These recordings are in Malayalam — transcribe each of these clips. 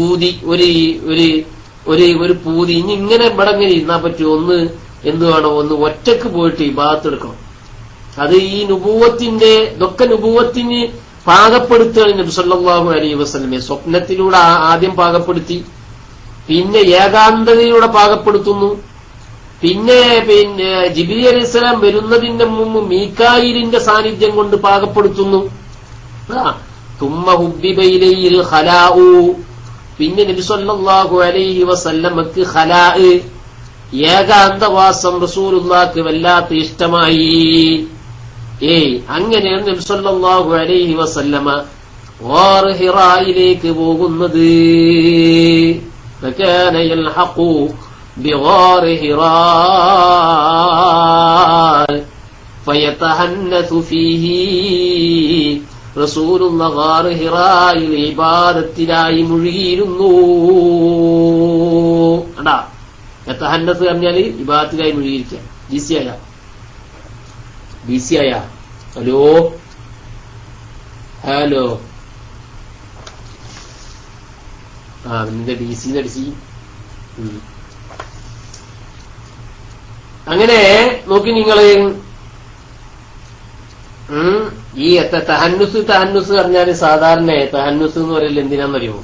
പൂതി ഒരു പൂതി ഇനി ഇങ്ങനെ ഇവിടെ ഇങ്ങനെ ഇരുന്നാ പറ്റുമോ? ഒന്ന് എന്ത് വേണം, ഒന്ന് ഒറ്റക്ക് പോയിട്ട് ഇബാദത്തെടുക്കണം. അത് ഈ നുബൂവത്തിന്റെ ഇതൊക്കെ നുബൂവത്തിന് പാകപ്പെടുത്തുകയാണ് നബി സല്ലല്ലാഹു അലൈഹി വസല്ലമയെ. സ്വപ്നത്തിലൂടെ ആദ്യം പാകപ്പെടുത്തി, പിന്നെ ഏകാന്തതയിലൂടെ പാകപ്പെടുത്തുന്നു, പിന്നെ ജിബ്രീൽ അലൈഹിസ്സലാം വരുന്നതിന്റെ മുമ്പ് മീകായിലിന്റെ സാന്നിധ്യം കൊണ്ട് പാകപ്പെടുത്തുന്നു. തുമ്മ ഹുബ്ബിബ ഇലൈഹിൽ ഖലാഉ, പിന്നെ നബി സല്ലല്ലാഹു അലൈഹി വസല്ലമക്ക് ഖലാ ഏകാന്തവാസം റസൂലുള്ളാഹിക്ക് വല്ലാത്ത ഇഷ്ടമായി. അങ്ങനെയാണ് നബി സല്ലല്ലാഹു അലൈഹി വസല്ലമ ഗാർ ഹിറായിലേക്ക് പോകുന്നത്. ഫകാന യൽഹഖു ബിഗാർ ഹിറാ ഫയതഹന്നസു ഫീഹി. റസൂലുള്ളാഹി ഗാർ ഹിറായിൽ ഇബാദത്തിലായി മുഴുകിയിരുന്നു. അടാ യതഹന്നസ് പറഞ്ഞാല് ഇബാദത്തിലായി മുഴുകിയിരിക്കുക. ബിസിയായ ഹലോ നിന്റെ ഡിസി നടിച്ചി. അങ്ങനെ നോക്കി നിങ്ങള് ഈ തഹന്നുസ് പറഞ്ഞാല് സാധാരണ തഹന്നുസ് എന്ന് പറയല് എന്തിനാന്നറിയോ?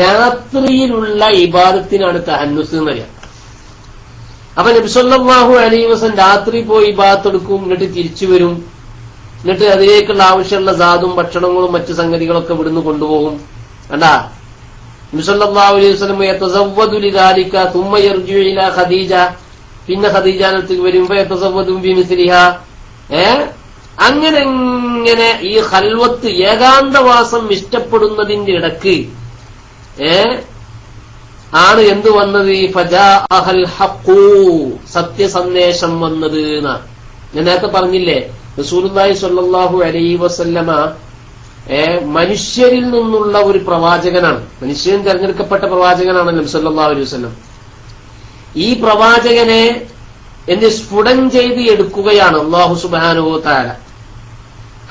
രാത്രിയിലുള്ള ഇബാദത്തിനാണ് തഹന്നുസ് എന്നറിയാം. അപ്പൊ നബി സല്ലല്ലാഹു അലൈഹി വസല്ലം രാത്രി പോയി ഇബാദത്ത് എടുക്കും, എന്നിട്ട് തിരിച്ചു വരും, എന്നിട്ട് അതിലേക്കുള്ള ആവശ്യമുള്ള സാധും ഭക്ഷണങ്ങളും മറ്റു സംഗതികളൊക്കെ ഇവിടുന്ന് കൊണ്ടുപോകും. കണ്ടാ നബി സല്ലല്ലാഹു അലൈഹി വസല്ലം യതസവ്വദു ലിദാലിക തുമ്മ യർജിഉ ഇലാ ഖദീജ, പിന്നെ ഖദീജാനത്തേക്ക് വരുമ്പോ യതസവ്വദു ബിമിസ്ലിഹ. അങ്ങനെ ഈ ഖൽവത്ത് ഏകാന്തവാസം ഇഷ്ടപ്പെടുന്നതിന്റെ ഇടക്ക് ആണ് എന്ത് വന്നത്? ഫജാഅഹൽ ഹഖ്ഖു, സത്യസന്ദേശം വന്നത് എന്നാ. ഞാൻ നേരത്തെ പറഞ്ഞില്ലേ, റസൂലുള്ളാഹി സ്വല്ലല്ലാഹു അലൈഹി വസല്ലമ മനുഷ്യരിൽ നിന്നുള്ള ഒരു പ്രവാചകനാണ്. മനുഷ്യൻ തെരഞ്ഞെടുക്കപ്പെട്ട പ്രവാചകനാണ് നബി സല്ലല്ലാഹു അലൈഹി വസല്ലം. ഈ പ്രവാചകനെ സ്ഫുടം ചെയ്ത് എടുക്കുകയാണ് അല്ലാഹു സുബ്ഹാനഹു വ തആല.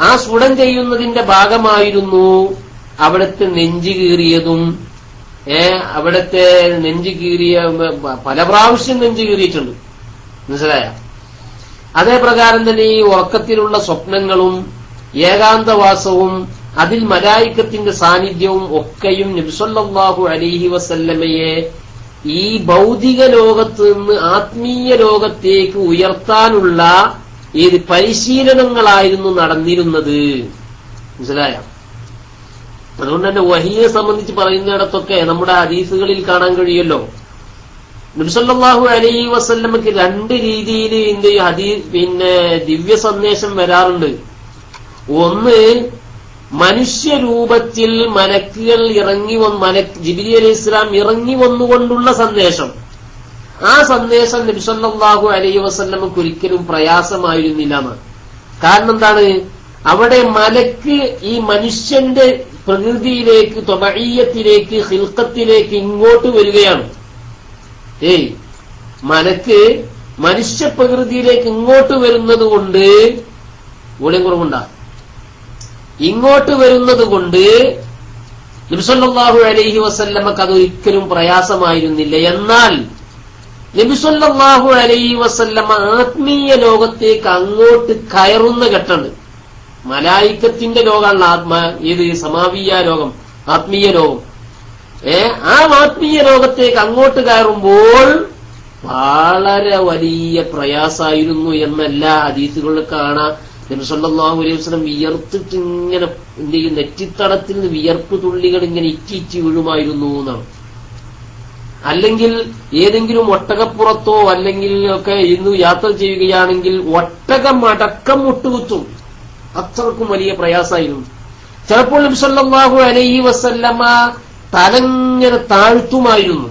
ആ സ്ഫുടം ചെയ്യുന്നതിന്റെ ഭാഗമായിരുന്നു അവിടുത്തെ നെഞ്ചു കീറിയതും. അവിടത്തെ നെഞ്ചു കീറിയ പല പ്രാവശ്യം നെഞ്ചു കീറിയിട്ടുണ്ട്, മനസ്സിലായ? അതേ പ്രകാരം തന്നെ ഈ ഉറക്കത്തിലുള്ള സ്വപ്നങ്ങളും ഏകാന്തവാസവും അതിൽ മലായിക്കത്തിന്റെ സാന്നിധ്യവും ഒക്കെയും നബി സല്ലല്ലാഹു അലൈഹി വസല്ലമയെ ഈ ഭൗതിക ലോകത്ത് നിന്ന് ആത്മീയ ലോകത്തേക്ക് ഉയർത്താനുള്ള പരിശീലനങ്ങളായിരുന്നു നടന്നിരുന്നത്, മനസ്സിലായ? അതുകൊണ്ട് തന്നെ വഹിയെ സംബന്ധിച്ച് പറയുന്നിടത്തൊക്കെ നമ്മുടെ ഹദീസുകളിൽ കാണാൻ കഴിയുമല്ലോ, നബി സല്ലല്ലാഹു അലൈഹി വസല്ലമക്ക് രണ്ട് രീതിയിൽ ദിവ്യ സന്ദേശം വരാറുണ്ട്. ഒന്ന്, മനുഷ്യരൂപത്തിൽ മലക്കുകൾ ജിബ്രീൽ അലൈഹിസ്സലാം ഇറങ്ങി വന്നുകൊണ്ടുള്ള സന്ദേശം. ആ സന്ദേശം നബി സല്ലല്ലാഹു അലൈഹി വസല്ലമക്ക് ഒരിക്കലും പ്രയാസമായിരുന്നില്ല. കാരണം എന്താണ്? അവിടെ മലക്ക് ഈ മനുഷ്യന്റെ പ്രകൃതിയിലേക്ക്, ത്വബഈയത്തിലേക്ക്, ഖിൽഖത്തിലേക്ക് ഇങ്ങോട്ട് വരികയാണ്. മലക്ക് മനുഷ്യ പ്രകൃതിയിലേക്ക് ഇങ്ങോട്ട് വരുന്നത് കൊണ്ട് മൂല്യം കുറവുണ്ടാ. ഇങ്ങോട്ട് വരുന്നത് കൊണ്ട് നബി സല്ലല്ലാഹു അലൈഹി വസല്ലമക്ക് അതൊരിക്കലും പ്രയാസമായിരുന്നില്ല. എന്നാൽ നബി സല്ലല്ലാഹു അലൈഹി വസല്ലമ ആത്മീയ ലോകത്തേക്ക് അങ്ങോട്ട് കയറുന്ന ഘട്ടമുണ്ട്. മലായിക്കത്തിന്റെ ലോകമാണല്ലോ സമാവിയ ലോകം, ആത്മീയ ലോകം. ആ ആത്മീയ ലോകത്തേക്ക് അങ്ങോട്ട് കയറുമ്പോൾ വളരെ വലിയ പ്രയാസമായിരുന്നു എന്നല്ല ഹദീസുകളിൽ കാണാം. നബി സല്ലല്ലാഹു അലൈഹി വസല്ലം വിയർത്തിട്ട് ഇങ്ങനെ എന്ത് ചെയ്യും, നെറ്റിത്തടത്തിൽ നിന്ന് വിയർപ്പ് തുള്ളികൾ ഇങ്ങനെ ഇറ്റി വീഴുമായിരുന്നു എന്നാണ്. അല്ലെങ്കിൽ ഏതെങ്കിലും ഒട്ടകപ്പുറത്തോ അല്ലെങ്കിൽ ഒക്കെ ഇന്ന് യാത്ര ചെയ്യുകയാണെങ്കിൽ ഒട്ടകം അടക്കം മുട്ടുകുത്തും. അത്രക്കും വലിയ പ്രയാസമായിരുന്നു. ചിലപ്പോൾ നബി സല്ലല്ലാഹു അലൈഹി വസല്ലമ തലങ്ങനെ താഴ്ത്തുമായിരുന്നു.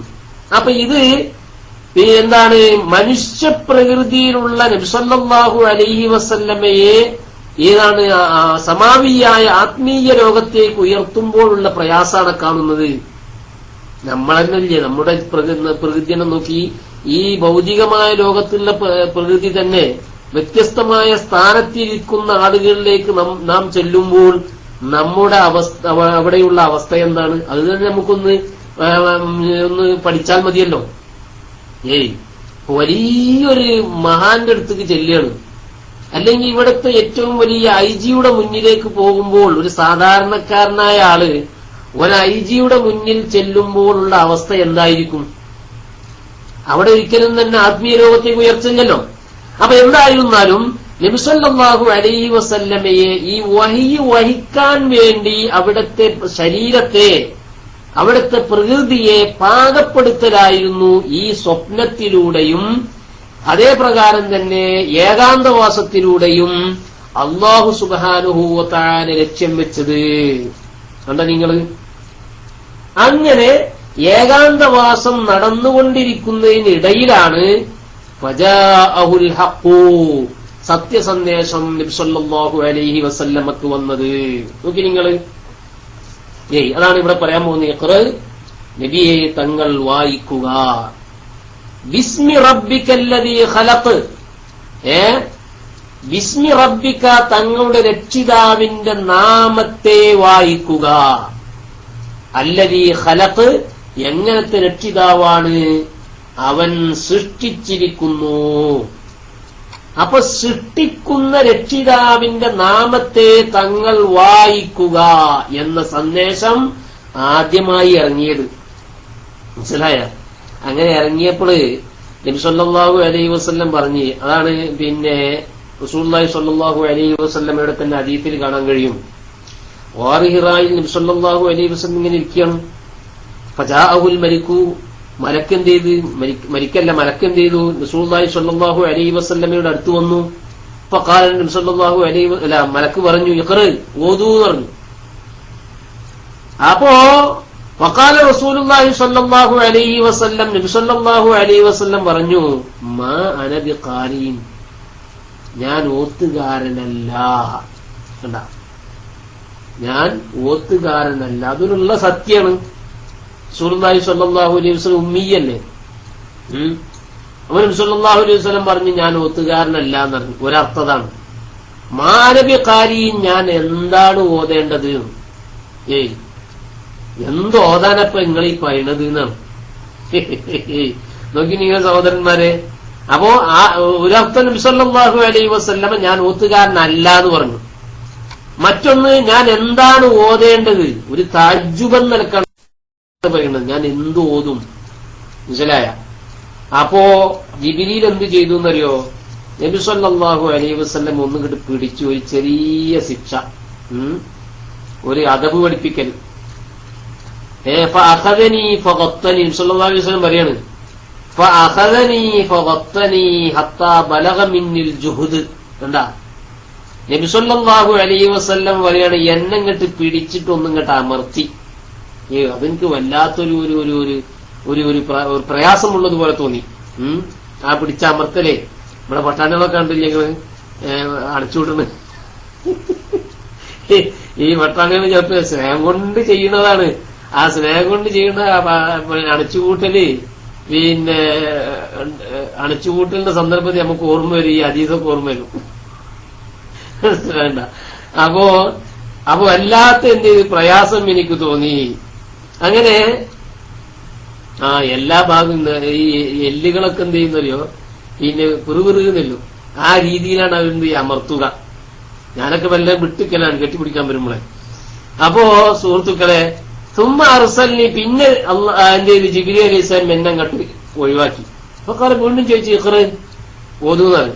അപ്പൊ ഇത് എന്താണ്, മനുഷ്യപ്രകൃതിയിലുള്ള നബി സല്ലല്ലാഹു അലൈഹി വസല്ലമയെ സമാവിയായ ആത്മീയ ലോകത്തേക്ക് ഉയർത്തുമ്പോഴുള്ള പ്രയാസമാണ് കാണുന്നത്. നമ്മളല്ലേ നമ്മുടെ പ്രകൃതിനെ നോക്കി ഈ ഭൗതികമായ ലോകത്തുള്ള പ്രകൃതി തന്നെ വ്യത്യസ്തമായ സ്ഥാനത്തിരിക്കുന്ന ആളുകളിലേക്ക് നാം ചെല്ലുമ്പോൾ നമ്മുടെ അവസ്ഥ, അവിടെയുള്ള അവസ്ഥ എന്താണ്? അത് തന്നെ നമുക്കൊന്ന് ഒന്ന് പഠിച്ചാൽ മതിയല്ലോ. വലിയൊരു മഹാന്റെ അടുത്തേക്ക് ചെല്ലുകയാണ്, അല്ലെങ്കിൽ ഇവിടുത്തെ ഏറ്റവും വലിയ ഐജിയുടെ മുന്നിലേക്ക് പോകുമ്പോൾ ഒരു സാധാരണക്കാരനായ ആള് ഒരു ഐജിയുടെ മുന്നിൽ ചെല്ലുമ്പോഴുള്ള അവസ്ഥ എന്തായിരിക്കും? അവിടെ ഒരിക്കലും തന്നെ ആത്മീയ ലോകത്തേക്ക് ഉയർച്ചയില്ലല്ലോ. അപ്പൊ എന്തായിരുന്നാലും നബി സല്ലല്ലാഹു അലൈഹി വസല്ലമയെ ഈ വഹി വഹിക്കാൻ വേണ്ടി അവിടുത്തെ ശരീരത്തെ, അവിടുത്തെ പ്രകൃതിയെ പാകപ്പെടുത്തലായിരുന്നു ഈ സ്വപ്നത്തിലൂടെയും അതേ പ്രകാരം തന്നെ ഏകാന്തവാസത്തിലൂടെയും അല്ലാഹു സുബ്ഹാനഹു വ തആല ലക്ഷ്യം വെച്ചത്. കണ്ട നിങ്ങള്, അങ്ങനെ ഏകാന്തവാസം നടന്നുകൊണ്ടിരിക്കുന്നതിനിടയിലാണ് ഫജാഅഹുൽ ഹഖ്, സത്യസന്ദേശം നബി സല്ലല്ലാഹു അലൈഹി വസല്ലമക്ക് വന്നത്. നോക്കി നിങ്ങള്, അതാണ് ഇവിടെ പറയാൻ പോകുന്നത്. ഇഖ്റ, നബിയെ തങ്ങൾ വായിക്കുക. ബിസ്മി റബ്ബിക്കല്ലദീ ഖലഖ്, ബിസ്മി റബ്ബിക, തങ്ങളുടെ രക്ഷിതാവിന്റെ നാമത്തെ വായിക്കുക. അല്ലദീ ഖലഖ്, എങ്ങനത്തെ രക്ഷിതാവാണ്? അവൻ സൃഷ്ടിച്ചിരിക്കുന്നു. അപ്പൊ സൃഷ്ടിക്കുന്ന രക്ഷിതാവിന്റെ നാമത്തെ തങ്ങൾ വായിക്കുക എന്ന സന്ദേശം ആദ്യമായി ഇറങ്ങിയത്. മനസ്സിലായ? അങ്ങനെ ഇറങ്ങിയപ്പോൾ നബി സല്ലല്ലാഹു അലൈഹി വസല്ലം പറഞ്ഞ്, അതാണ് പിന്നെ റസൂലുള്ളാഹി സ്വല്ലല്ലാഹു അലൈഹി വസല്ലമയുടെ തന്നെ ഹദീസിൽ കാണാൻ കഴിയും. വാറിഹിറായിൽ നബി സല്ലല്ലാഹു അലൈഹി വസല്ലം ഇങ്ങനെ ഇരിക്കുകയാണ്. ഫജാഅഹുൽ മലിക്കു, മലക്കെന്ത് ചെയ്ത്, മലക്കെന്ത് ചെയ്തു? റസൂലുള്ളാഹി സ്വല്ലല്ലാഹു അലൈഹി വസല്ലമയുടെ അടുത്ത് വന്നു. ഫഖാല നബി സല്ലല്ലാഹു അലൈഹി മലക്ക് പറഞ്ഞു, ഇഖ്റ, ഓതു പറഞ്ഞു. അപ്പോ വഖാല റസൂലുള്ളാഹി സ്വല്ലല്ലാഹു അലൈഹി വസല്ലം, നബി സല്ലല്ലാഹു അലൈഹി വസല്ലം പറഞ്ഞു, മാ അന ബിഖാരീൻ, ഞാൻ ഓത്തുകാരനല്ല. കണ്ട, ഞാൻ ഓത്തുകാരനല്ല. അതിനുള്ള സത്യമാണ്. റസൂലുള്ളാഹി സ്വല്ലല്ലാഹു അലൈഹി വസല്ലം ഉമ്മിയല്ലേ. അപ്പോൾ നബി സല്ലല്ലാഹു അലൈഹി വസല്ലം പറഞ്ഞു, ഞാൻ ഓത്തുകാരനല്ല എന്ന് പറഞ്ഞു. ഒരർത്ഥതാണ്. മാ അന ബിഖാരീൻ, ഞാൻ എന്താണ് ഓതേണ്ടത്? എന്ത് ഓതാനപ്പ നിങ്ങൾ ഈ പറയണത് എന്നാണ്. നോക്കി നിങ്ങൾ സഹോദരന്മാരെ. അപ്പോ ഒരർത്ഥം നബി സല്ലല്ലാഹു അലൈഹി വസല്ലം ഞാൻ ഓത്തുകാരനല്ല എന്ന് പറഞ്ഞു. മറ്റൊന്ന്, ഞാൻ എന്താണ് ഓതേണ്ടത്? ഒരു താജ്ജുബൻ നിലക്കാണ് പറയുന്നത്. ഞാൻ എന്ത് ഓതും? മനസ്സിലായ? അപ്പോ ജിബ്രീൽ എന്ത് ചെയ്തു എന്നറിയോ? നബി സല്ലല്ലാഹു അലൈഹി വസല്ലം ഒന്നുകിട്ട് പിടിച്ചു, ഒരു ചെറിയ ശിക്ഷ, ഒരു അദബ് പഠിപ്പിക്കൽ. ഫഅഖദനി ഫഗത്തനി, സല്ലല്ലാഹു അലൈഹി വസല്ലം പറയാണ്, ഫഅഖദനി ഫഗത്തനി ഹത്താ ബലഗ മിന്നിൽ ജുഹദ്. കണ്ടാ, നബി സല്ലല്ലാഹു അലൈഹി വസല്ലം പറയാണ്, എന്നെ ഇങ്ങോട്ട് പിടിച്ചിട്ട് ഒന്നിങ്ങോട്ട് അമർത്തി. അതെനിക്ക് വല്ലാത്തൊരു ഒരു ഒരു ഒരു ഒരു പ്രയാസമുള്ളതുപോലെ തോന്നി. ആ പിടിച്ച അമർത്തലേ, ഇവിടെ പട്ടാണികളൊക്കെ കണ്ടില്ലേ ഞങ്ങള് അടച്ചുവിടുന്നത്. ഈ പട്ടാണികൾ ചിലപ്പോ സ്നേഹം കൊണ്ട് ചെയ്യുന്നതാണ്. ആ സ്നേഹം കൊണ്ട് ചെയ്യുന്ന അടച്ചുകൂട്ടല്, പിന്നെ അടച്ചുകൂട്ടലിന്റെ സന്ദർഭത്തിൽ നമുക്ക് ഓർമ്മ വരും, ഈ ഹദീസൊക്കെ ഓർമ്മ വരും. വേണ്ട. അപ്പോ വല്ലാത്ത എന്ത് പ്രയാസം എനിക്ക് തോന്നി. അങ്ങനെ എല്ലാ ഭാഗം ഈ എല്ലുകളൊക്കെ എന്ത് ചെയ്യുന്നറിയോ, പിന്നെ പിറുപിറുകുന്നല്ലോ, ആ രീതിയിലാണ് അവരെന്ത് അമർത്തുക. ഞാനൊക്കെ വല്ല വിട്ടിക്കലാണ് കെട്ടിപ്പിടിക്കാൻ വരുമ്പോളെ. അപ്പോ സുഹൃത്തുക്കളെ, സുമ്മ അർസലിനി, പിന്നെ എന്ത് ചെയ്ത് ജിബ്രീൽ അലൈഹി സ്വലാം എന്നെ അങ്ങോട്ട് ഒഴിവാക്കി. അപ്പൊ വീണ്ടും ചോദിച്ചു, ഇഖ്റ, ഓതുന്നാണ്.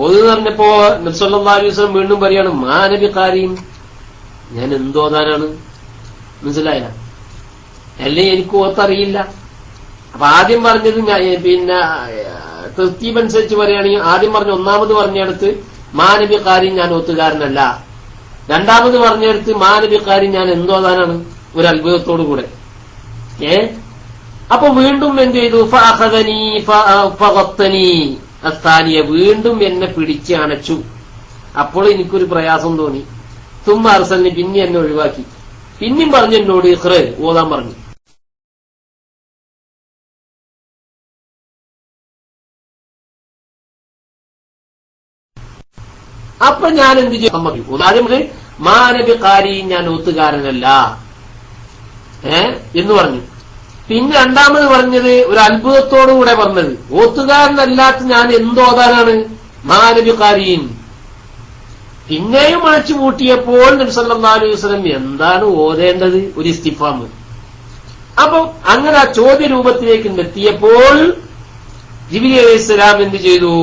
ഓതെന്ന് പറഞ്ഞപ്പോ നബി സല്ലല്ലാഹു അലൈഹി വസല്ലം വീണ്ടും പറയാണ്, മാ അന ബിഖാരീൻ, ഞാൻ എന്തോതാനാണ്? മനസ്സിലായ? അല്ലേ എനിക്ക് ഓത്തറിയില്ല. അപ്പൊ ആദ്യം പറഞ്ഞത് പിന്നെ തർത്തീബനുസരിച്ച് പറയുകയാണെങ്കിൽ ആദ്യം പറഞ്ഞ ഒന്നാമത് പറഞ്ഞെടുത്ത് മാ അന ബിഖാരീൻ, ഞാൻ ഓത്തുകാരനല്ല. രണ്ടാമത് പറഞ്ഞെടുത്ത് മാ അന ബിഖാരീൻ, ഞാൻ എന്തോതാനാണ്? ഒരു അത്ഭുതത്തോടു കൂടെ. അപ്പൊ വീണ്ടും എന്ത് ചെയ്തു? ഫഅഖദനി ഫഗത്തനി അസ്ഥാനിയ, വീണ്ടും എന്നെ പിടിച്ച് അണച്ചു. അപ്പോൾ എനിക്കൊരു പ്രയാസം തോന്നി. തുമ്മ അർസലിന്, പിന്നെ എന്നെ ഒഴിവാക്കി. പിന്നെയും പറഞ്ഞു എന്നോട് ഇഖ്റ, ഓതാൻ പറഞ്ഞു. അപ്പൊ ഞാൻ എന്ത് ചെയ്യും? ആദ്യം മാ അന ബിഖാരീൻ, ഞാൻ ഓത്തുകാരനല്ല. എന്ന് പറഞ്ഞു. പിന്നെ രണ്ടാമത് പറഞ്ഞത് ഒരു അത്ഭുതത്തോടുകൂടെ പറഞ്ഞത്, ഓത്തുകാരനല്ലാത്ത ഞാൻ എന്തോതാനാണ് മാനബികാരീൻ. പിന്നെയും അടച്ചു പൂട്ടിയപ്പോൾ നബി സല്ലല്ലാഹു അലൈഹി വസല്ലം എന്താണ് ഓതേണ്ടത്, ഒരു ഇസ്തിഫാം. അപ്പൊ അങ്ങനെ ആ ചോദ്യ രൂപത്തിലേക്ക് എത്തിയപ്പോൾ ജിബ്രീൽ അലൈഹിസ്സലാം എന്ത് ചെയ്തു,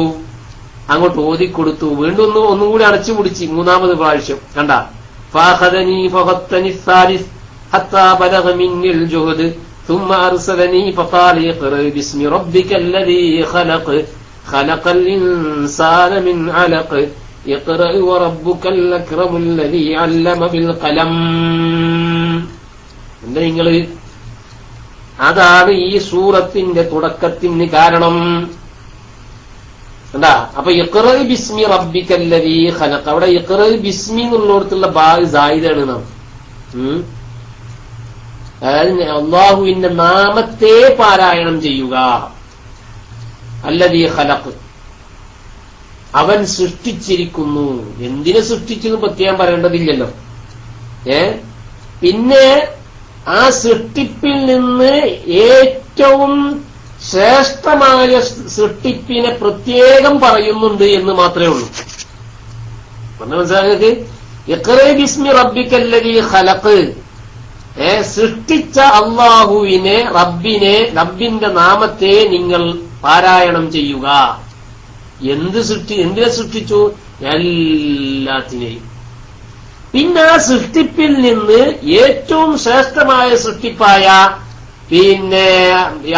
അങ്ങോട്ട് ഓതിക്കൊടുത്തു. വീണ്ടും ഒന്നും കൂടി അടച്ചു പിടിച്ച് മൂന്നാമത് പ്രാവശ്യം. കണ്ട, ഫാഖദനി ഫഖത്തനി സാലിസ് ഹത്താ ബലഗ മിന്നിൽ ജുഹദ് ثم أرسلني فقال اقرأ باسم ربك الذي خلق خلق الإنسان من علق اقرأ وربك الأكرم الذي علم بالقلم. എന്താ നിങ്ങള്, അതാണ് ഈ സൂറത്തിന്റെ തുടക്കത്തിന് കാരണം. എന്താ, അപ്പൊ ഇഖ്റ ബിസ്മി റബ്ബിക്കല്ലദീ ഖലഖ്, അവിടെ ഇഖ്റ ബിസ്മി എന്നുള്ളിടത്തുള്ള ബാ സായിദാണ് നാം. അതായത് അള്ളാഹുവിന്റെ നാമത്തെ പാരായണം ചെയ്യുക. അല്ലദീ ഖലഖ്, അവൻ സൃഷ്ടിച്ചിരിക്കുന്നു. എന്തിനെ സൃഷ്ടിച്ചെന്ന് പ്രത്യേകം പറയേണ്ടതില്ലല്ലോ. പിന്നെ ആ സൃഷ്ടിപ്പിൽ നിന്ന് ഏറ്റവും ശ്രേഷ്ഠമായ സൃഷ്ടിപ്പിനെ പ്രത്യേകം പറയുന്നുണ്ട് എന്ന് മാത്രമേ ഉള്ളൂ. മനസ്സിലാക്കി, ഇഖ്റ ബിസ്മി റബ്ബിക്കല്ലദീ ഖലഖ്, സൃഷ്ടിച്ച അള്ളാഹുവിനെ, റബ്ബിന്റെ നാമത്തെ നിങ്ങൾ പാരായണം ചെയ്യുക. എന്തിനെ സൃഷ്ടിച്ചു? എല്ലാത്തിനെയും. പിന്നെ ആ സൃഷ്ടിപ്പിൽ നിന്ന് ഏറ്റവും ശ്രേഷ്ഠമായ സൃഷ്ടിപ്പായ പിന്നെ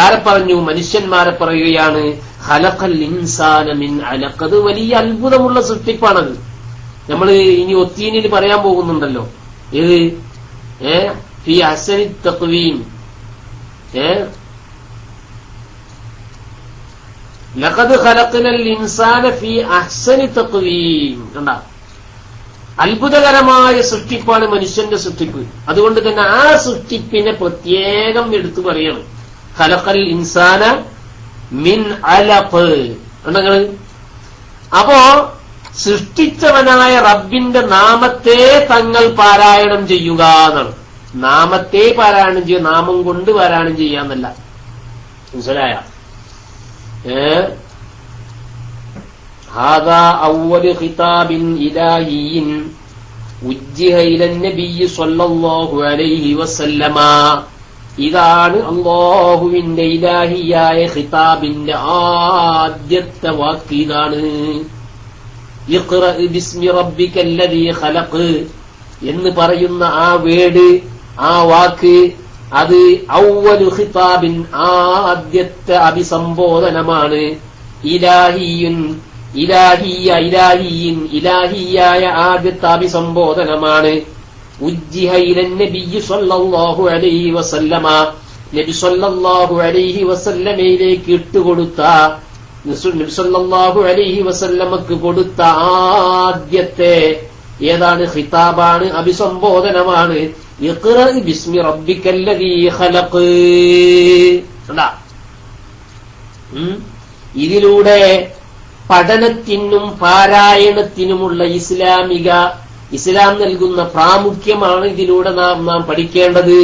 ആരെ പറഞ്ഞു? മനുഷ്യന്മാരെ പറയുകയാണ്. ഖലഖൽ ഇൻസാന മിൻ അലഖ്, അത് വലിയ അത്ഭുതമുള്ള സൃഷ്ടിപ്പാണത്. നമ്മൾ ഇനി ഒത്തീനിൽ പറയാൻ പോകുന്നുണ്ടല്ലോ. ഏത്? ഫി അഹ്സനി തഖ്വീം, ലഖദ് ഖലഖ്നൽ ഇൻസാന ഫി അഹ്സനി തഖ്വീം. കണ്ട, അത്ഭുതകരമായ സൃഷ്ടിപ്പാണ് മനുഷ്യന്റെ സൃഷ്ടിപ്പ്. അതുകൊണ്ട് തന്നെ ആ സൃഷ്ടിപ്പിനെ പ്രത്യേകം എടുത്തു പറയണം. ഖലഖൽ ഇൻസാന മിൻ അലഖ്. കണ്ടങ്ങള്, അപ്പോ സൃഷ്ടിച്ചവനായ റബ്ബിന്റെ നാമത്തെ തങ്ങൾ പാരായണം ചെയ്യുക എന്നാണ്. നാമത്തെ പാരായണം ചെയ്യുക, നാമം കൊണ്ട് പാരായണം ചെയ്യാന്നല്ല. മനസ്സിലായ? ഹാദാ അവ്വലു ഖിതാബിൻ ഇലാഹിയ്യിൻ ഉജ്ജിഹ ഇലൻ നബിയ്യി സ്വല്ലല്ലാഹു അലൈഹി വസല്ലമ. ഇതാണ് അല്ലാഹുവിന്റെ ഇലാഹിയായ ഖിതാബിന്റെ ആദ്യത്തെ വാക്ക്. ഇതാണ് ഇഖ്റ ബിസ്മി റബ്ബിക്കല്ലദീ ഖലഖ് എന്ന് പറയുന്ന ആ വേഡ്, ആ വാക്ക്, അത് അവ്വലു ഖിതാബിൻ, ആദ്യത്തെ അഭിസംബോധനമാണ്. ഇലാഹിയുൻ, ഇലാഹിയായ ആദ്യത്തെ അഭിസംബോധനമാണ്. ഉജ്ജിഹ ഇലൻ നബിയ്യി സ്വല്ലല്ലാഹു അലൈഹി വസല്ലമ, നബി സ്വല്ലല്ലാഹു അലൈഹി വസല്ലമയിലേക്ക് ഇട്ടുകൊടുത്ത, നബി സ്വല്ലല്ലാഹു അലൈഹി വസല്ലമക്ക് കൊടുത്ത ആദ്യത്തെ ഏതാണ്? ഖിതാബാണ്, അഭിസംബോധനമാണ്. ഇഖ്റ ബിസ്മി റബ്ബിക്കല്ലദീ ഖലഖ്. ഇതിലൂടെ പഠനത്തിനും പാരായണത്തിനുമുള്ള ഇസ്ലാം നൽകുന്ന പ്രാമുഖ്യമാണ് ഇതിലൂടെ നാം പഠിക്കേണ്ടത്.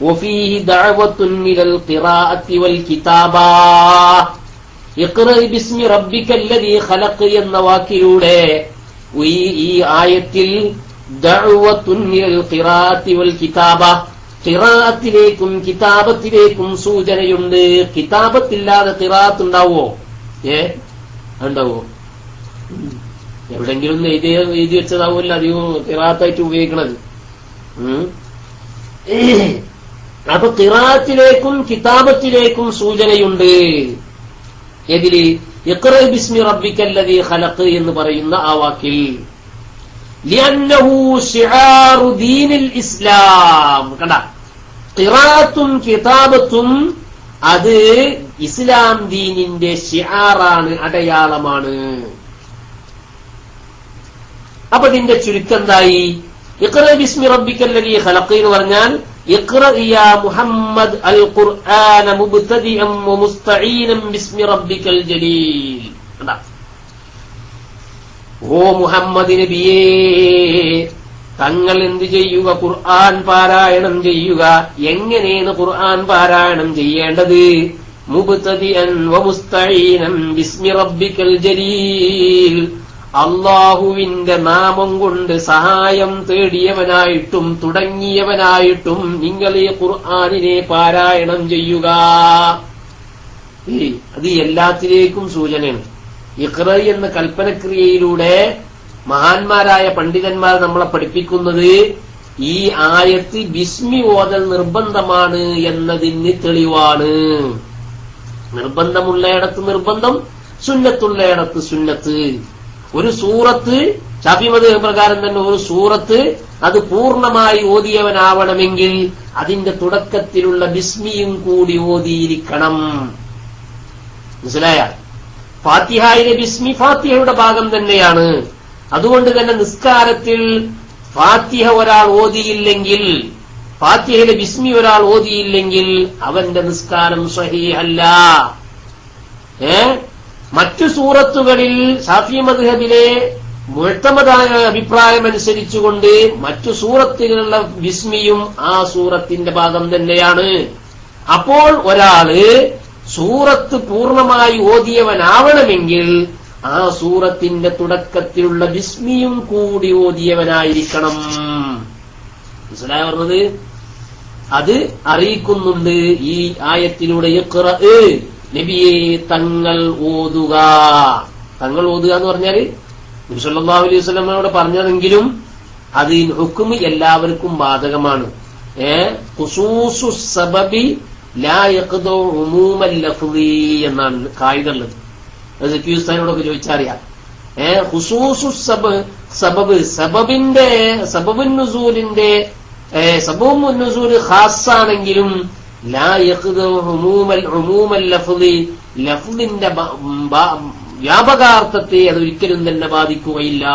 വഫീഹി ദഅവത്തുൻ ഇലൽ ഖിറാഅത്തി വൽ കിതാബ. ഇഖ്റ ബിസ്മി റബ്ബിക്കല്ലദീ ഖലഖ് എന്ന വാക്കിലൂടെ ഈ ആയത്തിൽ ദഅവത്തുൻ ഇലൽ ഖിറാഅത്തി വൽ കിതാബ, ഖിറാഅത്തിലേക്കും കിതാബത്തിലേക്കും സൂചനയുണ്ട്. കിതാബത്തില്ലാതെ ഖിറാഅത്ത് ഉണ്ടാവോ? ഉണ്ടാവോ? എവിടെങ്കിലും എഴുതി വെച്ചതാവുമല്ലോ അധികം ഖിറാഅത്തായിട്ട് ഉപയോഗിക്കണത്. അപ്പൊ ഖിറാഅത്തിലേക്കും കിതാബത്തിലേക്കും സൂചനയുണ്ട്. എതില്? ഇഖ്റ ബിസ്മി റബ്ബിക്കല്ലദീ ഖലഖ് എന്ന് പറയുന്ന ആ വാക്കിൽ. ലിഅന്നഹു ശിആറു ദീനിൽ ഇസ്ലാം. കണ്ട, ഖിറാഅത്തും കിതാബത്തും അത് ഇസ്ലാം ദീനിന്റെ ശിആറാണ്, അടയാളമാണ്. അപ്പൊ ഇതിന്റെ ചുരുക്കം എന്തായി? ഇഖ്റ ബിസ്മി റബ്ബിക്കല്ലദീ ഖലഖ് എന്ന് പറഞ്ഞാൽ ഇഖ്റ യാ മുഹമ്മദ് അൽ ഖുർആന മുബ്തദിഅൻ വമുസ്തഈനൻ ബിസ്മി റബ്ബിക്കൽ ജലീൽ. ഓ മുഹമ്മദ് നബിയേ, തങ്ങൾ എന്ത് ചെയ്യുക? ഖുർആൻ പാരായണം ചെയ്യുക. എങ്ങനെയാണ് ഖുർആൻ പാരായണം ചെയ്യേണ്ടത്? മുബ്തദിഅൻ വമുസ്തഈനൻ ബിസ്മി റബ്ബിക്കൽ ജലീൽ, അല്ലാഹുവിന്റെ നാമം കൊണ്ട് സഹായം തേടിയവനായിട്ടും തുടങ്ങിയവനായിട്ടും നിങ്ങൾ ഈ ഖുർആനിനെ പാരായണം ചെയ്യുക. അത് എല്ലാത്തിലേക്കും സൂചനയാണ്. ഇഖ്റ എന്ന കൽപ്പനക്രിയയിലൂടെ മഹാന്മാരായ പണ്ഡിതന്മാർ നമ്മളെ പഠിപ്പിക്കുന്നത് ഈ ആയത്ത് ബിസ്മി ഓതൽ നിർബന്ധമാണ് എന്നതിന് തെളിവാണ്. നിർബന്ധമുള്ളയിടത്ത് നിർബന്ധം, സുന്നത്തുള്ളയിടത്ത് സുന്നത്ത്. ഒരു സൂറത്ത് ശാഫി മദ്ഹബ് പ്രകാരം തന്നെ ഒരു സൂറത്ത് അത് പൂർണ്ണമായി ഓതിയവനാവണമെങ്കിൽ അതിന്റെ തുടക്കത്തിലുള്ള ബിസ്മിയും കൂടി ഓതിയിരിക്കണം. മനസ്സിലായ? ഫാത്തിഹയിലെ ബിസ്മി ഫാത്തിഹയുടെ ഭാഗം തന്നെയാണ്. അതുകൊണ്ട് തന്നെ നിസ്കാരത്തിൽ ഫാത്തിഹ ഒരാൾ ഓതിയില്ലെങ്കിൽ, ഫാത്തിഹയിലെ ബിസ്മി ഒരാൾ ഓതിയില്ലെങ്കിൽ അവന്റെ നിസ്കാരം സ്വഹീഹല്ല. മറ്റു സൂറത്തുകളിൽ ശാഫി മദ്ഹബിലെ മുഅ്തമദായ അഭിപ്രായമനുസരിച്ചുകൊണ്ട് മറ്റു സൂറത്തുകളിലുള്ള ബിസ്മിയും ആ സൂറത്തിന്റെ ഭാഗം തന്നെയാണ്. അപ്പോൾ ഒരാള് സൂറത്ത് പൂർണ്ണമായി ഓതിയവനാവണമെങ്കിൽ ആ സൂറത്തിന്റെ തുടക്കത്തിലുള്ള ബിസ്മിയും കൂടി ഓതിയവനായിരിക്കണം. മനസ്സിലായി പറഞ്ഞത്? അത് അറിയിക്കുന്നുണ്ട് ഈ ആയത്തിലൂടെ. ഇഖ്റ, നബിയെ തങ്ങൾ ഓതുക. തങ്ങൾ ഓതുക എന്ന് പറഞ്ഞാല് നബി സല്ലല്ലാഹു അലൈഹി വസല്ലമയോട് പറഞ്ഞതെങ്കിലും അത് ഹുക്മ് എല്ലാവർക്കും ബാധകമാണ്. ഖുസൂസു സബബി ലാ യഖ്ദു ഉമൂമൽ ലഫ്ളി എന്നാണ് ഖായിദ ഉള്ളത്. അത് സഫീഉസ്താദിനോടൊക്കെ ചോദിച്ചറിയാം. ഖുസൂസു സബബ്, സബബിന്റെ സബബുൻ നുസൂലിന്റെ സബബുൻ നുസൂൽ ഖാസ്സാണെങ്കിലും ലാ യഖ്ദു ഉമൂമൽ ലഫ്ളി, ലഫ്ളിന്റെ വ്യാപകാർത്ഥത്തെ അതൊരിക്കലും തന്നെ ബാധിക്കുകയില്ല.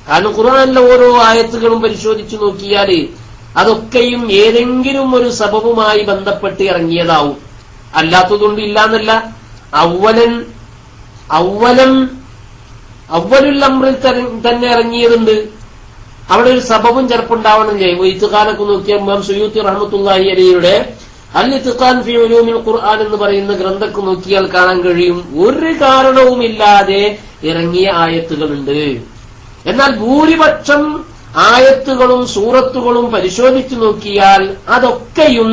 കാരണം ഖുർആനിലെ ഓരോ ആയത്തുകളും പരിശോധിച്ചു നോക്കിയാൽ അതൊക്കെയും ഏതെങ്കിലും ഒരു സബബുമായി ബന്ധപ്പെട്ട് ഇറങ്ങിയതാവും. അല്ലാത്തതുകൊണ്ട് ഇല്ലാന്നല്ല. അവ്വലുൽ അംറിൽ തന്നെ ഇറങ്ങിയതുണ്ട്. അവിടെ ഒരു സബബും ചെറുപ്പുണ്ടാവണം ചെയ്യും. ഇത്ഖാനൊക്കെ നോക്കിയാൽ ഇമാം സുയൂത്തി റഹ്മത്തുള്ളാഹി അലൈഹിയുടെ അൽ ഇത്ഖാൻ ഫി ഉലൂമിൽ ഖുർആൻ എന്ന് പറയുന്ന ഗ്രന്ഥക്ക് നോക്കിയാൽ കാണാൻ കഴിയും ഒരു കാരണവുമില്ലാതെ ഇറങ്ങിയ ആയത്തുകളുണ്ട്. എന്നാൽ ഭൂരിപക്ഷം ആയത്തുകളും സൂറത്തുകളും പരിശോധിച്ചു നോക്കിയാൽ അതൊക്കെയും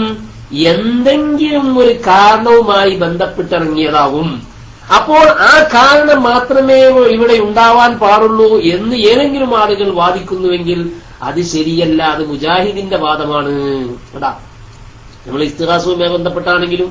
എന്തെങ്കിലും ഒരു കാരണവുമായി ബന്ധപ്പെട്ടിറങ്ങിയതാവും. അപ്പോൾ ആ കാരണം മാത്രമേ ഇവിടെ ഉണ്ടാവാൻ പാടുള്ളൂ എന്ന് ഏതെങ്കിലും ആളുകൾ വാദിക്കുന്നുവെങ്കിൽ അത് ശരിയല്ല. അത് മുജാഹിദിന്റെ വാദമാണ്. കേട്ടാ, നമ്മൾ ഇസ്തിഗാസുമായി ബന്ധപ്പെട്ടാണെങ്കിലും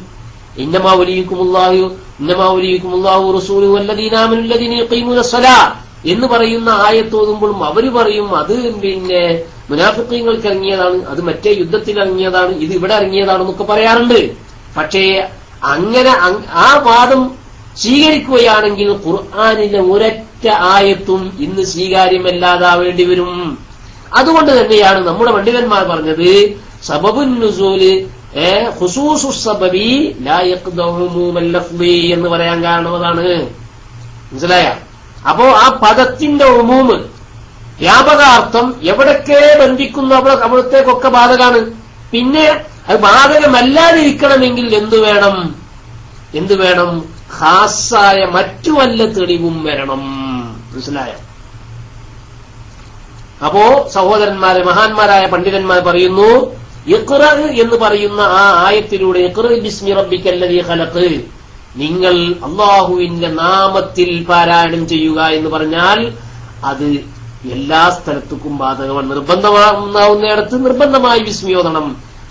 ഇന്നമാ വലിയുക്കുമുല്ലാഹു റസൂലുഹു വല്ലദീന ആമനു വല്ലദീന യഖീമൂന സ്വലാത്ത് എന്ന് പറയുന്ന ആയത്തോതുമ്പോഴും അവര് പറയും അത് പിന്നെ മുനാഫിഖീങ്ങൾക്ക് ഇറങ്ങിയതാണ്, അത് മറ്റേ യുദ്ധത്തിൽ ഇറങ്ങിയതാണ്, ഇത് ഇവിടെ ഇറങ്ങിയതാണെന്നൊക്കെ പറയാറുണ്ട്. പക്ഷേ അങ്ങനെ ആ വാദം സ്വീകരിക്കുകയാണെങ്കിൽ ഖുർആനിലെ ഒരൊറ്റ ആയത്തും ഇന്ന് സ്വീകാര്യമല്ലാതാവേണ്ടി വരും. അതുകൊണ്ട് തന്നെയാണ് നമ്മുടെ പണ്ഡിതന്മാർ പറഞ്ഞത് സബബുൻ നുസൂല് ഖുസൂസു സബബി ലാ യഖ്ദഉ ഉമൂമൽ ലഫ്ളി എന്ന് പറയാൻ കാരണം അതാണ്. മനസ്സിലായ? അപ്പോ ആ പദത്തിന്റെ ഉമൂമ്, വ്യാപകാർത്ഥം എവിടൊക്കെ ബന്ധിക്കുന്നു അവിടത്തേക്കൊക്കെ ബാധകമാണ്. പിന്നെ അത് ബാധകമല്ലാതിരിക്കണമെങ്കിൽ എന്തു വേണം? ഖാസായ മറ്റു വല്ല തെളിവും വരണം. മനസ്സിലായ? അപ്പോ സഹോദരന്മാരെ, മഹാന്മാരായ പണ്ഡിതന്മാർ പറയുന്നു ഇഖ്റ എന്ന് പറയുന്ന ആ ആയത്തിലൂടെ ഇഖ്റ ബിസ്മി റബ്ബിക്കല്ലദീ ഖലഖ്, നിങ്ങൾ അള്ളാഹുവിന്റെ നാമത്തിൽ പാരായണം ചെയ്യുക എന്ന് പറഞ്ഞാൽ അത് എല്ലാ സ്ഥലത്തും ബാധകമാണ്. നിർബന്ധമാവുന്നിടത്ത് നിർബന്ധമായി ബിസ്മി ഓതണം,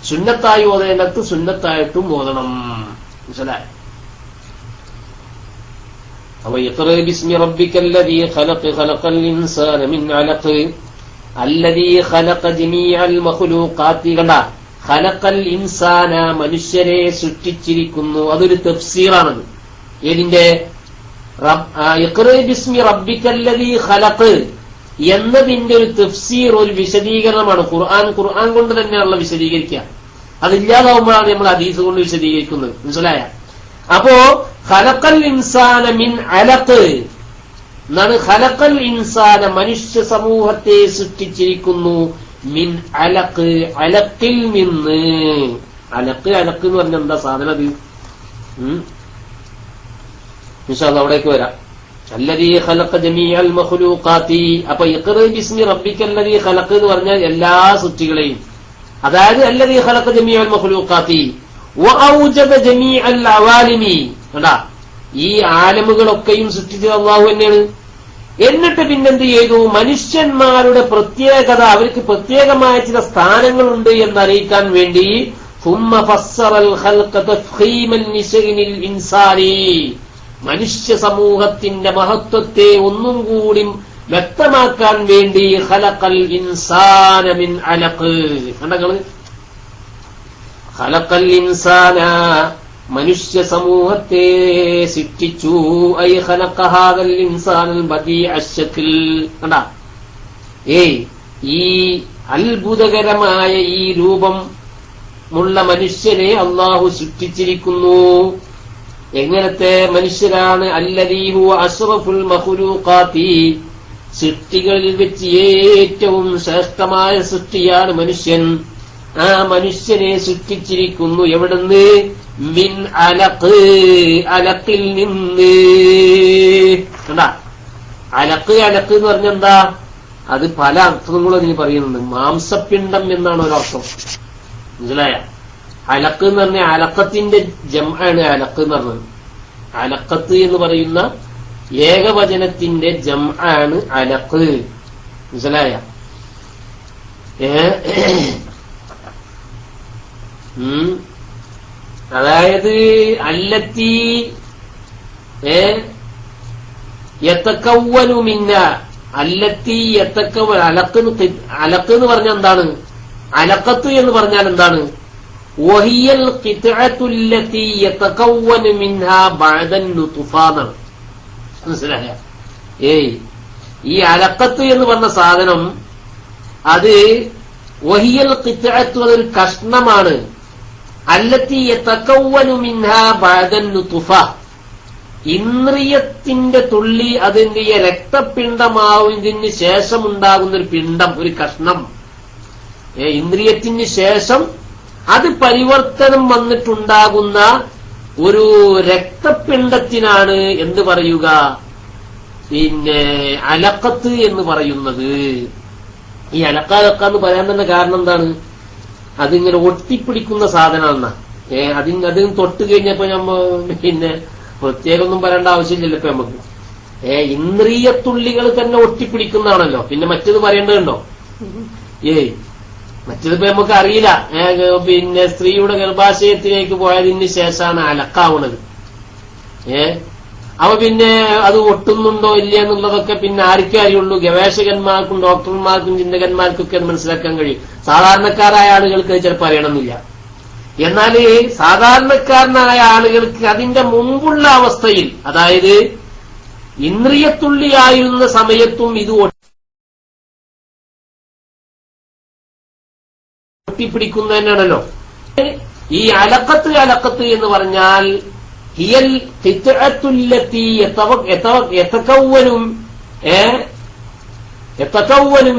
സുന്നത്തായി ഓതേണ്ടത്ത് സുന്നത്തായിട്ടും ഓതണം. മനസ്സിലായി? അപ്പൊ ഇഖ്റ ബിസ്മി റബ്ബിക്കല്ലദീ ഖലഖ് ഖലഖൽ ഇൻസാന മിൻ അലഖ് അല്ലദീ ഖലഖ ജമീഅൽ മഖ്ലൂഖാത്തി. കണ്ട, ഖലഖൽ ഇൻസാന, മനുഷ്യരെ സൃഷ്ടിച്ചിരിക്കുന്നു. അതൊരു തഫ്സീറാണത്. ഏതിന്റെ? ഇഖ്റ ബിസ്മി റബ്ബിക്കല്ലദീ ഖലഖ് എന്നതിന്റെ ഒരു തഫ്സീർ, ഒരു വിശദീകരണമാണ്. ഖുർആൻ കൊണ്ട് തന്നെയുള്ള വിശദീകരിക്കുക. അതില്ലാതാവുമ്പോഴാണ് നമ്മൾ ഹദീസ് കൊണ്ട് വിശദീകരിക്കുന്നത്. മനസ്സിലായ? അപ്പോ ഖലഖൽ ഇൻസാന മിൻ അലഖ്, എന്നാണ് ഖലഖൽ ഇൻസാന, മനുഷ്യ സമൂഹത്തെ സൃഷ്ടിച്ചിരിക്കുന്നു, മിൻ അലഖ്, അലഖിൽ നിന്ന്. അലഖ് എന്ന് പറഞ്ഞ എന്താ സാധനം? അത് ഇൻഷാ അല്ലാഹ് അവിടേക്ക് വരാം. അല്ലദീ ഖലഖ ജമീഅൽ മഖ്ലൂഖാതി. അപ്പൊ ഇഖ്റ ബിസ്മി റബ്ബിക്കല്ലദീ ഖലഖ് എന്ന് പറഞ്ഞാൽ എല്ലാ സൃഷ്ടികളെയും, അതായത് അല്ലദീ ഖലഖ ജമീഅൽ മഖ്ലൂഖാതി വഔജദ ജമീഅൽ അവാലിമി. കണ്ടാ, ഈ ആലമുകളൊക്കെയും സൃഷ്ടിച്ചത് അല്ലാഹു തന്നെയാണ്. എന്നിട്ട് പിന്നെന്ത് ചെയ്തു? മനുഷ്യന്മാരുടെ പ്രത്യേകത, അവർക്ക് പ്രത്യേകമായ ചില സ്ഥാനങ്ങളുണ്ട് എന്നറിയിക്കാൻ വേണ്ടി ثم فسر الخلق تفخيما لشأن الإنسان, മനുഷ്യ സമൂഹത്തിന്റെ മഹത്വത്തെ ഒന്നും കൂടി വ്യക്തമാക്കാൻ വേണ്ടി ഖലഖൽ ഇൻസാന മിൻ അലഖ്. കണ്ടങ്ങള്, ഖലഖൽ ഇൻസാന, മനുഷ്യ സമൂഹത്തെ സൃഷ്ടിച്ചു. ഐ ഖലഖ ഹാദൽ ഇൻസാനൽ ബദീഅ അശ്ശക്ൽ. കണ്ടാ, ഈ അത്ഭുതകരമായ ഈ രൂപം മുള്ള മനുഷ്യനെ അള്ളാഹു സൃഷ്ടിച്ചിരിക്കുന്നു. എങ്ങനത്തെ മനുഷ്യരാണ്? അല്ലദീ ഹുവ അശ്റഫുൽ മഖ്ലൂഖാതി, സൃഷ്ടികളിൽ വെച്ച് ഏറ്റവും ശ്രേഷ്ഠമായ സൃഷ്ടിയാണ് മനുഷ്യൻ. ആ മനുഷ്യനെ സൃഷ്ടിച്ചിരിക്കുന്നു എവിടുന്ന്? മിൻ അലഖ്, അലഖിൽ നിന്ന്. കണ്ടാ, അലഖ് എന്ന് പറഞ്ഞെന്താ? അത് പല അർത്ഥങ്ങളും അതിന് പറയുന്നുണ്ട്. മാംസപിണ്ഡം എന്നാണ് ഒരർത്ഥം, മനസ്സിലായ? അലക്ക് എന്ന് പറഞ്ഞ അലക്കത്തിന്റെ ജംആണ് അലക്ക് എന്ന് പറഞ്ഞത്. അലക്കത്ത് എന്ന് പറയുന്ന ഏകവചനത്തിന്റെ ജംആണ് അലക്ക്, മനസ്സിലായ? അതായത് അല്ലത്തി യതകവ്വനു മിന്ന, അല്ലത്തി യതകവ്വൻ. അലക്ക് എന്ന് പറഞ്ഞാൽ എന്താണ്? അലക്കത്ത് എന്ന് പറഞ്ഞാൽ എന്താണ്? വഹിയൽ ഖിത്അത്തുല്ലതി യതകവ്വനു മിൻഹാ ബഅദൻ നുത്ഫാന. മനസ്സിലായ? ഈ അലക്കത്ത് എന്ന് പറഞ്ഞ സാധനം, അത് വഹിയൽ ഖിത്അത്തു, അതൊരു കഷ്ണമാണ്. അല്ലതി യതകവ്വനു മിൻഹാ ബഅദൻ നുത്ഫ, ഇന്ദ്രിയത്തിന്റെ തുള്ളി, അതിന്റെ രക്തപിണ്ഡമാവുന്നതിന് ശേഷം ഉണ്ടാകുന്ന ഒരു പിണ്ഡം, ഒരു കഷ്ണം. ഇന്ദ്രിയത്തിന് ശേഷം അത് പരിവർത്തനം വന്നിട്ടുണ്ടാകുന്ന ഒരു രക്തപിണ്ഡത്തിനാണ് എന്ത് പറയുക? പിന്നെ അലക്കത്ത് എന്ന് പറയുന്നത്. ഈ അലക്ക എന്ന് പറയാൻ തന്നെ കാരണം എന്താണ്? അതിങ്ങനെ ഒട്ടിപ്പിടിക്കുന്ന സാധനമാണ്. അതിന് തൊട്ട് കഴിഞ്ഞപ്പോ പിന്നെ പ്രത്യേകം ഒന്നും പറയേണ്ട ആവശ്യമില്ലല്ലോ ഇപ്പൊ നമുക്ക്. ഇന്ദ്രിയത്തുള്ളികൾ തന്നെ ഒട്ടിപ്പിടിക്കുന്നതാണല്ലോ, പിന്നെ മറ്റത് പറയേണ്ടതുണ്ടോ? മറ്റതിപ്പോ നമുക്ക് അറിയില്ല. പിന്നെ സ്ത്രീയുടെ ഗർഭാശയത്തിലേക്ക് പോയതിന് ശേഷമാണ് അലക്കാവുന്നത്. അപ്പൊ പിന്നെ അത് ഒട്ടുന്നുണ്ടോ ഇല്ല എന്നുള്ളതൊക്കെ പിന്നെ ആർക്കേ അറിയുള്ളൂ? ഗവേഷകന്മാർക്കും ഡോക്ടർമാർക്കും ചിന്തകന്മാർക്കൊക്കെ അത് മനസ്സിലാക്കാൻ കഴിയും. സാധാരണക്കാരായ ആളുകൾക്ക് അത് ചിലപ്പോൾ അറിയണമെന്നില്ല. എന്നാൽ സാധാരണക്കാരനായ ആളുകൾക്ക് അതിന്റെ മുമ്പുള്ള അവസ്ഥയിൽ, അതായത് ഇന്ദ്രിയത്തുള്ളിയായിരുന്ന സമയത്തും ഇത് ഒട്ടിപ്പിടിക്കുന്നതന്നെയാണല്ലോ. ഈ അലക്കത്ത് എന്ന് പറഞ്ഞാൽ ഹിയൽ ഖിത്അത്തുല്ലതി യതകവ്വനു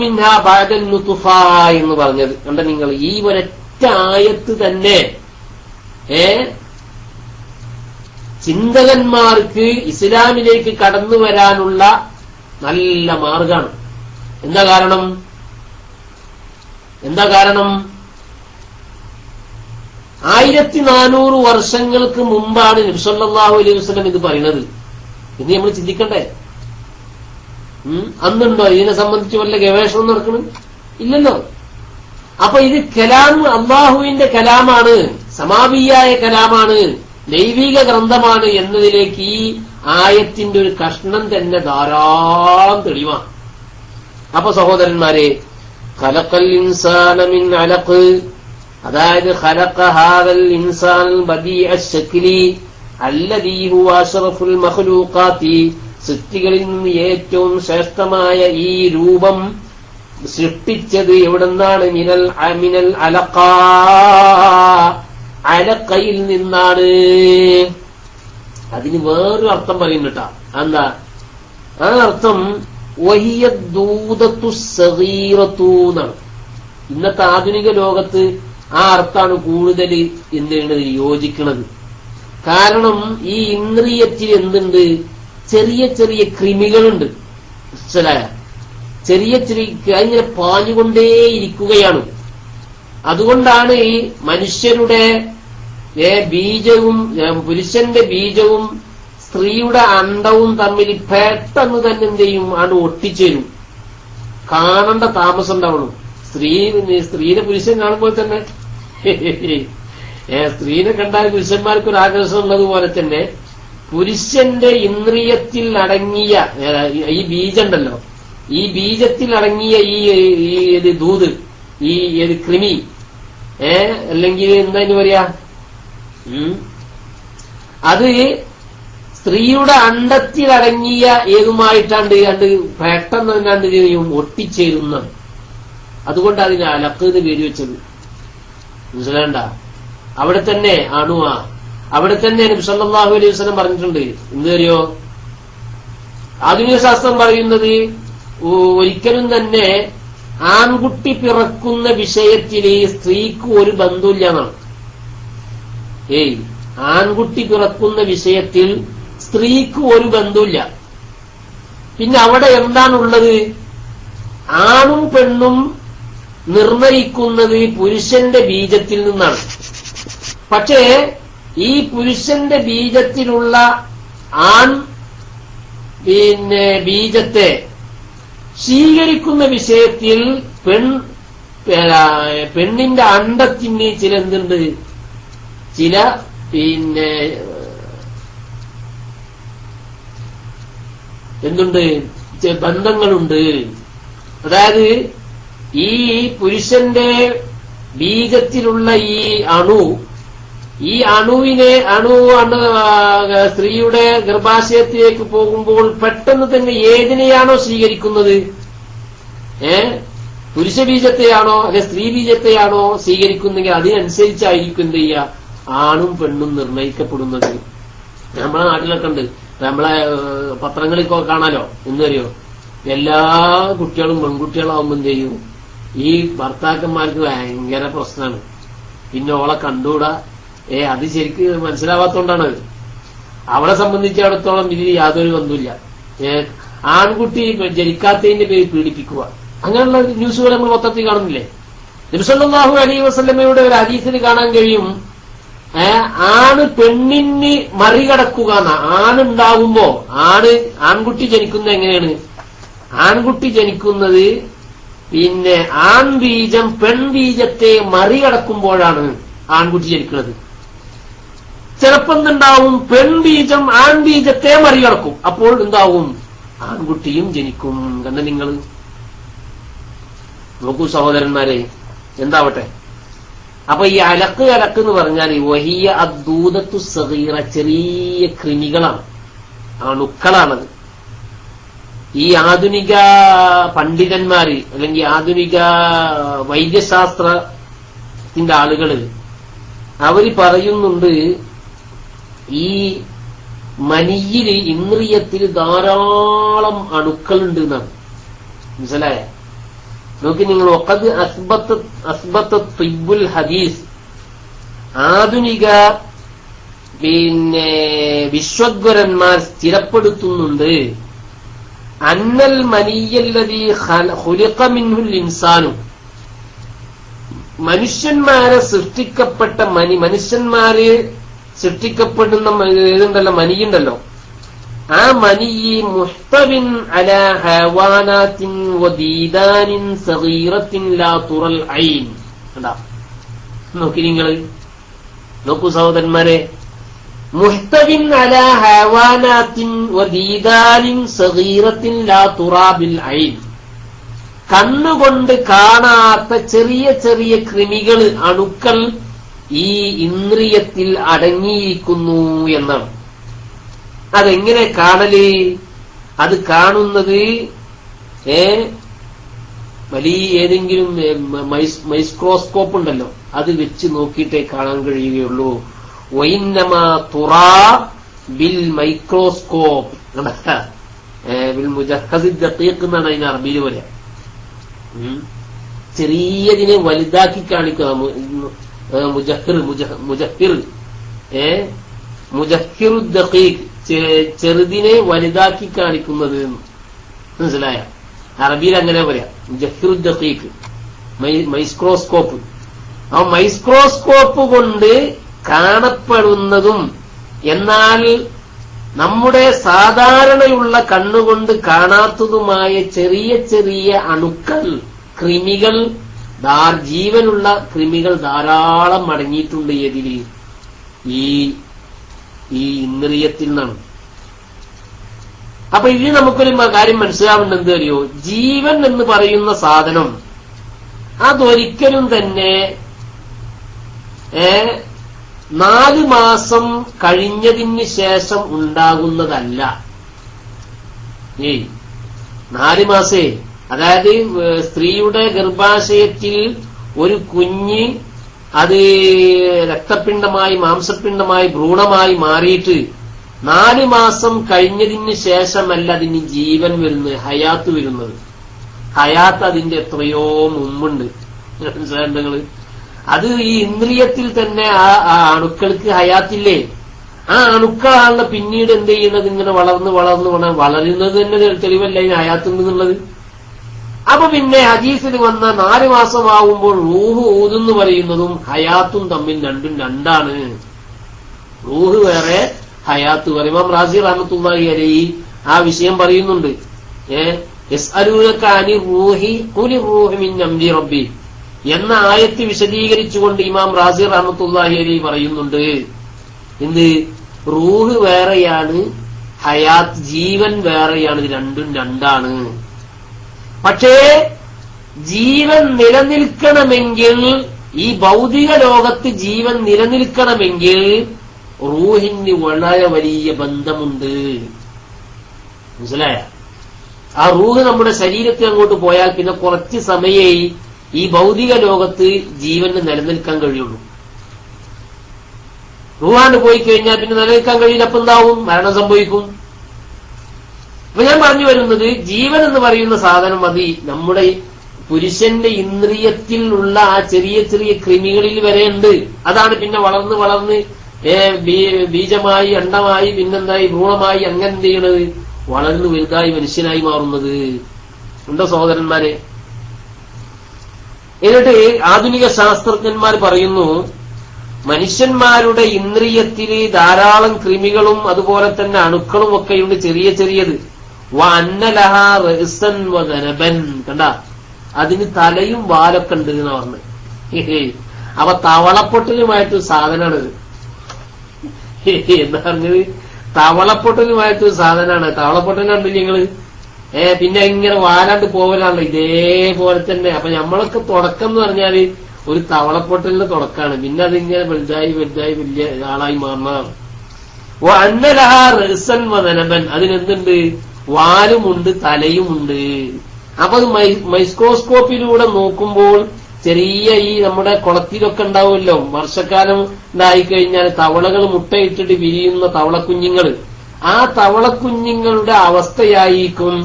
മിൻഹാ ബഅദൻ നുത്ഫ എന്ന് പറഞ്ഞത് കണ്ട നിങ്ങൾ. ഈ ഒരൊറ്റ ആയത്ത് തന്നെ ചിന്തകന്മാർക്ക് ഇസ്ലാമിലേക്ക് കടന്നു വരാനുള്ള നല്ല മാർഗമാണ്. എന്താ കാരണം? 1400 വർഷങ്ങൾക്ക് മുമ്പാണ് നബി സല്ലല്ലാഹു അലൈഹി വസല്ലം ഇത് പറയുന്നത്. ഇത് നമ്മൾ ചിന്തിക്കണ്ടേ? അന്നുണ്ടോ ഇതിനെ സംബന്ധിച്ച് വല്ല ഗവേഷണം നടക്കണം? ഇല്ലല്ലോ. അപ്പൊ ഇത് കലാം, അള്ളാഹുവിന്റെ കലാമാണ്, സമാവിയായ കലാമാണ്, ദൈവിക ഗ്രന്ഥമാണ് എന്നതിലേക്ക് ഈ ആയത്തിന്റെ ഒരു കഷ്ണം തന്നെ ധാരാളം തെളിവാണ്. അപ്പൊ സഹോദരന്മാരെ, ഖലഖൽ ഇൻസാന മിൻ അലഖ്, അതായത് ഖലഖ ഹാദൽ ഇൻസാൻ ബദീഅ അശ്ശക്ലി അല്ലദീ ഹുവ അശ്റഫുൽ മഖ്ലൂഖാതി, സൃഷ്ടികളിൽ നിന്ന് ഏറ്റവും ശ്രേഷ്ഠമായ ഈ രൂപം സൃഷ്ടിച്ചത് എവിടെന്നാണ്? മിനൽ അലഖ, അലഖയിൽ നിന്നാണ്. അതിന് വേറൊരു അർത്ഥം പറയുന്നുട്ടാ. എന്താ? ആ അർത്ഥം വഹിയ ദൂതത്തു സഗീറത്തു എന്നാണ്. ഇന്നത്തെ ആധുനിക ലോകത്ത് ആ അർത്ഥാണ് കൂടുതൽ എന്തുള്ളത് യോജിക്കുന്നത്. കാരണം ഈ ഇന്ദ്രിയത്തിൽ എന്തുണ്ട്, ചെറിയ ചെറിയ കൃമികളുണ്ട്, മനസ്സിലായ, ചെറിയ ചെറിയ അതിങ്ങനെ പാഞ്ഞുകൊണ്ടേയിരിക്കുകയാണ്. അതുകൊണ്ടാണ് ഈ മനുഷ്യരുടെ ബീജവും പുരുഷന്റെ ബീജവും സ്ത്രീയുടെ അണ്ടവും തമ്മിൽ പെട്ടെന്ന് തന്നെ എന്ത് ചെയ്യും, ആണ് ഒട്ടിച്ചേരും. കാണേണ്ട താമസം ഉണ്ടാവണം. സ്ത്രീയുടെ പുരുഷൻ കാണുമ്പോൾ തന്നെ സ്ത്രീനെ കണ്ടാൽ പുരുഷന്മാർക്ക് ഒരു ആകർഷണം ഉള്ളതുപോലെ തന്നെ പുരുഷന്റെ ഇന്ദ്രിയത്തിൽ അടങ്ങിയ ഈ ബീജമുണ്ടല്ലോ, ഈ ബീജത്തിൽ അടങ്ങിയ ഈ ദൂത്, ഈ കൃമി, അല്ലെങ്കിൽ എന്താ പറയാ, അത് സ്ത്രീയുടെ അണ്ടത്തിൽ അടങ്ങിയ ഏതുമായിട്ടാണ്ട് കണ്ട് പെട്ടെന്ന് കണ്ട് ഒട്ടിച്ചേരുന്ന. അതുകൊണ്ട് അതിന് അലക്ക് എന്ന് പേര് വെച്ചത്. മനസ്സിലാണ്ട? അവിടെ തന്നെ അണുവാ, അവിടെ തന്നെ നബി സല്ലല്ലാഹു അലൈഹി വസല്ലം പറഞ്ഞിട്ടുണ്ട്. എന്തറിയോ, ആധുനിക ശാസ്ത്രം പറയുന്നത് ഒരിക്കലും തന്നെ ആൺകുട്ടി പിറക്കുന്ന വിഷയത്തില് സ്ത്രീക്ക് ഒരു ബന്ധമില്ല എന്നാണ്. ആൺകുട്ടി പിറക്കുന്ന വിഷയത്തിൽ സ്ത്രീക്ക് ഒരു ബന്ധമില്ല. പിന്നെ അവിടെ എന്താണുള്ളത്, ആണും പെണ്ണും നിർണയിക്കുന്നത് പുരുഷന്റെ ബീജത്തിൽ നിന്നാണ്. പക്ഷേ ഈ പുരുഷന്റെ ബീജത്തിലുള്ള ബീജത്തെ സ്വീകരിക്കുന്ന വിഷയത്തിൽ പെണ്ണിന്റെ അണ്ടത്തിന് ചില എന്തുണ്ട്, ചില എന്തുണ്ട്, ബന്ധങ്ങളുണ്ട്. അതായത് ഈ പുരുഷന്റെ ബീജത്തിലുള്ള ഈ അണുവിനെ സ്ത്രീയുടെ ഗർഭാശയത്തിലേക്ക് പോകുമ്പോൾ പെട്ടെന്ന് തന്നെ ഏതിനെയാണോ സ്വീകരിക്കുന്നത്, പുരുഷ ബീജത്തെയാണോ അല്ലെ സ്ത്രീ ബീജത്തെയാണോ സ്വീകരിക്കുന്നെങ്കിൽ അതിനനുസരിച്ചായിരിക്കും എന്ത് ചെയ്യുക, ആണും പെണ്ണും നിർണയിക്കപ്പെടുന്നത്. നമ്മളെ നാട്ടിലൊക്കെ ഉണ്ട്, നമ്മളെ പത്രങ്ങളിലൊക്കെ കാണാലോ. എന്തറിയോ, എല്ലാ കുട്ടികളും പെൺകുട്ടികളാവുമ്പോ എന്ത് ചെയ്യും, ഈ ഭർത്താക്കന്മാർക്ക് ഭയങ്കര പ്രശ്നമാണ്. പിന്നെ ഓളെ കണ്ടുകൂടാ. അത് ശരിക്ക് മനസ്സിലാവാത്തോണ്ടാണ്. അവളെ സംബന്ധിച്ചിടത്തോളം ഇതിൽ യാതൊരു ബന്ധമില്ല. ആൺകുട്ടി ജനിക്കാത്തതിന്റെ പേര് പീഡിപ്പിക്കുക, അങ്ങനെയുള്ള ന്യൂസുകൾ നമ്മൾ മൊത്തത്തിൽ കാണുന്നില്ലേ. നബി സല്ലല്ലാഹു അലൈഹി വസല്ലമയുടെ ഒരു ഹദീസിൽ കാണാൻ കഴിയും, ആണ് പെണ്ണിന് മറികടക്കുക എന്ന. ആണുണ്ടാകുമ്പോ ആൺകുട്ടി ജനിക്കുന്നത് എങ്ങനെയാണ്, ആൺകുട്ടി ജനിക്കുന്നത് പിന്നെ ആൺബീജം പെൺബീജത്തെ മറികടക്കുമ്പോഴാണ് ആൺകുട്ടി ജനിക്കുന്നത്. ചിലപ്പോൾ എന്തുണ്ടാവും, പെൺബീജം ആൺബീജത്തെ മറികടക്കും. അപ്പോൾ എന്താവും, ആൺകുട്ടിയും ജനിക്കും. കണ്ട നിങ്ങൾ നോക്കൂ സഹോദരന്മാരെ, എന്താവട്ടെ. അപ്പൊ ഈ അലക്ക് എന്ന് പറഞ്ഞാൽ വഹിയ അദ്ദൂദത്തു സഗീറ, ചെറിയ കൃമികളാണ്, അണുക്കളാണത്. ഈ ആധുനിക പണ്ഡിതന്മാര് അല്ലെങ്കിൽ ആധുനിക വൈദ്യശാസ്ത്രത്തിന്റെ ആളുകള് അവര് പറയുന്നുണ്ട്, ഈ മനിയില് ഇന്ദ്രിയത്തിൽ ധാരാളം അണുക്കളുണ്ട് എന്നാണ്. മനസ്സിലായ? നോക്കി നിങ്ങൾ, വഖദ് അസ്ബത്ത തിബ്ബുൽ ഹദീസ്, ആധുനിക വിശ്വഗ്വരന്മാർ സ്ഥിരപ്പെടുത്തുന്നുണ്ട്, അന്നൽ മനിയല്ലദീ ഖുലിഖ മിൻഹുൽ ഇൻസാനു, മനുഷ്യന്മാരെ സൃഷ്ടിക്കപ്പെട്ട മനുഷ്യന്മാര് സൃഷ്ടിക്കപ്പെടുന്ന ഇതുണ്ടല്ലോ, മനിയുണ്ടല്ലോ, ആ മനി മുഹ്തവിൻ അലാ ഹവാനാത്തിൻ വദീദാനിൻ സഗീറത്തിൻ ലാ തുറൽ ഐൻ. നോക്കി നിങ്ങൾ, നോക്കൂ സഹോദരന്മാരെ, മുഹ്തവിൻ അലാ ഹവാനാത്തിൻ വദീദാനിൻ സഗീറത്തിൻ ലാ തുറാബിൽ ഐൻ, കണ്ണുകൊണ്ട് കാണാത്ത ചെറിയ ചെറിയ കൃമികൾ, അണുക്കൾ ഈ ഇന്ദ്രിയത്തിൽ അടങ്ങിയിരിക്കുന്നു എന്നാണ്. അതെങ്ങനെ കാണല്? അത് കാണുന്നത് വലിയ ഏതെങ്കിലും മൈക്രോസ്കോപ്പ് ഉണ്ടല്ലോ, അത് വെച്ച് നോക്കിയിട്ടേ കാണാൻ കഴിയുകയുള്ളൂ. വൈന്നമാ തുറാ ബിൽ മൈക്രോസ്കോപ്പ്. മുജഹദ് ദഖീഖ് എന്നാണ് അതിന് അറബിയിൽ പറയാ. ചെറിയതിനെ വലുതാക്കി കാണിക്കുക. മുജഹിർ ദഖീഖ്, ചെറുതിനെ വലുതാക്കി കാണിക്കുന്നത്. മനസ്സിലായ? അറബിയിൽ അങ്ങനെ പറയാം, മുജഹിർ ദഖീഖ്, മൈക്രോസ്കോപ്പ്. ആ മൈക്രോസ്കോപ്പ് കൊണ്ട് കാണപ്പെടുന്നതും എന്നാൽ നമ്മുടെ സാധാരണയുള്ള കണ്ണുകൊണ്ട് കാണാത്തതുമായ ചെറിയ ചെറിയ അണുക്കൾ, കൃമികൾ, ജീവനുള്ള കൃമികൾ ധാരാളം അടങ്ങിയിട്ടുണ്ട് ഏതില്? ഈ ഇന്ദ്രിയത്തിൽ നിന്നാണ്. അപ്പൊ ഇതിന് നമുക്കൊരു കാര്യം മനസ്സിലാവേണ്ടത് എന്ത് അറിയോ? ജീവൻ എന്ന് പറയുന്ന സാധനം അതൊരിക്കലും തന്നെ 4 മാസം കഴിഞ്ഞതിന് ശേഷം ഉണ്ടാകുന്നതല്ല. 4 മാസേ, അതായത് സ്ത്രീയുടെ ഗർഭാശയത്തിൽ ഒരു കുഞ്ഞ് അത് രക്തപിണ്ഡമായി, മാംസപിണ്ഡമായി, ഭ്രൂണമായി മാറിയിട്ട് 4 മാസം കഴിഞ്ഞതിന് ശേഷമല്ല അതിന് ജീവൻ വരുന്നത്, ഹയാത്ത് വരുന്നത്. ഹയാത്ത് അതിന്റെ എത്രയോ മുമ്പുണ്ട്. മനസ്സിലായിട്ടുണ്ടെങ്കിൽ അത് ഈ ഇന്ദ്രിയത്തിൽ തന്നെ ആ അണുക്കൾക്ക് ഹയാത്തില്ലേ? ആ അണുക്കളാണ് പിന്നീട് എന്ത് ചെയ്യുന്നത്? ഇങ്ങനെ വളരുന്നത് തന്നെ തെളിവല്ല ഇതിന് ഹയാത്തുണ്ടെന്നുള്ളത്. അപ്പൊ പിന്നെ ഹദീസിൽ വന്ന 4 മാസമാകുമ്പോൾ റൂഹ് ഊതെന്ന് പറയുന്നതും ഹയാത്തും തമ്മിൽ രണ്ടാണ്. റൂഹ് വേറെ, ഹയാത്ത് വേറെ. ഇമാം റാസി റഹ്മത്തുള്ളാഹി അലൈഹി ആ വിഷയം പറയുന്നുണ്ട്. യസ്അലൂനക അനി റൂഹി ഖുലി റൂഹു മിൻ അംരി റബ്ബി എന്ന ആയത്ത് വിശദീകരിച്ചുകൊണ്ട് ഇമാം റാസി റഹ്മത്തുള്ളാഹി അലൈഹി പറയുന്നുണ്ട്, എന്ത്? റൂഹ് വേറെയാണ്, ഹയാത്ത് ജീവൻ വേറെയാണ്. ഇത് രണ്ടാണ്. പക്ഷേ ജീവൻ നിലനിൽക്കണമെങ്കിൽ, ഈ ഭൗതിക ലോകത്ത് ജീവൻ നിലനിൽക്കണമെങ്കിൽ റൂഹിന് വളരെ വലിയ ബന്ധമുണ്ട്. മനസ്സിലായ? ആ റൂഹ് നമ്മുടെ ശരീരത്തിൽ അങ്ങോട്ട് പോയാൽ പിന്നെ കുറച്ച് സമയേ ഈ ഭൗതിക ലോകത്ത് ജീവന് നിലനിൽക്കാൻ കഴിയുള്ളൂ. റൂഹാണ്ട് പോയി കഴിഞ്ഞാൽ പിന്നെ നിലനിൽക്കാൻ കഴിയില്ല. അപ്പൊ എന്താവും? മരണം സംഭവിക്കും. അപ്പൊ ഞാൻ പറഞ്ഞു വരുന്നത്, ജീവൻ എന്ന് പറയുന്ന സാധനം അത് നമ്മുടെ പുരുഷന്റെ ഇന്ദ്രിയത്തിൽ ഉള്ള ആ ചെറിയ ചെറിയ കൃമികളിൽ വരെ ഉണ്ട്. അതാണ് പിന്നെ വളർന്ന് ബീജമായി, അണ്ടമായി, പിന്നെന്തായി, ഭ്രൂണമായി, അങ്ങനെ എന്ത് ചെയ്യണത്? വളർന്ന് വലുതായി മനുഷ്യനായി മാറുന്നത്. ഉണ്ടോ സഹോദരന്മാരെ? എന്നിട്ട് ആധുനിക ശാസ്ത്രജ്ഞന്മാർ പറയുന്നു, മനുഷ്യന്മാരുടെ ഇന്ദ്രിയത്തിൽ ധാരാളം കൃമികളും അതുപോലെ തന്നെ അണുക്കളും ഒക്കെയുണ്ട്, ചെറിയ ചെറിയത്. വഅന്നലഹ റഅസൻ വദനബൻ, കണ്ട, അതിന് തലയും വാലൊക്കെ ഉണ്ട് എന്ന് പറഞ്ഞു. അപ്പൊ തവളപ്പൊട്ടലുമായിട്ടൊരു സാധനമാണിത്. എന്താ പറഞ്ഞത്? തവളപ്പൊട്ടലുമായിട്ടൊരു സാധനമാണ്. തവളപ്പൊട്ടൽ കണ്ടില്ല നിങ്ങള്? പിന്നെ ഇങ്ങനെ വാലാണ്ട് പോവലാണല്ലോ ഇതേപോലെ തന്നെ. അപ്പൊ നമ്മളൊക്കെ തുടക്കം എന്ന് പറഞ്ഞാല് ഒരു തവളപ്പൊട്ടലിന്റെ തുടക്കമാണ്. പിന്നെ അതിങ്ങനെ വലുതായി വലിയ ആളായി മാറുന്നതാണ്. അന്നലഹ റഅസൻ വദനബൻ, അതിനെന്തുണ്ട്? വാലുമുണ്ട്, തലയുമുണ്ട്. അപ്പൊ അത് മൈക്രോസ്കോപ്പിലൂടെ നോക്കുമ്പോൾ ചെറിയ ഈ നമ്മുടെ കുളത്തിലൊക്കെ ഉണ്ടാവുമല്ലോ, വർഷക്കാലം ഉണ്ടായിക്കഴിഞ്ഞാൽ തവളകൾ മുട്ടയിട്ടിട്ട് വിരിയുന്ന തവളക്കുഞ്ഞുങ്ങൾ, ആ തവളക്കുഞ്ഞുങ്ങളുടെ അവസ്ഥയായിരിക്കും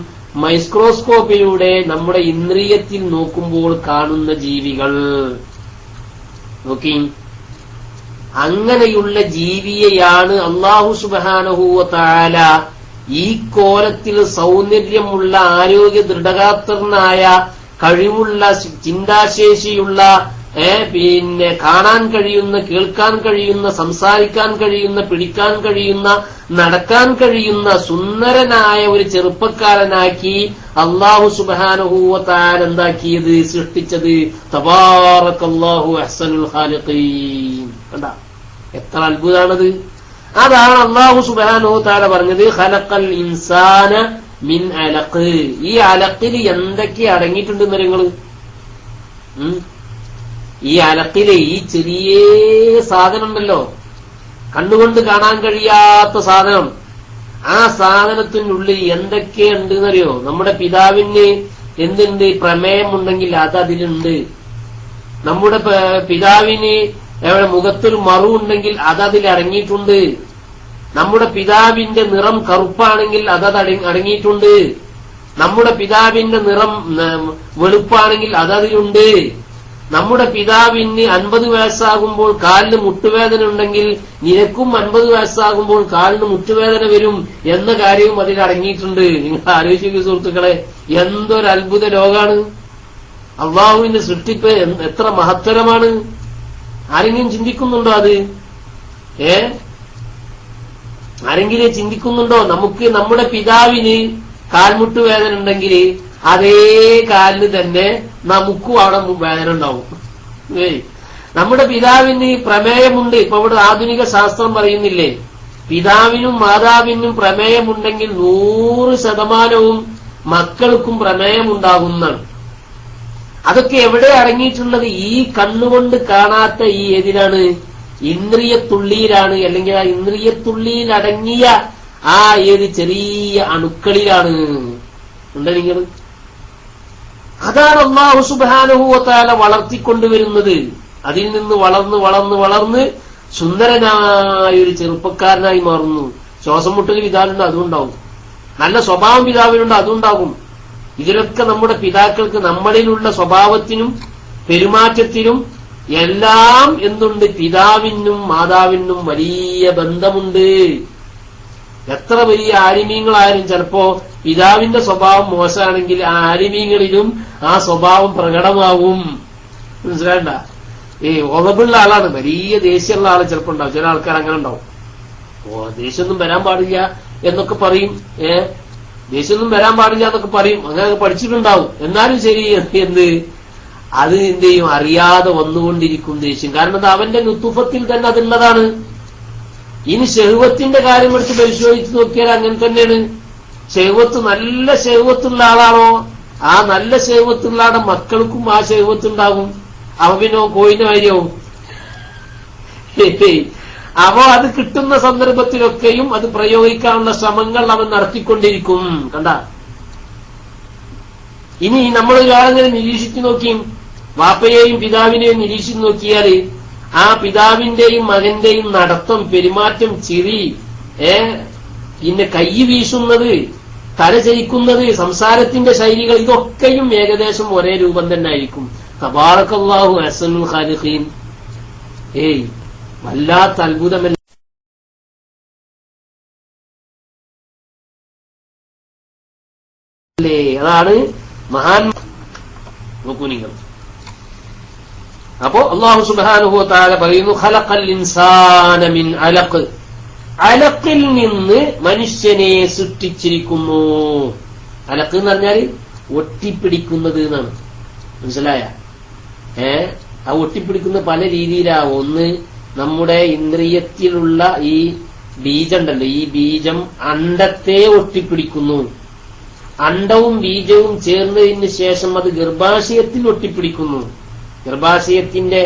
മൈക്രോസ്കോപ്പിലൂടെ നമ്മുടെ ഇന്ദ്രിയത്തിൽ നോക്കുമ്പോൾ കാണുന്ന ജീവികൾ. നോക്കി, അങ്ങനെയുള്ള ജീവിയെയാണ് അല്ലാഹു സുബ്ഹാനഹു വ തആല ഈ കോലത്തിൽ സൗന്ദര്യമുള്ള, ആരോഗ്യ ദൃഢഗാത്രനായ, കഴിവുള്ള, ചിന്താശേഷിയുള്ള, പിന്നെ കാണാൻ കഴിയുന്ന, കേൾക്കാൻ കഴിയുന്ന, സംസാരിക്കാൻ കഴിയുന്ന, പിടിക്കാൻ കഴിയുന്ന, നടക്കാൻ കഴിയുന്ന സുന്ദരനായ ഒരു ചെറുപ്പക്കാരനാക്കി അല്ലാഹു സുബ്ഹാനഹു വ തആല എന്താക്കിയത്? സൃഷ്ടിച്ചത്. തബാറകല്ലാഹു അഹ്സനുൽ ഖാലിഖീൻ. കണ്ട, എത്ര അത്ഭുതമാണത്! അതാണ് അല്ലാഹു സുബ്ഹാനഹു വ തആല പറഞ്ഞത്, ഖലഖൽ ഇൻസാന മിൻ അലഖ്. ഈ അലഖിൽ എന്തൊക്കെ അടങ്ങിയിട്ടുണ്ടെന്ന് നിങ്ങള്? ഈ അലക്കിലെ ഈ ചെറിയ സാധനം ഉണ്ടല്ലോ, കണ്ണുകൊണ്ട് കാണാൻ കഴിയാത്ത സാധനം, ആ സാധനത്തിനുള്ളിൽ എന്തൊക്കെയുണ്ട് എന്നറിയോ? നമ്മുടെ പിതാവിന് എന്തുണ്ട്? പ്രമേയമുണ്ടെങ്കിൽ അതതിലുണ്ട്. നമ്മുടെ പിതാവിന് മുഖത്തൊരു മറുവുണ്ടെങ്കിൽ അതതിൽ അടങ്ങിയിട്ടുണ്ട്. നമ്മുടെ പിതാവിന്റെ നിറം കറുപ്പാണെങ്കിൽ അതത് അടങ്ങിയിട്ടുണ്ട്. നമ്മുടെ പിതാവിന്റെ നിറം വെളുപ്പാണെങ്കിൽ അതതിലുണ്ട്. നമ്മുടെ പിതാവിന് 50 വയസ്സാകുമ്പോൾ കാലിന് മുട്ടുവേദന ഉണ്ടെങ്കിൽ നിനക്കും 50 വയസ്സാകുമ്പോൾ കാലിന് മുട്ടുവേദന വരും എന്ന കാര്യവും അതിൽ അടങ്ങിയിട്ടുണ്ട്. നിങ്ങൾ ആലോചിക്കുക സുഹൃത്തുക്കളെ, എന്തൊരു അത്ഭുത ലോകാണ്! അള്ളാഹുവിന്റെ സൃഷ്ടിപ്പ് എത്ര മഹത്തരമാണ്! ആരെങ്കിലും ചിന്തിക്കുന്നുണ്ടോ അത്? ആരെങ്കിലും ചിന്തിക്കുന്നുണ്ടോ? നമുക്ക് നമ്മുടെ പിതാവിന് കാൽമുട്ടുവേദന ഉണ്ടെങ്കിൽ അതേ കാലിന് തന്നെ നമുക്കും അവിടെ വേദന ഉണ്ടാവും. നമ്മുടെ പിതാവിന് പ്രമേയമുണ്ട്. ഇപ്പൊ ഇവിടെ ആധുനിക ശാസ്ത്രം പറയുന്നില്ലേ, പിതാവിനും മാതാവിനും പ്രമേയമുണ്ടെങ്കിൽ 100% മക്കൾക്കും പ്രമേയമുണ്ടാകുന്നതാണ്. അതൊക്കെ എവിടെ അടങ്ങിയിട്ടുള്ളത്? ഈ കണ്ണുകൊണ്ട് കാണാത്ത ഈ ഏതിനാണ്? ഇന്ദ്രിയത്തുള്ളിയിലാണ്. അല്ലെങ്കിൽ ആ ഇന്ദ്രിയത്തുള്ളിയിൽ അടങ്ങിയ ആ ഏത് ചെറിയ അണുക്കളിലാണ്. ഉണ്ട് നിങ്ങൾ? അതാണ് അല്ലാഹു സുബ്ഹാനഹു വ തആല വളർത്തിക്കൊണ്ടുവരുന്നത്. അതിൽ നിന്ന് വളർന്ന് വളർന്ന് വളർന്ന് സുന്ദരനായൊരു ചെറുപ്പക്കാരനായി മാറുന്നു. ശ്വാസം മുട്ടൽ പിതാവിനുണ്ട്, അതുണ്ടാവും. നല്ല സ്വഭാവം പിതാവിനുണ്ട്, അതുണ്ടാകും. ഇതിലൊക്കെ നമ്മുടെ പിതാക്കൾക്ക് നമ്മളിലുള്ള സ്വഭാവത്തിനും പെരുമാറ്റത്തിനും എല്ലാം എന്തുണ്ട്? പിതാവിനും മാതാവിനും വലിയ ബന്ധമുണ്ട്. എത്ര വലിയ ആലിമീങ്ങളായാലും ചിലപ്പോ പിതാവിന്റെ സ്വഭാവം മോശമാണെങ്കിൽ ആ ആലിമീങ്ങളിലും ആ സ്വഭാവം പ്രകടമാവും. മനസ്സിലാണ്ട? ഒതബുള്ള ആളാണ്, വലിയ ദേഷ്യമുള്ള ആള് ചിലപ്പോ ഉണ്ടാവും. ചില ആൾക്കാർ അങ്ങനെ ഉണ്ടാവും. ദേഷ്യമൊന്നും വരാൻ പാടില്ല എന്നൊക്കെ പറയും. ദേഷ്യമൊന്നും വരാൻ പാടില്ല എന്നൊക്കെ പറയും. അങ്ങനെ പഠിച്ചിട്ടുണ്ടാവും. എന്നാലും ശരി, എന്ത് അത് എന്ത് ചെയ്യും? അറിയാതെ വന്നുകൊണ്ടിരിക്കും ദേഷ്യം. കാരണം അത് അവന്റെ നുത്തുഫത്തിൽ തന്നെ അതുള്ളതാണ്. ഇനി ശഹ്വത്തിന്റെ കാര്യം എടുത്ത് പരിശോധിച്ച് നോക്കിയാൽ അങ്ങനെ തന്നെയാണ്. ശഹ്വത്ത് നല്ല ശഹ്വത്തുള്ള ആളാണോ, ആ നല്ല ശഹ്വത്തുള്ള ആളുടെ മക്കൾക്കും ആ ശഹ്വത്തുണ്ടാകും. അവനോ കോയിന്റെ കാര്യവും. അപ്പോ അത് കിട്ടുന്ന സന്ദർഭത്തിലൊക്കെയും അത് പ്രയോഗിക്കാനുള്ള ശ്രമങ്ങൾ അവൻ നടത്തിക്കൊണ്ടിരിക്കും. കണ്ട, ഇനി നമ്മൾ ഒരാളെങ്ങനെ നിരീക്ഷിച്ചു നോക്കിയും വാപ്പയെയും പിതാവിനെയും നിരീക്ഷിച്ചു നോക്കിയാൽ ആ പിതാവിന്റെയും മകന്റെയും നടത്തം, പെരുമാറ്റം, ചിരി, പിന്നെ കൈ വീശുന്നത്, തല ചരിക്കുന്നത്, സംസാരത്തിന്റെ ശൈലികൾ, ഇതൊക്കെയും ഏകദേശം ഒരേ രൂപം തന്നെ ആയിരിക്കും. തബാറക്കല്ലാഹു അഹ്സനുൽ ഖാലിഖീൻ. വല്ലാത്ത അത്ഭുതമല്ല. അതാണ് മഹാൻ. നോക്കൂ നിങ്ങൾ. അപ്പോ അല്ലാഹു സുബ്ഹാനഹു വ തആല പറയുന്നു, ഖലഖൽ ഇൻസാന മിൻ അലഖ്. അലഖിൽ നിന്ന് മനുഷ്യനെ സൃഷ്ടിച്ചിരിക്കുന്നു. അലഖ് എന്ന് പറഞ്ഞാൽ ഒട്ടിപ്പിടിക്കുന്നത് എന്നാണ്. മനസ്സിലായ? ആ ഒട്ടിപ്പിടിക്കുന്ന പല രീതിയിലാ. ഒന്ന്, നമ്മുടെ ഇന്ദ്രിയത്തിലുള്ള ഈ ബീജമുണ്ടല്ലോ, ഈ ബീജം അണ്ഡത്തെ ഒട്ടിപ്പിടിക്കുന്നു. അണ്ഡവും ബീജവും ചേർന്നതിന് ശേഷം അത് ഗർഭാശയത്തിൽ ഒട്ടിപ്പിടിക്കുന്നു. ഗർഭാശയത്തിന്റെ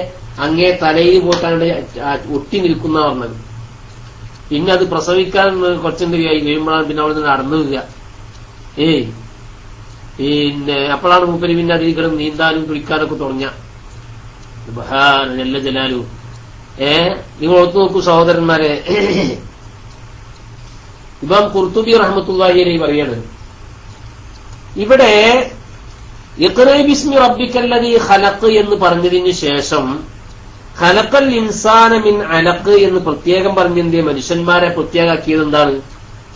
അങ്ങേ തലയിൽ പോയിട്ടാണ് ഒട്ടി നിൽക്കുന്ന പറഞ്ഞത്. പിന്നെ അത് പ്രസവിക്കാൻ കുറച്ചെന്തിരിയായി കഴിയുമ്പോഴാണ് പിന്നെ അവിടെ നിന്ന് നടന്നു വരിക. പിന്നെ അപ്പോഴാണ് മൂപ്പര് പിന്നെ അതിൽ കിടന്ന് നീന്താനും കുളിക്കാനൊക്കെ തുടങ്ങിയ. ജല്ല ജലാലു. നിങ്ങൾ ഓർത്തു നോക്കൂ സഹോദരന്മാരെ, ഇമാം ഖുർത്തുബി റഹ്മത്തുള്ളാഹി അലൈഹി പറയാണ്, ഇവിടെ ഇഖ്റ ബിസ്മി റബ്ബിക്കല്ലദീ ഖലഖ് എന്ന് പറഞ്ഞതിന് ശേഷം ഖലഖൽ ഇൻസാന മിൻ അലഖ് എന്ന് പ്രത്യേകം പറഞ്ഞതിന്റെ മനുഷ്യന്മാരെ പ്രത്യേകമാക്കിയത് എന്താണ്?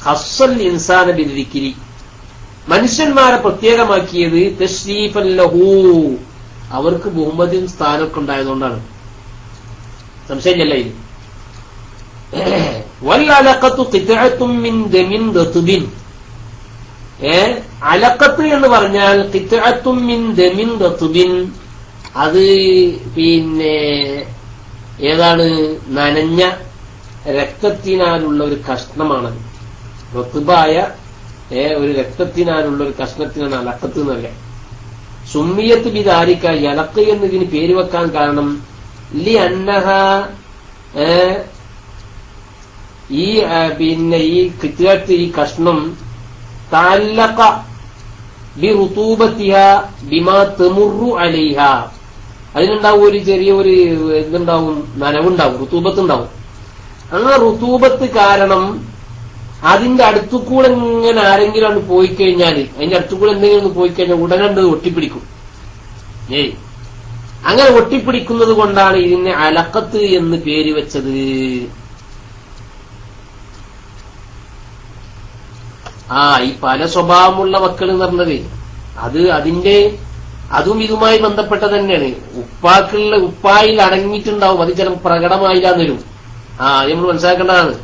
ഖസ്സൽ ഇൻസാന ബിദ്ദിക്രി. മനുഷ്യന്മാരെ പ്രത്യേകമാക്കിയത് തശ്രീഫൻ ലഹു, അവർക്ക് ബഹുമതിയും സ്ഥാനമൊക്കെ ഉണ്ടായതുകൊണ്ടാണ്. സംശയമില്ല ഇത്. വൽ അലഖത്തു ഖിത്അത്തും മിൻ ദമിൻ റത്ബിൻ. അലഖത്ത് എന്ന് പറഞ്ഞാൽ ഖിത്അത്തും മിൻ ദമിൻ റത്ബിൻ, അത് പിന്നെ ഏതാണ്? നനഞ്ഞ രക്തത്തിനാലുള്ള ഒരു കഷ്ണമാണ്. റത്ബായ ഒരു രക്തത്തിനാലുള്ള ഒരു കഷ്ണത്തിനാണ് അലഖത്ത് എന്നല്ല. സുമ്മിയത്ത് ബിദാലിക, അലഖ് എന്നതിന് പേര് വെക്കാൻ കാരണം ലി അന്നഹ, ഈ പിന്നെ ഈ ഖിത്അത്ത്, ഈ കഷ്ണം തഅല്ലഖ ബിറുതൂബത്തിഹ ബിമാ തമുറു അലൈഹ, അതിനുണ്ടാവും ഒരു ചെറിയ ഒരു എന്തുണ്ടാവും? നനവുണ്ടാവും, റുതൂബത്തുണ്ടാവും. ആ റുതൂബത്ത് കാരണം അതിന്റെ അടുത്തുകൂടെ ഇങ്ങനെ ആരെങ്കിലും ആണ് പോയി കഴിഞ്ഞാൽ, അതിന്റെ അടുത്തുകൂടെ എന്തെങ്കിലും ഒന്ന് പോയി കഴിഞ്ഞാൽ ഉടനെ ഒട്ടിപ്പിടിക്കും. അങ്ങനെ ഒട്ടിപ്പിടിക്കുന്നത് കൊണ്ടാണ് ഇതിന് അലക്കത്ത് എന്ന് പേര് വെച്ചത്. ഈ പല സ്വഭാവമുള്ള മക്കൾ എന്ന് പറഞ്ഞത് അതും ഇതുമായി ബന്ധപ്പെട്ട തന്നെയാണ്. ഉപ്പായിൽ അടങ്ങിയിട്ടുണ്ടാവും, അത് ചില പ്രകടമായില്ലാന്നരും. നമ്മൾ മനസ്സിലാക്കേണ്ടതാണ്.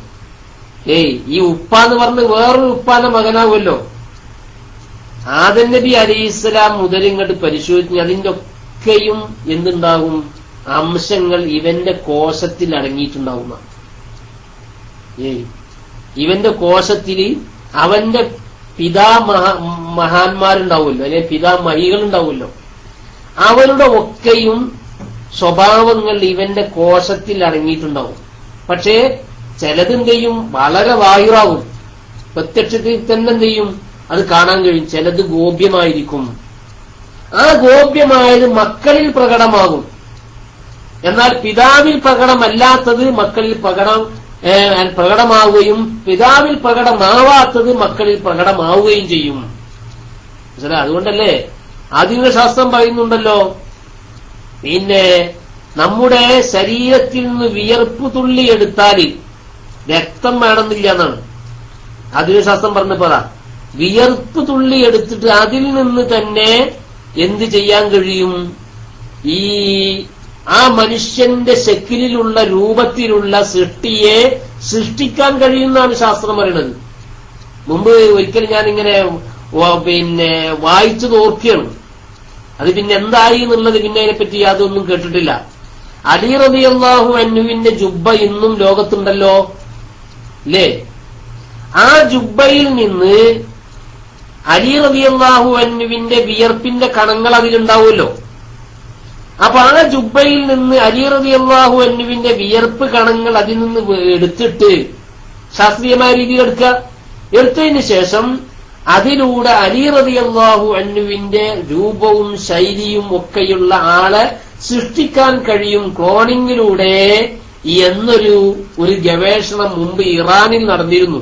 ഈ ഉപ്പ എന്ന് പറഞ്ഞ് വേറൊരു ഉപ്പാന്റെ മകനാവുമല്ലോ. ആദം നബി അലൈഹിസ്സലാം മുതൽ ഇങ്ങോട്ട് പരിശോധിച്ച് അതിന്റെ ഒക്കെയും എന്തുണ്ടാകും, അംശങ്ങൾ ഇവന്റെ കോശത്തിൽ അടങ്ങിയിട്ടുണ്ടാവുന്ന. ഇവന്റെ കോശത്തിൽ അവന്റെ മഹാന്മാരുണ്ടാവുമല്ലോ, അല്ലെങ്കിൽ പിതാമഹികൾ ഉണ്ടാവുമല്ലോ, അവരുടെ ഒക്കെയും സ്വഭാവങ്ങൾ ഇവന്റെ കോശത്തിൽ അടങ്ങിയിട്ടുണ്ടാവും. പക്ഷേ ചിലതെന്ത് ചെയ്യും, വളരെ വായുറാവും, പ്രത്യക്ഷത്തിൽ തന്നെ എന്ത് ചെയ്യും, അത് കാണാൻ കഴിയും. ചിലത് ഗോപ്യമായിരിക്കും. ആ ഗോപ്യമായത് മക്കളിൽ പ്രകടമാകും. എന്നാൽ പിതാവിൽ പ്രകടമല്ലാത്തത് മക്കളിൽ പ്രകടമാവുകയും പിതാവിൽ പ്രകടമാവാത്തത് മക്കളിൽ പ്രകടമാവുകയും ചെയ്യും. അതുകൊണ്ടല്ലേ ആധുനിക ശാസ്ത്രം പറയുന്നുണ്ടല്ലോ, പിന്നെ നമ്മുടെ ശരീരത്തിൽ നിന്ന് വിയർപ്പ് തുള്ളി എടുത്താൽ രക്തം വേണമെന്നില്ല എന്നാണ് ആധുനിക ശാസ്ത്രം പറഞ്ഞപ്പോഴാ. വിയർപ്പ് തുള്ളി എടുത്തിട്ട് അതിൽ നിന്ന് തന്നെ എന്ത് ചെയ്യാൻ കഴിയും, ആ മനുഷ്യന്റെ ശക്ലിലുള്ള രൂപത്തിലുള്ള സൃഷ്ടിയെ സൃഷ്ടിക്കാൻ കഴിയുന്നതാണ് ശാസ്ത്രം പറയുന്നത്. മുമ്പ് ഒരിക്കൽ ഞാനിങ്ങനെ പിന്നെ വായിച്ചു നോക്കിയാണ്. അത് പിന്നെ എന്തായി എന്നുള്ളത് പിന്നെ അതിനെപ്പറ്റി യാതൊന്നും കേട്ടിട്ടില്ല. അലി റളിയല്ലാഹു അൻഹുവിന്റെ ജുബ്ബ ഇന്നും ലോകത്തുണ്ടല്ലോ, അല്ലേ? ആ ജുബ്ബയിൽ നിന്ന് അലി റളിയല്ലാഹു അൻഹുവിന്റെ വിയർപ്പിന്റെ കണങ്ങൾ അതിലുണ്ടാവുമല്ലോ. അപ്പൊ ആ ജുബ്ബയിൽ നിന്ന് അലി റളിയല്ലാഹു അൻഹുവിന്റെ വിയർപ്പ് കണങ്ങൾ അതിൽ നിന്ന് എടുത്തിട്ട് ശാസ്ത്രീയമായ രീതിയിൽ എടുത്തതിന് ശേഷം അതിലൂടെ അലി റളിയല്ലാഹു അൻഹുവിന്റെ രൂപവും ശൈലിയും ഒക്കെയുള്ള ആളെ സൃഷ്ടിക്കാൻ കഴിയും ക്ലോണിങ്ങിലൂടെ എന്നൊരു ഗവേഷണം മുമ്പ് ഇറാനിൽ നടന്നിരുന്നു.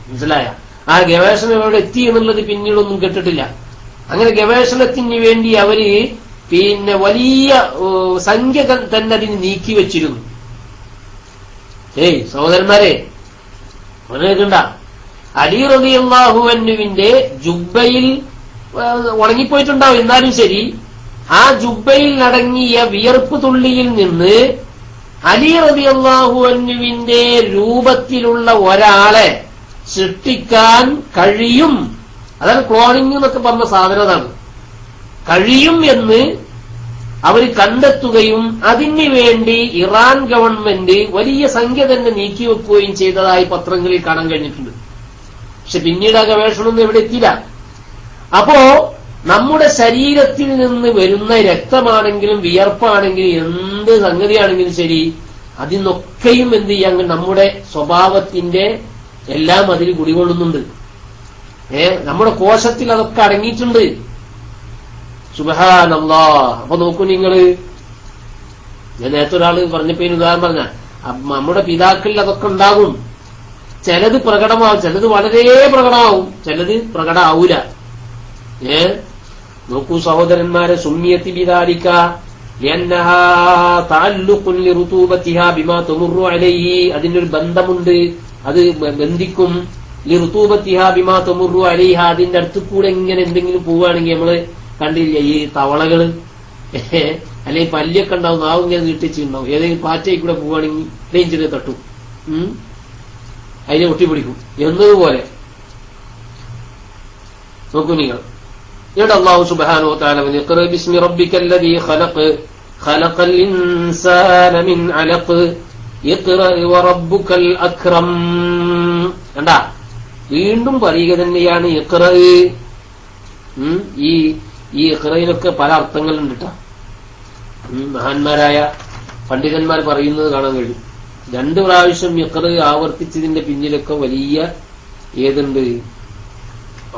മനസ്സിലായ? ആ ഗവേഷണം എവിടെ എത്തി എന്നുള്ളത് പിന്നീടൊന്നും കേട്ടിട്ടില്ല. അങ്ങനെ ഗവേഷണത്തിന് വേണ്ടി അവര് പിന്നെ വലിയ സംഖ്യ തന്നെ അതിന് നീക്കി വെച്ചിരുന്നു. സഹോദരന്മാരെ, കേൾക്കണ്ട, അലി റളിയല്ലാഹു അൻഹുവിന്റെ ജുബ്ബയിൽ ഉണങ്ങിപ്പോയിട്ടുണ്ടാവും, എന്നാലും ശരി ആ ജുബ്ബയിൽ അടങ്ങിയ വിയർപ്പ് തുള്ളിയിൽ നിന്ന് അലി റളിയല്ലാഹു അൻഹുവിന്റെ രൂപത്തിലുള്ള ഒരാളെ സൃഷ്ടിക്കാൻ കഴിയും. അതാണ് ക്ലോണിംഗ് എന്നൊക്കെ പറഞ്ഞ സാധനതാണ്. കഴിയും എന്ന് അവർ കണ്ടെത്തുകയും അതിനു വേണ്ടി ഇറാൻ ഗവൺമെന്റ് വലിയ സംഖ്യ തന്നെ നീക്കിവെക്കുകയും ചെയ്തതായി പത്രങ്ങളിൽ കാണാൻ കഴിഞ്ഞിട്ടുണ്ട്. പക്ഷെ പിന്നീട് ആ ഗവേഷണമൊന്നും എവിടെ എത്തിയില്ല. അപ്പോ നമ്മുടെ ശരീരത്തിൽ നിന്ന് വരുന്ന രക്തമാണെങ്കിലും വിയർപ്പാണെങ്കിലും എന്ത് സംഗതിയാണെങ്കിലും ശരി, അതിനൊക്കെയും എന്ത് ചെയ്യാൻ നമ്മുടെ സ്വഭാവത്തിന്റെ എല്ലാം അതിൽ കുടികൊള്ളുന്നുണ്ട്. നമ്മുടെ കോശത്തിൽ അതൊക്കെ അടങ്ങിയിട്ടുണ്ട്. സുബ്ഹാനല്ലാഹ്. അപ്പൊ നോക്കൂ നിങ്ങള്, ഞാൻ നേരത്തെ ഒരാള് പറഞ്ഞപ്പോ ഉദാഹരണം പറഞ്ഞ നമ്മുടെ പിതാക്കളിൽ അതൊക്കെ ഉണ്ടാകും. ചിലത് പ്രകടമാവും, ചിലത് വളരെ പ്രകടമാവും, ചിലത് പ്രകടമാവൂല. നോക്കൂ സഹോദരന്മാരെ, സുമ്മിയത്തി ബിദാലിക ലിഅന്നഹാ തഅല്ലുഖുൻ ലിറുതൂബത്തിഹാ ബിമാ തമുറു അലൈഹി. അതിനൊരു ബന്ധമുണ്ട്, അത് ബന്ധിക്കും. ലിറുതൂബത്തിഹാ ബിമാ തമുറു അലൈഹ. അതിന്റെ അടുത്ത് കൂടെ ഇങ്ങനെ എന്തെങ്കിലും പോവുകയാണെങ്കിൽ നമ്മള് കണ്ടില്ല, ഈ തവളകള് അല്ലെങ്കിൽ പല്ലിയൊക്കെ ഉണ്ടാവും, നാവും ഇങ്ങനെ നീട്ടിച്ചുണ്ടാവും. ഏതെങ്കിലും പാറ്റയിൽ കൂടെ പോവുകയാണെങ്കിൽ റേഞ്ചിനെ തട്ടും, അതിനെ ഒട്ടിപ്പിടിക്കും എന്നതുപോലെ. നോക്കൂ നിങ്ങൾ, ഇവിടെ അല്ലാഹു സുബ്ഹാനഹു വ തആല പറഞ്ഞു, ഇഖ്റ ബിസ്മി റബ്ബിക്കല്ലദീ ഖലഖ് ഖലഖൽ ഇൻസാന മിൻ അലഖ് ഇഖ്റ വറബ്ബുക്കൽ അക്രം. കണ്ടാ, വീണ്ടും പറയുക തന്നെയാണ് ഇഖ്റ. ഈ ഇഖ്റയിലൊക്കെ പല അർത്ഥങ്ങളുണ്ട് കേട്ടോ. മഹാന്മാരായ പണ്ഡിതന്മാർ പറയുന്നത് കാണാൻ കഴിയും. 2 പ്രാവശ്യം ഇഖ്റ ആവർത്തിച്ചതിന്റെ പിന്നിലൊക്കെ വലിയ ഏതുണ്ട്,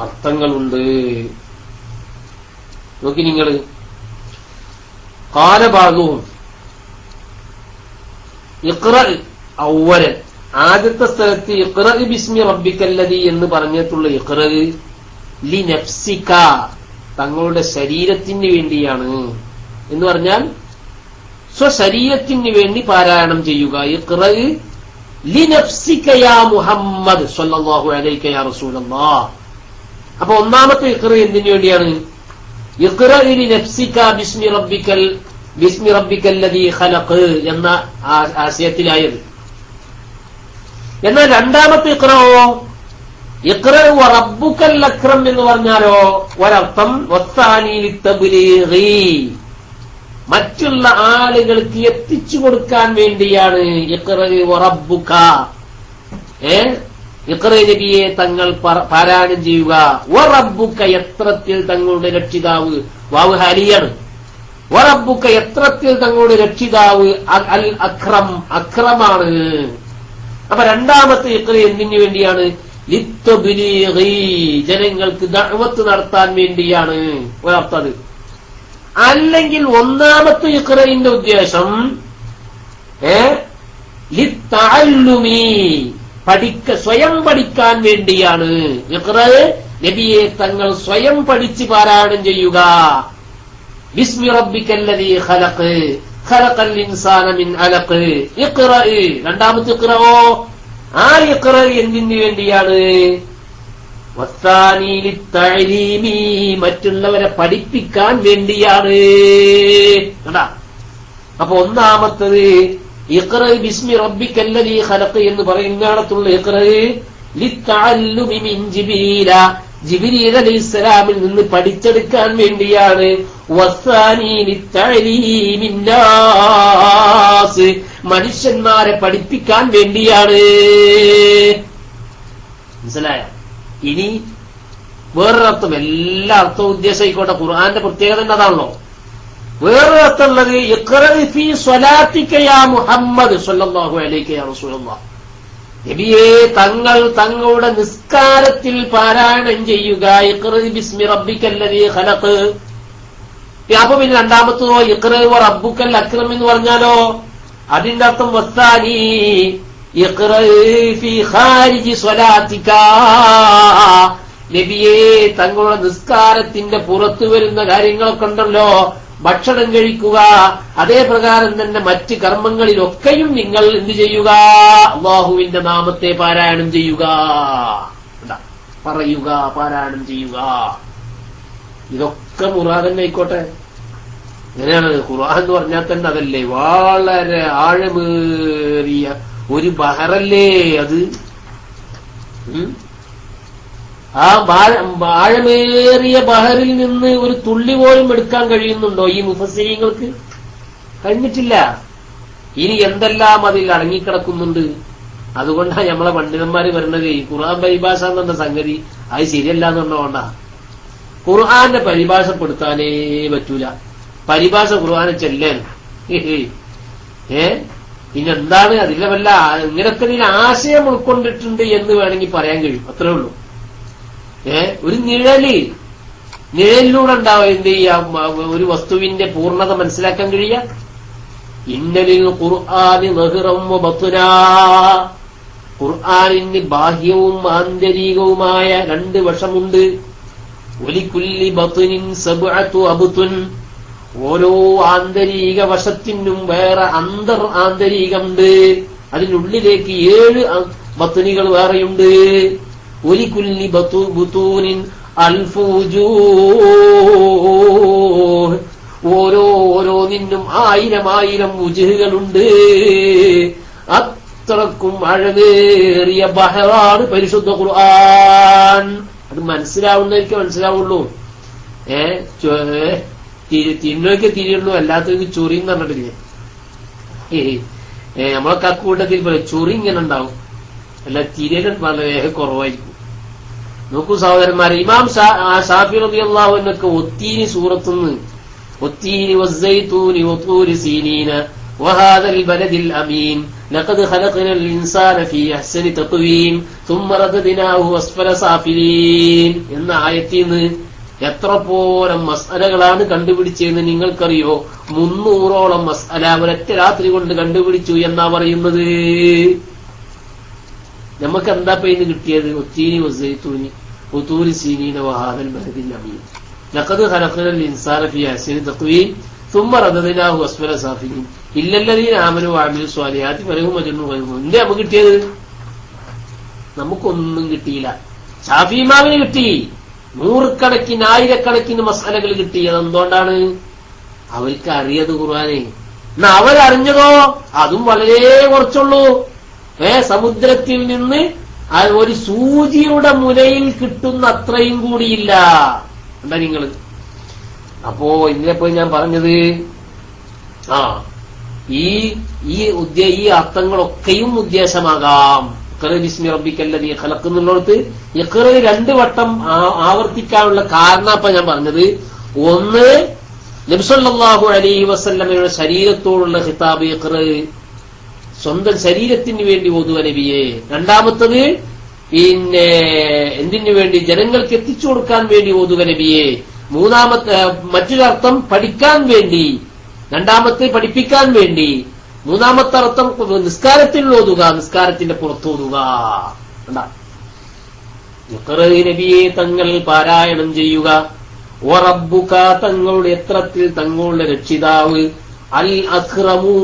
അർത്ഥങ്ങളുണ്ട്. നോക്കി നിങ്ങൾ, കാലഭാഗവും ഇഖ്റ ഔവലൻ ആദ്യത്തെ സ്ഥലത്ത് ഇഖ്റ ബിസ്മി റബ്ബിക്കല്ലദീ എന്ന് പറഞ്ഞിട്ടുള്ള ഇഖ്റ ലി നഫ്സിക തങ്ങളുടെ ശരീരത്തിന് വേണ്ടിയാണ് എന്ന് പറഞ്ഞാൽ സ്വശരീരത്തിന് വേണ്ടി പാരായണം ചെയ്യുക. ഇഖ്റ ലി നഫ്സിക യാ മുഹമ്മദ് സ്വല്ലല്ലാഹു അലൈക യാ റസൂലല്ലാഹ്. അപ്പൊ ഒന്നാമത്തെ ഇഖ്റ എന്തിനു വേണ്ടിയാണ്? ഇഖ്റ ലി നഫ്സിക ബിസ്മി റബ്ബിക്കല്ലദീ ഖലഖ് എന്ന ആശയത്തിലായത്. എന്നാൽ രണ്ടാമത്തെ ഇഖ്റയോ ഇഖ്റ വ റബ്ബുക്കൽ അക്രം എന്ന് പറഞ്ഞാലോ ഒരർത്ഥം വസ്താനി ലിത്തബ്ലീഗി മറ്റുള്ള ആളുകൾക്ക് എത്തിച്ചു കൊടുക്കാൻ വേണ്ടിയാണ്. ഇഖ്റ വ റബ്ബുക ഇഖ്റ നബിയെ തങ്ങൾ പാരായണം ചെയ്യുക. വ റബ്ബുക എത്രത്തിൽ തങ്ങളുടെ രക്ഷിതാവ് വാവ് ഹാലിയാണ്. വ റബ്ബുക എത്രത്തിൽ തങ്ങളുടെ രക്ഷിതാവ് അൽ അക്രം അക്രമാണ്. അപ്പൊ രണ്ടാമത്തെ ഇഖ്റ എന്തിനു വേണ്ടിയാണ്? ലിത്തബ്ലീഗി ജനങ്ങൾക്ക് ദഅവത്ത് നടത്താൻ വേണ്ടിയാണ് ഒരർത്ഥത്. അല്ലെങ്കിൽ ഒന്നാമത്തെ ഇഖ്റയുടെ ഉദ്ദേശം ലിത്തഅല്ലുമി സ്വയം പഠിക്കാൻ വേണ്ടിയാണ്. ഇഖ്റ നബിയെ തങ്ങൾ സ്വയം പഠിച്ച് പാരായണം ചെയ്യുക. ബിസ്മി റബ്ബിക്കല്ലദീ ഖലഖ് ഖലഖൽ ഇൻസാന മിൻ അലഖ് ഇഖ്റ. രണ്ടാമത്തെ ഇഖ്റയോ ആ ഇഖ്റ എന്തിനു വേണ്ടിയാണ്? വസ്താനി ലിത്തഅലീമി മറ്റുള്ളവരെ പഠിപ്പിക്കാൻ വേണ്ടിയാണ്. കണ്ടാ? അപ്പൊ ഒന്നാമത്തത് ഇഖ്റ ബിസ്മി റബ്ബിക്കല്ലദീ ഖലഖ് എന്ന് പറയുന്നിടത്തുള്ള ഇഖ്റ ലിത്തഅല്ലുമി മിൻ ജിബീല ജിബ്രീൽ അലൈഹിസ്സലാമിൽ നിന്ന് പഠിച്ചെടുക്കാൻ വേണ്ടിയാണ്. വസ്സാനി ലിത്തഅലീമിൻ നാസ് മനുഷ്യന്മാരെ പഠിപ്പിക്കാൻ വേണ്ടിയാണ്. മനസ്സിലായോ? ഇനി വേറൊരർത്ഥം, എല്ലാ അർത്ഥവും ഉദ്ദേശിക്കോട്ടെ, ഖുർആന്റെ പ്രത്യേകത അതാണല്ലോ. വേറൊരു അർത്ഥമുള്ളത് ഇഖ്റ ഫീ സ്വലാത്തിക യാ മുഹമ്മദ് സ്വല്ലല്ലാഹു അലൈക യാ റസൂലല്ലാഹ് നബിയെ തങ്ങൾ തങ്ങളുടെ നിസ്കാരത്തിൽ പാരായണം ചെയ്യുക. ഇഖ്റ ബിസ്മി റബ്ബിക്കല്ലദീ ഖലഖ്. അപ്പൊ പിന്നെ രണ്ടാമത്തതോ ഇഖ്റ വ റബ്ബുക്കൽ അക്രം എന്ന് പറഞ്ഞാലോ അതിന്റെ അർത്ഥം വസ്താനി ഇഖ്റ ഫീ ഖാരിജി സ്വലാത്തിക നബിയെ തങ്ങളുടെ നിസ്കാരത്തിന്റെ പുറത്തു വരുന്ന കാര്യങ്ങളൊക്കെ ഉണ്ടല്ലോ, ഭക്ഷണം കഴിക്കുക, അതേ പ്രകാരം തന്നെ മറ്റ് കർമ്മങ്ങളിലൊക്കെയും നിങ്ങൾ എന്ത് ചെയ്യുക? അല്ലാഹുവിന്റെ നാമത്തെ പാരായണം ചെയ്യുക, പറയുക, പാരായണം ചെയ്യുക. ഇതൊക്കെ മുറാദന്നെ ആയിക്കോട്ടെ. എങ്ങനെയാണ് ഖുർആൻ എന്ന് പറഞ്ഞാൽ തന്നെ അതല്ലേ, വളരെ ആഴമേറിയ ഒരു ബഹറല്ലേ അത്. ആ ആഴമേറിയ ബഹറിൽ നിന്ന് ഒരു തുള്ളി പോലും എടുക്കാൻ കഴിയുന്നുണ്ടോ ഈ മുഫസ്സിരീങ്ങൾക്ക്? കഴിഞ്ഞിട്ടില്ല. ഇനി എന്തെല്ലാം അതിൽ അടങ്ങിക്കിടക്കുന്നുണ്ട്. അതുകൊണ്ടാണ് നമ്മളെ പണ്ഡിതന്മാര് പറയുന്നത് ഈ ഖുർആൻ പരിഭാഷ എന്ന സംഗതി അത് ശരിയല്ല എന്ന് പറഞ്ഞോണ്ടാ. ഖുർആന്റെ പരിഭാഷപ്പെടുത്താനേ പറ്റൂല. പരിഭാഷ ഖുർആനെ ചെല്ലാൻ പിന്നെന്താണ് അതിലെ വല്ല ഇങ്ങനത്തെ ആശയം ഉൾക്കൊണ്ടിട്ടുണ്ട് എന്ന് വേണമെങ്കിൽ പറയാൻ കഴിയും. അത്രേ ഉള്ളൂ. ഒരു നിഴലിലൂടെ ഉണ്ടാവും എന്ത് ചെയ്യാം ഒരു വസ്തുവിന്റെ പൂർണ്ണത മനസ്സിലാക്കാൻ കഴിയുക. ഇന്നലിൽ ഖുർആനി നഹിറം വ ബത്നാ ഖുർആനിന് ബാഹ്യവും ആന്തരികവുമായ രണ്ട് വശമുണ്ട്. വലികുല്ലി ബത്നിൻ സബ്അതു അബ്തുൻ ഓരോ ആന്തരിക വശത്തിനും വേറെ ആന്തരികമുണ്ട്. അതിനുള്ളിലേക്ക് 7 ബത്നികൾ വേറെയുണ്ട്. വലികുല്ലി ബുതൂനിൻ അൽഫു വുജൂഹ് ഓരോന്നിനും 1000 വുജുഹുകളുണ്ട്. അത്രക്കും അഴകേറിയ ബഹറാണ് പരിശുദ്ധ ഖുർആൻ. അത് മനസ്സിലാവുന്നവർക്ക് മനസ്സിലാവുള്ളൂ. തിരിഞ്ഞൊക്കെ തിരിയുള്ളൂ, അല്ലാത്തവർക്ക് ചൊറി എന്ന് പറഞ്ഞിട്ടില്ലേ. നമ്മളൊക്കെ അക്കൂട്ടത്തിൽ പോലെ ചൊറി ഇങ്ങനെ ഉണ്ടാവും, അല്ല തിരിയൽ വളരെ കുറവായിരിക്കും. നോക്കൂ സഹോദരന്മാരെ, ഇമാം ഷാഫി റളിയല്ലാഹു അൻഹു ഒത്തീനി സൂറത്തുനിന്ന് ഒത്തീനി വസ്സൈതൂനി വതൂരി സീനീന വഹാദൽ ബലദിൽ അമീൻ ലഖദ് ഖലഖനൽ ഇൻസാന ഫീ അഹ്സനി തഖ്വീം സുമ്മ റദദ്നാഹു അസ്ഫല സാഫിലീൻ എന്ന ആയത്തിൽ നിന്ന് എത്ര പോരം മസ്അലകളാണ് കണ്ടുപിടിച്ചതെന്ന് നിങ്ങൾക്കറിയോ? 300ഓളം മസ്അല ഒരൊറ്റ രാത്രി കൊണ്ട് കണ്ടുപിടിച്ചു എന്നാ പറയുന്നത്. നമുക്ക് എന്താ ഇന്ന് കിട്ടിയത്? ഒത്തീനി വസൈത്തൂനി ഉതൂരി സീനീന വഹാദൽ ബലദിൽ അമീൻ ലഖദ് ഖലഖനൽ ഇൻസാന ഫീ അഹ്സനി തഖ്വീം സുമ്മ റദദ്നാഹു അസ്ഫല സാഫിലീൻ ഇല്ലല്ലദീന ആമനു വഅമിലു സ്വാലിഹാത്തി ഫലഹും അജ്റുൻ ഗൈറു മംനൂൻ. എന്താ നമുക്ക് കിട്ടിയത്? നമുക്കൊന്നും കിട്ടിയില്ല. ശാഫി ഇമാമിന് കിട്ടി, 100 ആയിരക്കണക്കിന് മസ്അലകൾ കിട്ടി. അതെന്തുകൊണ്ടാണ്? അവർക്ക് അറിയത് ഖുർആനെ. എന്നാ അവരറിഞ്ഞതോ അതും വളരെ കുറച്ചുള്ളൂ. സമുദ്രത്തിൽ നിന്ന് ഒരു സൂചിയുടെ മുനയിൽ കിട്ടുന്ന അത്രയും കൂടിയില്ല. എന്താ നിങ്ങള്? അപ്പോ ഇന്നിപ്പോ ഞാൻ പറഞ്ഞത് ഈ അർത്ഥങ്ങളൊക്കെയും ഉദ്ദേശമാകാം. ബിസ്മി റബ്ബിക്കല്ലദീ ഖലഖ് എന്നുള്ളിടത്ത് ഇഖ്റ 2 വട്ടം ആവർത്തിക്കാനുള്ള കാരണം അപ്പൊ ഞാൻ പറഞ്ഞത്, ഒന്ന് നബി സല്ലല്ലാഹു അലൈഹി വസല്ലമയുടെ ശരീരത്തോടുള്ള ഖിതാബ് ഇഖ്റ, സ്വന്തം ശരീരത്തിന് വേണ്ടി ഓതുക നബിയെ. രണ്ടാമത്തത് പിന്നെ എന്തിനു വേണ്ടി? ജനങ്ങൾക്ക് എത്തിച്ചു കൊടുക്കാൻ വേണ്ടി ഓതുക നബിയെ. മൂന്നാമത്തെ മറ്റൊരർത്ഥം പഠിക്കാൻ വേണ്ടി, രണ്ടാമത്തെ പഠിപ്പിക്കാൻ വേണ്ടി, മൂന്നാമത്തെ അർത്ഥം നിസ്കാരത്തിൽ ഓതുക, നിസ്കാരത്തിന്റെ പുറത്തോതുക. ഇഖ്റ നബിയെ തങ്ങൾ പാരായണം ചെയ്യുക. വറബ്ബുക തങ്ങളുടെ എത്രത്തിൽ തങ്ങളുടെ രക്ഷിതാവ്, അൽ അക്രമൂ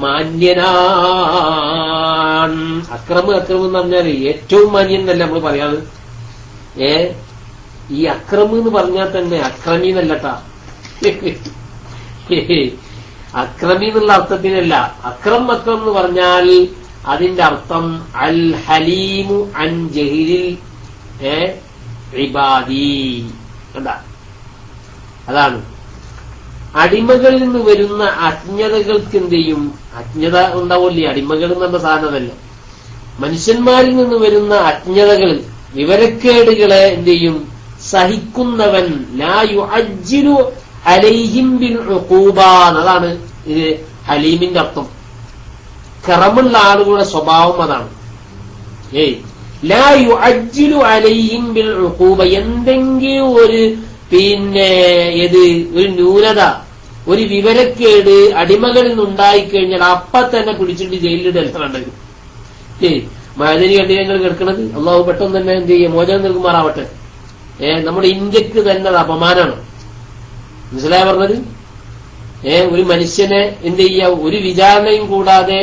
മാന്യനാൻ. അക്രമം എന്ന് പറഞ്ഞാല് ഏറ്റവും മാന്യൻ എന്നല്ല നമ്മൾ പറയാറ്. ഈ അക്രമം എന്ന് പറഞ്ഞാൽ തന്നെ അക്രമി എന്നല്ലട്ടാ, അക്രമി എന്നുള്ള അർത്ഥത്തിനല്ല. അക്രം എന്ന് പറഞ്ഞാൽ അതിന്റെ അർത്ഥം അൽ ഹലീമു അൻ ജഹിലിൽ ഇബാദി. കണ്ടാ, അതാണ് അടിമകളിൽ നിന്ന് വരുന്ന അജ്ഞതകൾക്ക് എന്ത് ചെയ്യും? അജ്ഞത ഉണ്ടാവില്ലേ? അടിമകൾ എന്ന സാധനമല്ല. മനുഷ്യന്മാരിൽ നിന്ന് വരുന്ന അജ്ഞതകൾ, വിവരക്കേടുകളെ എന്ത് ചെയ്യും? സഹിക്കുന്നവൻ. ലാ യുഅജ്ജിലു അലൈഹിം ബിൽ ഉഖൂബ. അതാണ് ഇത് ഹലീമിന്റെ അർത്ഥം. കറമുള്ള ആളുകളുടെ സ്വഭാവം അതാണ്. ലാ യുഅജ്ജിലു അലൈഹിം ബിൽ ഉഖൂബ. എന്തെങ്കിലും ഒരു ഒരു ന്യൂനത, ഒരു വിവരക്കേട് അടിമകളിൽ നിന്നുണ്ടായിക്കഴിഞ്ഞാൽ അപ്പ തന്നെ പിടിച്ചിട്ട് ജയിലിലിടല്ല വേണ്ടത്. മഴനി കണ്ടികൾ കേൾക്കുന്നത് അള്ളാഹു പെട്ടെന്ന് തന്നെ എന്ത് ചെയ്യും? മോചനം നൽകുമാറാവട്ടെ. നമ്മുടെ ഇന്ത്യക്ക് തന്നെ അത് അപമാനമാണ്. മനസ്സിലായ പറഞ്ഞത്? ഒരു മനുഷ്യനെ എന്ത് ചെയ്യാ? ഒരു വിചാരണയും കൂടാതെ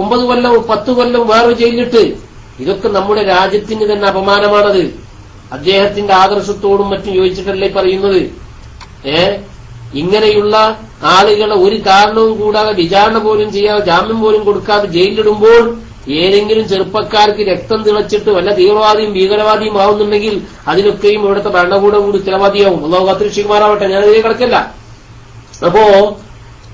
9 കൊല്ലവും 10 കൊല്ലവും വേറെ ജയിലിലിട്ട്, ഇതൊക്കെ നമ്മുടെ രാജ്യത്തിന് തന്നെ അപമാനമാണത്. അദ്ദേഹത്തിന്റെ ആദർശത്തോടും മറ്റും യോജിച്ചിട്ടല്ലേ പറയുന്നത്. ഇങ്ങനെയുള്ള ആളുകളെ ഒരു കാരണവും കൂടാതെ വിചാരണ പോലും ചെയ്യാതെ ജാമ്യം പോലും കൊടുക്കാതെ ജയിലിലിടുമ്പോൾ ഏതെങ്കിലും ചെറുപ്പക്കാർക്ക് രക്തം തിളച്ചിട്ട് വല്ല തീവ്രവാദിയും ഭീകരവാദിയും ആവുന്നുണ്ടെങ്കിൽ അതിനൊക്കെയും ഇവിടുത്തെ ഭരണകൂടം കൂടി ഉത്തരവാദിയാവും. അല്ലാഹു കാത്തിരക്ഷിക്കുമാറാവട്ടെ. ഞാനതിനെ കിടക്കല്ല. അപ്പോ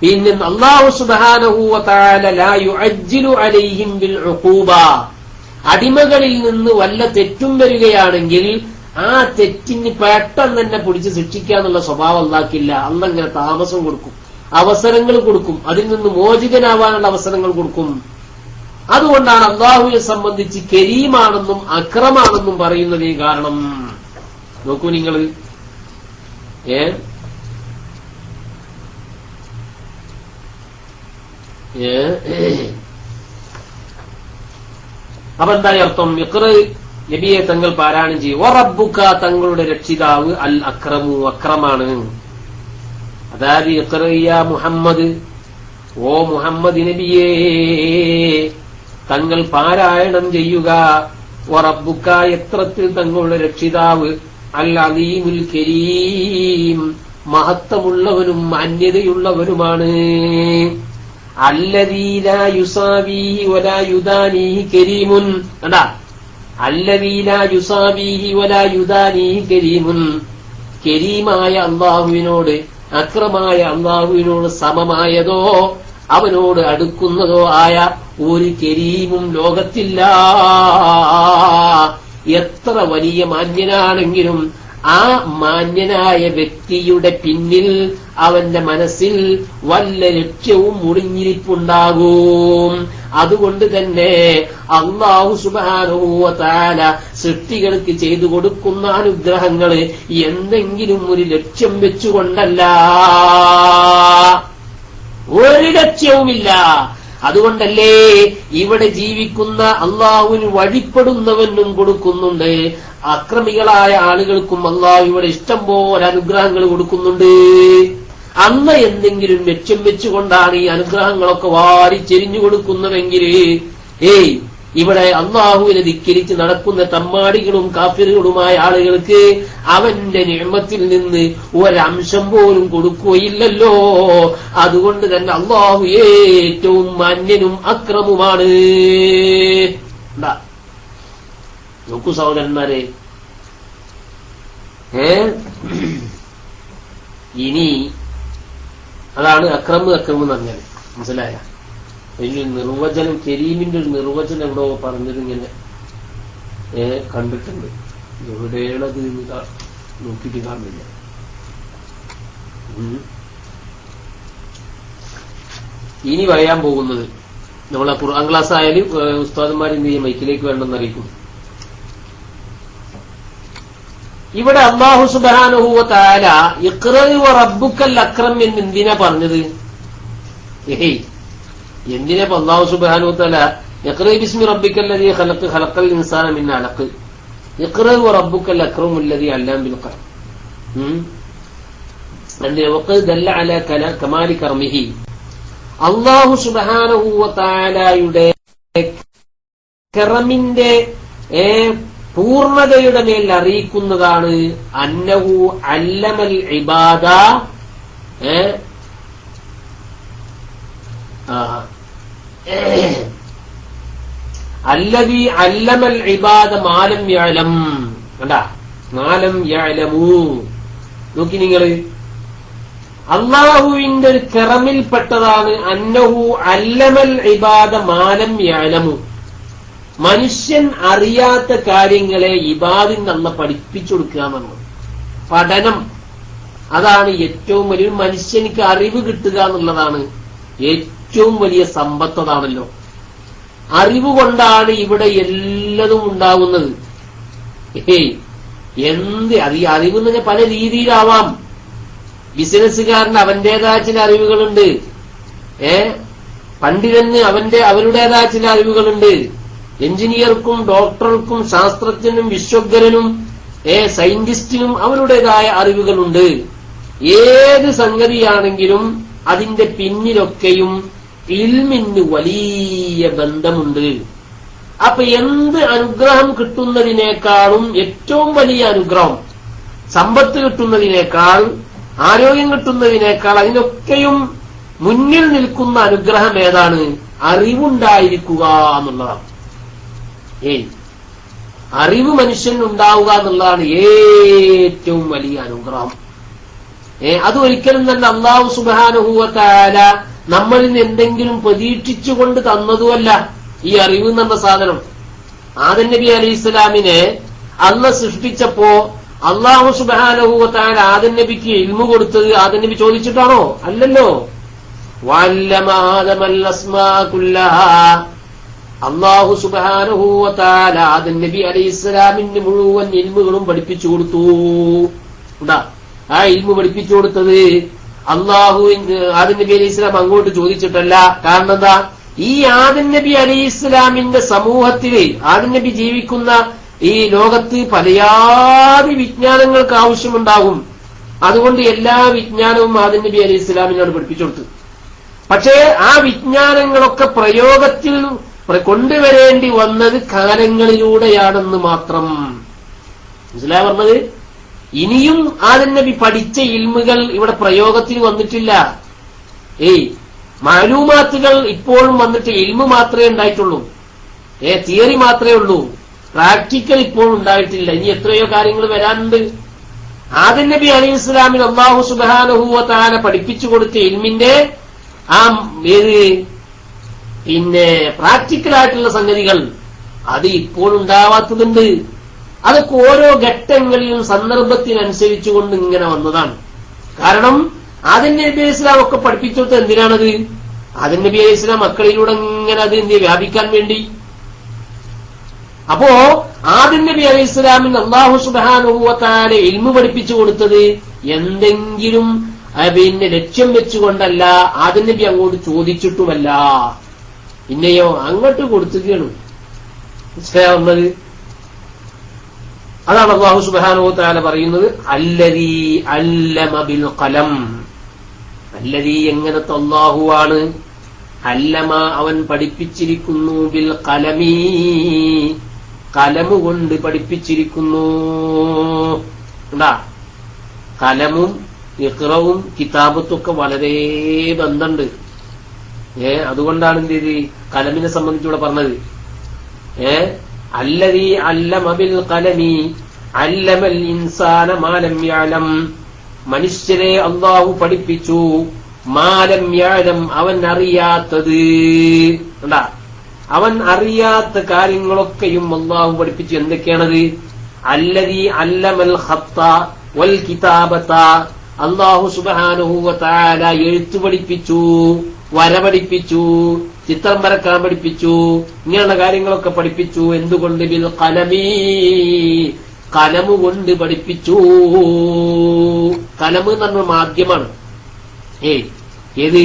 പിന്നെ അല്ലാഹു സുബ്ഹാനഹു വ തആല ലാ യുഅജ്ജിലു അലൈഹിം ബിൽ ഉഖൂബ. അടിമകളിൽ നിന്ന് വല്ല തെറ്റും വരികയാണെങ്കിൽ ആ തെറ്റിന് പെട്ടെന്ന് തന്നെ പിടിച്ച് ശിക്ഷിക്കാന്നുള്ള സ്വഭാവം അല്ലാഹ്ക്കില്ല. അല്ലാഹ് ഇങ്ങനെ താമസം കൊടുക്കും, അവസരങ്ങൾ കൊടുക്കും, അതിൽ നിന്ന് മോചിതനാവാനുള്ള അവസരങ്ങൾ കൊടുക്കും. അതുകൊണ്ടാണ് അല്ലാഹുവിനെ സംബന്ധിച്ച് കരീമാണെന്നും അക്രമാണെന്നും പറയുന്നതിന് കാരണം. നോക്കൂ നിങ്ങൾ, അപ്പൊ എന്താ അർത്ഥം? ഇഖ്റ നബിയെ തങ്ങൾ പാരായണം ചെയ്യും. വറബ്ബുക തങ്ങളുടെ രക്ഷിതാവ് അൽ അക്രമു അക്രമാണ്. അതായത് ഇഖ്റ യാ മുഹമ്മദ്, ഓ മുഹമ്മദ് നബിയേ തങ്ങൾ പാരായണം ചെയ്യുക. വറബ്ബുക എത്രത്തിൽ തങ്ങളുടെ രക്ഷിതാവ് അൽ അലീമുൽ കരീം മഹത്വമുള്ളവനും മാന്യതയുള്ളവനുമാണ്. അല്ലദീ ലാ യുസാബീഹി വലാ യുദാനീഹി കരീമുൻ. കണ്ടാ, അല്ലദീ ലാ യുസാബീഹി വലാ യുദാനീഹി കരീമുൻ. കരീമായ അല്ലാഹുവിനോട്, അക്രമായ അല്ലാഹുവിനോട് സമമായതോ അവനോട് അടുക്കുന്നതോ ആയ ഒരു കരീമും ലോകത്തില്ല. എത്ര വലിയ മാന്യനാണെങ്കിലും ആ മാന്യനായ വ്യക്തിയുടെ പിന്നിൽ അവന്റെ മനസ്സിൽ വല്ല ലക്ഷ്യവും മുടിഞ്ഞിരിപ്പുണ്ടാകും. അതുകൊണ്ട് തന്നെ അല്ലാഹു സുബ്ഹാനഹു വ തആല സൃഷ്ടികൾക്ക് ചെയ്തു കൊടുക്കുന്ന അനുഗ്രഹങ്ങൾ എന്തെങ്കിലും ഒരു ലക്ഷ്യം വെച്ചുകൊണ്ടല്ല, ഒരു ലക്ഷ്യവുമില്ല. അതുകൊണ്ടല്ലേ ഇവിടെ ജീവിക്കുന്ന അള്ളാഹുവിന് വഴിപ്പെടുന്നവനും കൊടുക്കുന്നുണ്ട്, അക്രമികളായ ആളുകൾക്കും അള്ളാഹു ഇവിടെ ഇഷ്ടം പോലെ അനുഗ്രഹങ്ങൾ കൊടുക്കുന്നുണ്ട്. അന്ന് എന്തെങ്കിലും ലക്ഷ്യം വെച്ചുകൊണ്ടാണ് ഈ അനുഗ്രഹങ്ങളൊക്കെ വാരിച്ചെരിഞ്ഞു കൊടുക്കുന്നതെങ്കിൽ ഇവിടെ അള്ളാഹുവിനെ ധിക്കരിച്ച് നടക്കുന്ന തമ്മാടികളും കാഫിറുകളുമായ ആളുകൾക്ക് അവന്റെ നിഅമത്തിൽ നിന്ന് ഒരംശം പോലും കൊടുക്കുകയില്ലല്ലോ. അതുകൊണ്ട് തന്നെ അള്ളാഹു ഏറ്റവും മാന്യനും അക്രമുമാണ്. നോക്കൂ സഹോദരന്മാരെ, ഇനി അതാണ് അക്രമ് എന്ന് പറഞ്ഞാൽ. മനസ്സിലായ വലിയ നിർവചനം, കരീമിന്റെ ഒരു നിർവചനം എവിടോ പറഞ്ഞതിങ്ങനെ കണ്ടിട്ടുണ്ട്. എവിടെയാണത് നോക്കിയിട്ട് കാണുന്നില്ല. ഇനി പറയാൻ പോകുന്നത് നമ്മളെ ഖുർആൻ ക്ലാസ് ആയാലും ഉസ്താദന്മാർ എന്ത് ചെയ്യും, മൈക്കിലേക്ക് വേണമെന്ന് അറിയിക്കും. ഇവിടെ അല്ലാഹു സുബ്ഹാനഹു വ തആല ഇഖ്റ വ റബ്ബുക്കൽ അക്രം എന്ന് എന്തിനാ പറഞ്ഞത്? എന്തിനാ അല്ലാഹു സുബ്ഹാനഹു വ തആല ഇഖ്റ ബിസ്മി റബ്ബിക്കൽ ലദീ ഖലഖ ഖലഖൽ ഇൻസാന മിൻ അലഖ് ഇഖ്റ വ റബ്ബുക്കൽ അക്രമുൽ ലദീ അല്ലം ബിൽ ഖലം അന്റെ വഖദ് ദല്ല അലാ കമാലി കർമിഹി. അല്ലാഹു സുബ്ഹാനഹു വ തആലയുടെ കറമിന്റെ പൂർണ്ണതയുടെ മേൽ അറിയിക്കുന്നതാണ് അന്നഹു അല്ലമൽ ഇബാദ അല്ലദീ അല്ലമൽ ഇബാദ മാലം യഅലം. കണ്ടാ, മാലം യഅലമു. നോക്കി നിങ്ങള്, അള്ളാഹുവിന്റെ ഒരു കറമിൽപ്പെട്ടതാണ് അന്നഹു അല്ലമൽ ഇബാദ മാലം യഅലമു. മനുഷ്യൻ അറിയാത്ത കാര്യങ്ങളെ ഇബാദിന് അല്ല പഠിപ്പിച്ചു കൊടുക്കുക എന്നുള്ളത്. പഠനം അതാണ് ഏറ്റവും വലിയ, മനുഷ്യനിക്ക് അറിവ് കിട്ടുക എന്നുള്ളതാണ് ഏറ്റവും വലിയ സമ്പത്ത്. അതാണല്ലോ, അറിവ് കൊണ്ടാണ് ഇവിടെ എല്ലതും ഉണ്ടാകുന്നത്. എന്ത് അറിവ് എന്ന് പറഞ്ഞാൽ പല രീതിയിലാവാം. ബിസിനസ്സുകാരന് അവന്റേതായ ചില അറിവുകളുണ്ട്, പണ്ഡിതന് അവരുടേതായ ചില അറിവുകളുണ്ട്, എഞ്ചിനീയർക്കും ഡോക്ടർക്കും ശാസ്ത്രജ്ഞനും വിശ്വജ്ഞനും സയന്റിസ്റ്റിനും അവരുടേതായ അറിവുകളുണ്ട്. ഏത് സംഗതിയാണെങ്കിലും അതിന്റെ പിന്നിലൊക്കെയും ഇൽമിന് വലിയ ബന്ധമുണ്ട്. അപ്പൊ എന്ത് അനുഗ്രഹം കിട്ടുന്നതിനേക്കാളും ഏറ്റവും വലിയ അനുഗ്രഹം, സമ്പത്ത് കിട്ടുന്നതിനേക്കാൾ, ആരോഗ്യം കിട്ടുന്നതിനേക്കാൾ അതിനൊക്കെയും മുന്നിൽ നിൽക്കുന്ന അനുഗ്രഹം ഏതാണ്? അറിവുണ്ടായിരിക്കുക എന്നുള്ളതാണ്. അറിവ് മനുഷ്യനുണ്ടാവുക എന്നുള്ളതാണ് ഏറ്റവും വലിയ അനുഗ്രഹം. അത് ഒരിക്കലും തന്നെ അല്ലാഹു സുബ്ഹാനഹു വ തആല നമ്മളിൽ നിന്ന് എന്തെങ്കിലും പ്രതീക്ഷിച്ചുകൊണ്ട് തന്നതുമല്ല. ഈ അറിവ് എന്ന സാധനം ആദം നബി അലൈഹിസ്സലാമിനെ അല്ലാഹ് സൃഷ്ടിച്ചപ്പോ അല്ലാഹു സുബ്ഹാനഹു വ തആല ആദം നബിക്ക് ഇൽമു കൊടുത്തത് ആദം നബി ചോദിച്ചിട്ടാണോ? അല്ലല്ലോ. വഅല്ലമ ആദമൽ അസ്മാ കുല്ലഹാ. അല്ലാഹു സുബ്ഹാനഹു വ തആല ആദം നബി അലൈഹിസ്സലാമിന് മുഴുവൻ ഇൽമുകളും പഠിപ്പിച്ചു കൊടുത്തു. ആ ഇൽമു പഠിപ്പിച്ചു കൊടുത്തത് ആദം നബി അലൈഹിസ്സലാം അങ്ങോട്ട് ചോദിച്ചിട്ടല്ല. കാരണം എന്താ? ഈ ആദം നബി അലൈഹിസ്സലാമിന്റെ സമൂഹത്തില്, ആദം നബി ജീവിക്കുന്ന ഈ ലോകത്ത് പലയാതി വിജ്ഞാനങ്ങൾക്ക് ആവശ്യമുണ്ടാകും. അതുകൊണ്ട് എല്ലാ വിജ്ഞാനവും ആദം നബി അലൈഹിസ്സലാമിനാണ് പഠിപ്പിച്ചു കൊടുത്തത്. പക്ഷേ ആ വിജ്ഞാനങ്ങളൊക്കെ പ്രയോഗത്തിൽ കൊണ്ടുവരേണ്ടി വന്നത് കാലങ്ങളിലൂടെയാണെന്ന് മാത്രം. മനസ്സിലായി പറഞ്ഞത്? ഇനിയും ആദം നബി പഠിച്ച ഇൽമുകൾ ഇവിടെ പ്രയോഗത്തിൽ വന്നിട്ടില്ല. മാലൂമാത്തുകൾ ഇപ്പോഴും വന്നിട്ട് ഇൽമു മാത്രമേ ഉണ്ടായിട്ടുള്ളൂ, തിയറി മാത്രമേ ഉള്ളൂ, പ്രാക്ടിക്കൽ ഇപ്പോഴും ഉണ്ടായിട്ടില്ല. ഇനി എത്രയോ കാര്യങ്ങൾ വരാനുണ്ട്. ആദം നബി അലൈഹി ഇസ്ലാമിന് അല്ലാഹു സുബ്ഹാനഹു വ തആല പഠിപ്പിച്ചു കൊടുത്ത ഇൽമിന്റെ പ്രാക്ടിക്കലായിട്ടുള്ള സംഗതികൾ അത് ഇപ്പോഴുണ്ടാവാത്തതുണ്ട്. അതൊക്കെ ഓരോ ഘട്ടങ്ങളിലും സന്ദർഭത്തിനനുസരിച്ചുകൊണ്ട് ഇങ്ങനെ വന്നതാണ്. കാരണം ആദം നബി അലൈഹി ഇസ്ലാം ഒക്കെ പഠിപ്പിച്ചോട്ട് എന്തിനാണത്? ആദം നബി അലൈഹി ഇസ്ലാം മക്കളിലൂടെ ഇങ്ങനെ അത് വ്യാപിക്കാൻ വേണ്ടി. അപ്പോ ആദം നബി അലൈഹി ഇസ്ലാമിന് അല്ലാഹു സുബ്ഹാനഹു വ തആല ഇൽമു പഠിപ്പിച്ചു കൊടുത്തത് എന്തെങ്കിലും ലക്ഷ്യം വെച്ചുകൊണ്ടല്ല, ആദം നബി അങ്ങോട്ട് ചോദിച്ചിട്ടുമല്ല, പിന്നെയോ അങ്ങോട്ട് കൊടുത്തുകയാണ്. മനസ്സിലാവുന്നത്? അതാണ് അല്ലാഹു സുബ്ഹാനഹു വ തആല പറയുന്നത് അല്ലദീ അല്ലമ ബിൽ ഖലം. അല്ലദീ എങ്ങനത്തെ അല്ലാഹുവാണ്, അല്ലമ അവൻ പഠിപ്പിച്ചിരിക്കുന്നു, ബിൽ ഖലമി കലമു കൊണ്ട് പഠിപ്പിച്ചിരിക്കുന്നു. എന്താ കലമും ഇഖ്റവും കിതാബത്തൊക്കെ വളരെ ബന്ധമുണ്ട്. അതുകൊണ്ടാണ് എന്ത് ചെയ്ത് കലമിനെ സംബന്ധിച്ചൂടെ പറഞ്ഞത്. അല്ലദീ അല്ലമ ബിൽ ഖലമി അല്ലമൽ ഇൻസാന മാ ലം യഅലം. മനുഷ്യരെ അല്ലാഹു പഠിപ്പിച്ചു മാ ലം യഅലം അവൻ അറിയാത്തത്. എന്താ അവൻ അറിയാത്ത കാര്യങ്ങളൊക്കെയും അല്ലാഹു പഠിപ്പിച്ചു. എന്തൊക്കെയാണത്? അല്ലദീ അല്ലമൽ ഖത്ത വൽ കിതാബത. അല്ലാഹു സുബ്ഹാനഹു വ തആല എഴുത്ത് പഠിപ്പിച്ചു, വര പഠിപ്പിച്ചു, ചിത്രം വരക്കാൻ പഠിപ്പിച്ചു, ഇങ്ങനെയുള്ള കാര്യങ്ങളൊക്കെ പഠിപ്പിച്ചു. എന്തുകൊണ്ട്? ബിൽ ഖലമി കലമു കൊണ്ട് പഠിപ്പിച്ചു. കലമ് എന്ന് പറഞ്ഞ മാധ്യമമാണ്. ഏത്?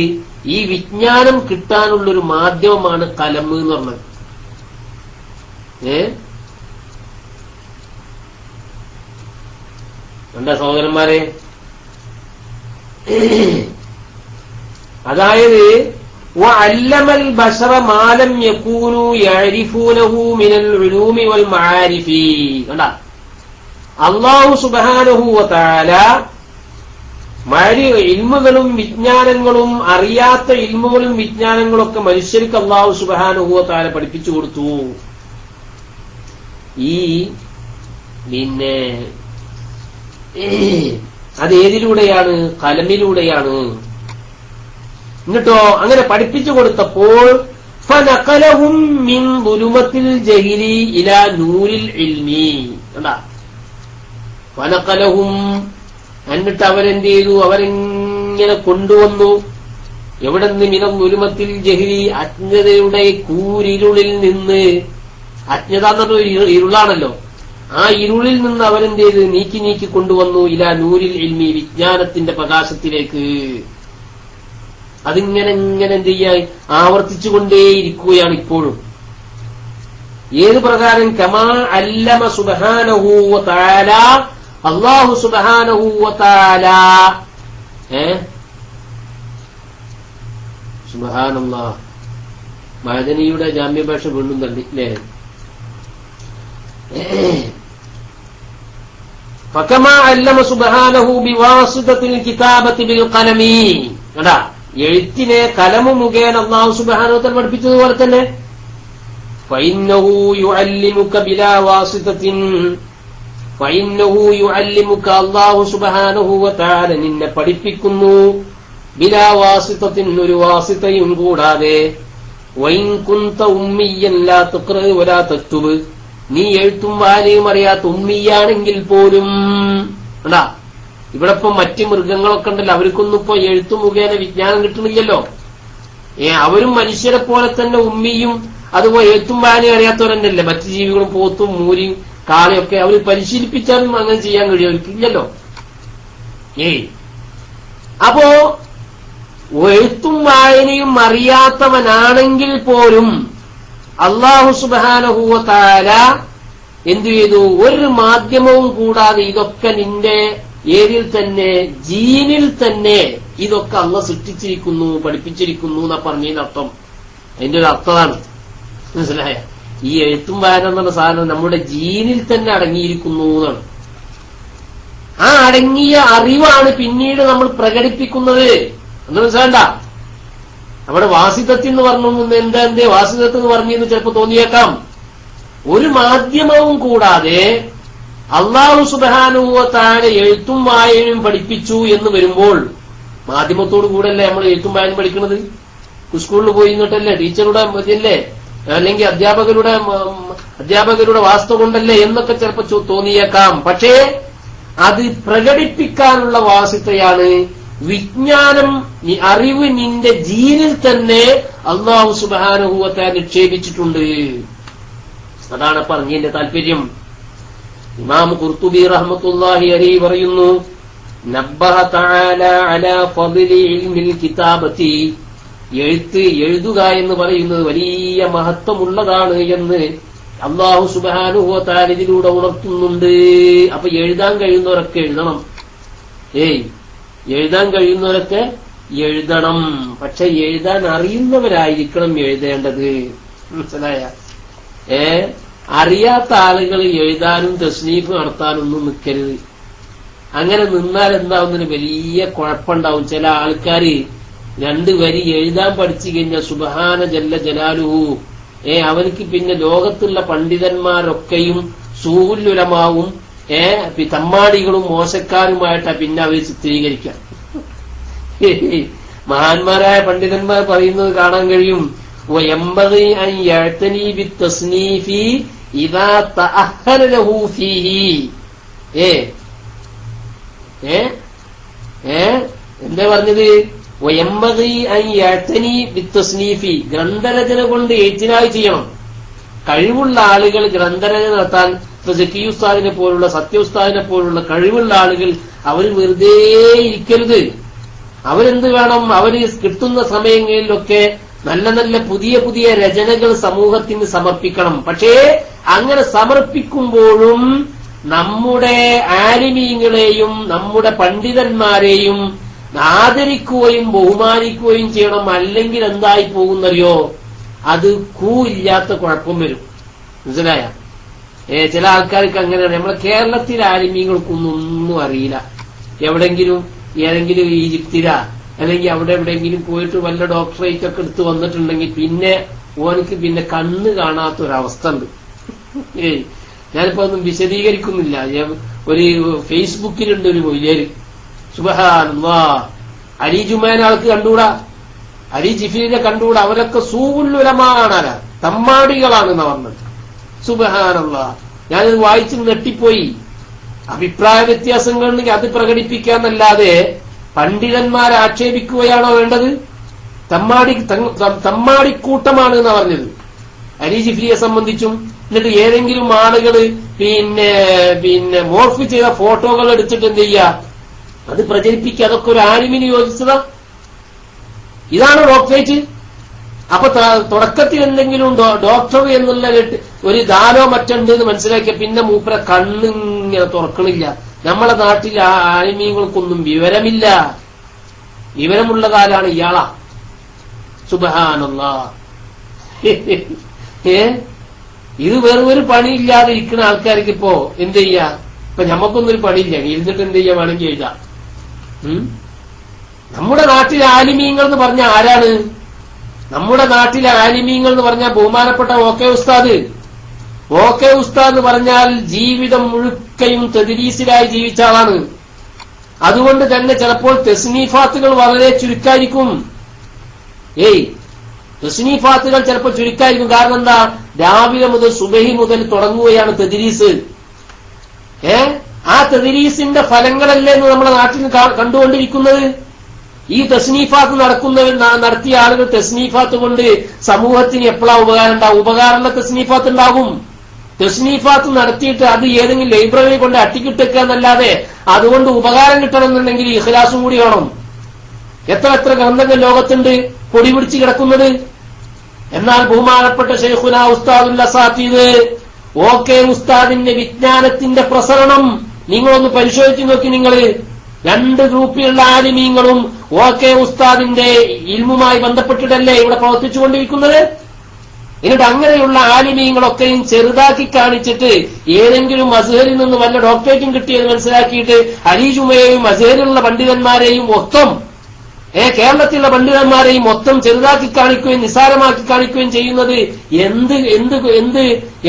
ഈ വിജ്ഞാനം കിട്ടാനുള്ളൊരു മാധ്യമമാണ് കലമ് എന്ന് പറഞ്ഞത്. എന്താ സഹോദരന്മാരെ? അതായത് വഅല്ലമൽ ബശറ മാ ലം യകൂനു യഅരിഫൂനഹു മിനൽ ഉലൂമി വൽ മആരിഫി. കണ്ടാ അല്ലാഹു സുബ്ഹാനഹു വ തആല ഇൽമുകളും വിജ്ഞാനങ്ങളും അറിയാത്ത ഇൽമുകളും വിജ്ഞാനങ്ങളൊക്കെ മനുഷ്യർക്ക് അല്ലാഹു സുബ്ഹാനഹു വ തആല പഠിപ്പിച്ചു കൊടുത്തു. പിന്നെ അതേതിലൂടെയാണ്? കലമിലൂടെയാണ്. എന്നിട്ടോ അങ്ങനെ പഠിപ്പിച്ചു കൊടുത്തപ്പോൾ ഫനഖലഹും മിൻ ദുലുമത്തിൽ ജഹിലി ഇലാ നൂരിൽ ഇൽമി. കണ്ടാ ഫനഖലഹും, എന്നിട്ട് അവരെന്ത് ചെയ്തു? അവരെങ്ങനെ കൊണ്ടുവന്നു. എവിടെന്ന്? മിനൽ ദുലുമത്തിൽ ജഹിലി അജ്ഞതയുടെ കൂരിരുളിൽ നിന്ന്. അജ്ഞത എന്ന് പറഞ്ഞ ഇരുളാണല്ലോ, ആ ഇരുളിൽ നിന്ന് അവരെന്ത് ചെയ്ത്? നീക്കി നീക്കി കൊണ്ടുവന്നു ഇലാ നൂരിൽ ഇൽമി വിജ്ഞാനത്തിന്റെ പ്രകാശത്തിലേക്ക്. അതിങ്ങനെ ഇങ്ങനെ എന്ത് ചെയ്യാൻ ആവർത്തിച്ചുകൊണ്ടേയിരിക്കുകയാണ് ഇപ്പോഴും. ഏത് പ്രകാരം? കമാ അല്ലമ സുബ്ഹാനഹു വ തആല അല്ലാഹു സുബ്ഹാനഹു വ തആല. സുബ്ഹാനല്ലാഹ്. മഅദനിയുടെ ജാമ്യ ഭാഷ വീണ്ടും തള്ളില്ലേ? ഫകമാ അല്ലമ സുബ്ഹാനഹു ബിവാസിതത്തിൽ കിതാബത്തി ബിൽ ഖലമി. കണ്ടാ എഴുത്തിനെ കലമു മുഖേന അല്ലാഹു സുബ്ഹാനഹു വ തആല പഠിപ്പിച്ചതുപോലെ തന്നെ ഫഇന്നഹു യുഅല്ലിമുക ബിലാ വാസിതത്തിൻ. ഫഇന്നഹു യുഅല്ലിമുക അല്ലാഹു സുബ്ഹാനഹു വ തആല നിന്നെ പഠിപ്പിക്കുന്നു ബിലാ വാസിതത്തിൻ ഒരു വാസിതയും കൂടാതെ. വഇൻ കുൻത ഉമ്മിയ്യൻ ലാ തഖ്റഅ വലാ തക്തുബ്. നീ എഴുത്തും വായനയും അറിയാത്ത ഉമ്മിയാണെങ്കിൽ പോലും. കണ്ടാ ഇവിടെ ഇപ്പം മറ്റ് മൃഗങ്ങളൊക്കെ ഉണ്ടല്ലോ, അവർക്കൊന്നും ഇപ്പൊ എഴുത്തു മുഖേന വിജ്ഞാനം കിട്ടുന്നില്ലല്ലോ. അവരും മനുഷ്യരെ പോലെ തന്നെ ഉമ്മിയും അതുപോലെ എഴുത്തും വായനയും അറിയാത്തവരെന്നല്ലേ. മറ്റു ജീവികളും പോത്തും മൂരിയും കാളയൊക്കെ അവർ പരിശീലിപ്പിച്ചാലും അങ്ങനെ ചെയ്യാൻ കഴിയും, അവർക്കില്ലല്ലോ. അപ്പോ എഴുത്തും വായനയും അറിയാത്തവനാണെങ്കിൽ പോലും അല്ലാഹു സുബ്ഹാനഹു വ തആല എന്തു ചെയ്തു? ഒരു മാധ്യമവും കൂടാതെ ഇതൊക്കെ നിന്റെ ഏതിൽ തന്നെ, ജീനിൽ തന്നെ ഇതൊക്കെ അള്ളാഹ് സൃഷ്ടിച്ചിരിക്കുന്നു, പഠിപ്പിച്ചിരിക്കുന്നു എന്നാ പറഞ്ഞതിനർത്ഥം. അതിന്റെ ഒരു അർത്ഥമാണ്. മനസ്സിലായ? ഈ എഴുത്തും വായന എന്നുള്ള സാധനം നമ്മുടെ ജീനിൽ തന്നെ അടങ്ങിയിരിക്കുന്നു എന്നാണ്. ആ അടങ്ങിയ അറിവാണ് പിന്നീട് നമ്മൾ പ്രകടിപ്പിക്കുന്നത് എന്ന് മനസ്സിലാണ്ട. നമ്മുടെ വാസിതത്തിൽ എന്ന് പറഞ്ഞു എന്തേ വാസിതത്ത് എന്ന് പറഞ്ഞെന്ന് ചിലപ്പോ തോന്നിയേക്കാം. ഒരു മാധ്യമവും കൂടാതെ അല്ലാഹു സുബ്ഹാനഹു വ തആല എഴുത്തും വായനയും പഠിപ്പിച്ചു എന്ന് വരുമ്പോൾ മാധ്യമത്തോടു കൂടെയല്ലേ നമ്മൾ എഴുത്തും വായനയും പഠിക്കുന്നത്? സ്കൂളിൽ പോയി നിന്നിട്ടല്ലേ, ടീച്ചറുടെ മതിയല്ലേ അല്ലെങ്കിൽ അധ്യാപകരുടെ വാസ്തു കൊണ്ടല്ലേ എന്നൊക്കെ ചിലപ്പോൾ തോന്നിയേക്കാം. പക്ഷേ അത് പ്രകടിപ്പിക്കാനുള്ള വാസിത്തയാണ്. വിജ്ഞാനം, അറിവ് നിന്റെ ജീനിൽ തന്നെ അല്ലാഹു സുബ്ഹാനഹു വ തആല നിക്ഷേപിച്ചിട്ടുണ്ട്. അതാണ് പറഞ്ഞതിന്റെ താല്പര്യം. ഇമാം ഖുർത്തുബി റഹ്മത്തുള്ളാഹി അലൈഹി പറയുന്നു, നബ്ബഹ തആല അലാ ഫദ്ലി ഇൽമിൽ കിതാബത്തി, എഴുതുക എന്ന് പറയുന്നത് വലിയ മഹത്വമുള്ളതാണ് എന്ന് അല്ലാഹു സുബ്ഹാനഹു വ തആല ഇതിലൂടെ ഉണർത്തുന്നുണ്ട്. അപ്പൊ എഴുതാൻ കഴിയുന്നവരൊക്കെ എഴുതണം. എഴുതാൻ കഴിയുന്നവരൊക്കെ എഴുതണം. പക്ഷെ എഴുതാൻ അറിയുന്നവരായിരിക്കണം എഴുതേണ്ടത്. മനസ്സിലായ? അറിയാത്ത ആളുകൾ എഴുതാനും തസ്നീഫ് നടത്താനൊന്നും നിൽക്കരുത്. അങ്ങനെ നിന്നാൽ എന്താവുന്നതിന് വലിയ കുഴപ്പമുണ്ടാവും. ചില ആൾക്കാര് 2 വരി എഴുതാൻ പഠിച്ചു കഴിഞ്ഞാൽ സുബ്ഹാന ജല്ല ജലാലുഹു, അവർക്ക് പിന്നെ ലോകത്തുള്ള പണ്ഡിതന്മാരൊക്കെയും സൂഹുല്ലുലമാവും തമ്മാടികളും മോശക്കാരുമായിട്ടാ പിന്നെ അവർ ചിത്രീകരിക്കാം. മഹാന്മാരായ പണ്ഡിതന്മാർ പറയുന്നത് കാണാൻ കഴിയും. وَيَنبَغِي أَنْ يَعْتَنِي بِالتَّصْنِيفِ إِذَا تَأَهَّلَ لَهُ فِيهِ. എന്താ പറഞ്ഞത്? وَيَنبَغِي أَنْ يَعْتَنِي بِالتَّصْنِيفِ, ഗ്രന്ഥരചന കൊണ്ട് ഏറ്റിനായി ചെയ്യണം. കഴിവുള്ള ആളുകൾ ഗ്രന്ഥരചന നടത്താൻ, സക്കി ഉസ്താദിനെ പോലുള്ള, സത്യ ഉസ്താദിനെ പോലുള്ള കഴിവുള്ള ആളുകൾ അവർ വെറുതെ ഇരിക്കരുത്. അവരെന്ത് വേണം? അവര് കിട്ടുന്ന സമയങ്ങളിലൊക്കെ നല്ല നല്ല പുതിയ പുതിയ രചനകൾ സമൂഹത്തിന് സമർപ്പിക്കണം. പക്ഷേ അങ്ങനെ സമർപ്പിക്കുമ്പോഴും നമ്മുടെ ആലിമീങ്ങളെയും നമ്മുടെ പണ്ഡിതന്മാരെയും ആദരിക്കുകയും ബഹുമാനിക്കുകയും ചെയ്യണം. അല്ലെങ്കിൽ എന്തായി പോകുന്നറിയോ? അത് ഇല്ലാത്ത കുഴപ്പം വരും. മനസ്സിലായ? ചില ആൾക്കാർക്ക് അങ്ങനെയാണ്. നമ്മളെ കേരളത്തിലെ ആലിമീങ്ങൾക്കൊന്നും അറിയില്ല. ഏതെങ്കിലും ഈജിപ്തിലാ അല്ലെങ്കിൽ അവിടെ എവിടെയെങ്കിലും പോയിട്ട് വല്ല ഡോക്ടറേറ്റ് ഒക്കെ എടുത്ത് വന്നിട്ടുണ്ടെങ്കിൽ പിന്നെ ഓനക്ക് പിന്നെ കണ്ണ് കാണാത്തൊരവസ്ഥ ഉണ്ട്. ഞാനിപ്പോ ഒന്നും വിശദീകരിക്കുന്നില്ല. ഒരു ഫേസ്ബുക്കിലുണ്ട് ഒരു മൊയ്ലേര്, സുബ്ഹാനല്ലാഹ്, അലി ജുമാനെ ആൾക്ക് കണ്ടുകൂടാ, അലി ജിഫിലിനെ കണ്ടുകൂടാ. അവരൊക്കെ സൂഉലുലമാആണ്, തമ്മാടികളാണെന്ന് പറഞ്ഞത്. സുബ്ഹാനല്ലാഹ്, ഞാനത് വായിച്ച് നെട്ടിപ്പോയി. അഭിപ്രായ വ്യത്യാസങ്ങളുണ്ടെങ്കിൽ അത് പ്രകടിപ്പിക്കാന്നല്ലാതെ പണ്ഡിതന്മാരെ ആക്ഷേപിക്കുകയാണോ വേണ്ടത്? തമ്മാടിക്കൂട്ടമാണ് എന്നാ പറഞ്ഞത് അലി ജിഫ്രിയെ സംബന്ധിച്ചും. എന്നിട്ട് ഏതെങ്കിലും ആളുകൾ പിന്നെ മോർഫ് ചെയ്ത ഫോട്ടോകൾ എടുത്തിട്ട് എന്ത് ചെയ്യുക, അത് പ്രചരിപ്പിക്കുക. അതൊക്കെ ഒരു ആലിമിന് യോജിച്ചതാ? ഇതാണ് ഡോക്ടറേറ്റ്. അപ്പൊ തുടക്കത്തിൽ എന്തെങ്കിലും ഡോക്ടർ എന്നുള്ള ഒരു ദാനോ മറ്റുണ്ട് എന്ന് മനസ്സിലാക്കിയ പിന്നെ മൂപ്പര കണ്ണിങ്ങനെ തുറക്കണില്ല. നമ്മളെ നാട്ടിൽ ആലിമീങ്ങൾക്കൊന്നും വിവരമില്ല. വിവരമുള്ള കാലാണ് ഇയാളാ. സുബ്ഹാനല്ലാഹ്. ഇത് വേറൊരു പണിയില്ലാതെ ഇരിക്കുന്ന ആൾക്കാർക്ക് ഇപ്പോ എന്ത് ചെയ്യാ? ഇപ്പൊ ഞമ്മക്കൊന്നൊരു പണിയില്ല, ഇരുന്നിട്ട് എന്ത് ചെയ്യാ? വേണമെങ്കിൽ എഴുതാം. നമ്മുടെ നാട്ടിലെ ആലിമീങ്ങൾ എന്ന് പറഞ്ഞ ആരാണ്? നമ്മുടെ നാട്ടിലെ ആലിമീങ്ങൾ എന്ന് പറഞ്ഞാൽ ബഹുമാനപ്പെട്ട ഓക്കെ ഉസ്താദ്. ഓക്കെ ഉസ്താദ് എന്ന് പറഞ്ഞാൽ ജീവിതം മുഴുക്കയും തദ്രീസിലായി ജീവിച്ച ആളാണ്. അതുകൊണ്ട് തന്നെ ചിലപ്പോൾ തസ്നീഫാത്തുകൾ വളരെ ചുരുക്കായിരിക്കും. തസ്നീഫാത്തുകൾ ചിലപ്പോൾ ചുരുക്കായിരിക്കും. കാരണം എന്താ? രാവിലെ മുതൽ സുബഹി മുതൽ തുടങ്ങുകയാണ് തദ്രീസ്. ആ തദ്രീസിന്റെ ഫലങ്ങളല്ലേ എന്ന് നമ്മുടെ നാട്ടിൽ കണ്ടുകൊണ്ടിരിക്കുന്നത്. ഈ തസ്നീഫാത്ത് നടത്തിയ ആളുകൾ തസ്നീഫാത്ത് കൊണ്ട് സമൂഹത്തിന് എപ്പോഴാ ഉപകാരം ഉണ്ടാവും? ഉപകാരമുള്ള തസ്നീഫാത്ത് ഉണ്ടാകും. തസ്നീഫാത്ത് നടത്തിയിട്ട് അത് ഏതെങ്കിലും ലൈബ്രറി കൊണ്ട് അട്ടിക്കിട്ടേക്കുക എന്നല്ലാതെ അതുകൊണ്ട് ഉപകാരം കിട്ടണമെന്നുണ്ടെങ്കിൽ ഇഖ്ലാസും കൂടി വേണം. എത്ര ഗ്രന്ഥങ്ങൾ ലോകത്തുണ്ട് പൊടി പിടിച്ച് കിടക്കുന്നത്. എന്നാൽ ബഹുമാനപ്പെട്ട ശൈഖുനാ ഉസ്താദുൽ അസാതീദ് ഓക്കെ ഉസ്താദിന്റെ വിജ്ഞാനത്തിന്റെ പ്രസരണം നിങ്ങളൊന്ന് പരിശോധിച്ച് നോക്കി. നിങ്ങൾ 2 ഗ്രൂപ്പിലുള്ള ആലിമീങ്ങളും ഓക്കെ ഉസ്താദിന്റെ ഇൽമുമായി ബന്ധപ്പെട്ടിട്ടല്ലേ ഇവിടെ പ്രവർത്തിച്ചുകൊണ്ടിരിക്കുന്നത്. എന്നിട്ട് അങ്ങനെയുള്ള ആലിമീങ്ങളൊക്കെയും ചെറുതാക്കി കാണിച്ചിട്ട് ഏതെങ്കിലും അസ്ഹറിൽ നിന്ന് വല്ല ഡോക്ടറേറ്റും കിട്ടിയത് മനസ്സിലാക്കിയിട്ട് അലി ജുമയെയും അസ്ഹറിലുള്ള പണ്ഡിതന്മാരെയും മൊത്തം കേരളത്തിലുള്ള പണ്ഡിതന്മാരെയും മൊത്തം ചെറുതാക്കി കാണിക്കുകയും നിസ്സാരമാക്കി കാണിക്കുകയും ചെയ്യുന്നത്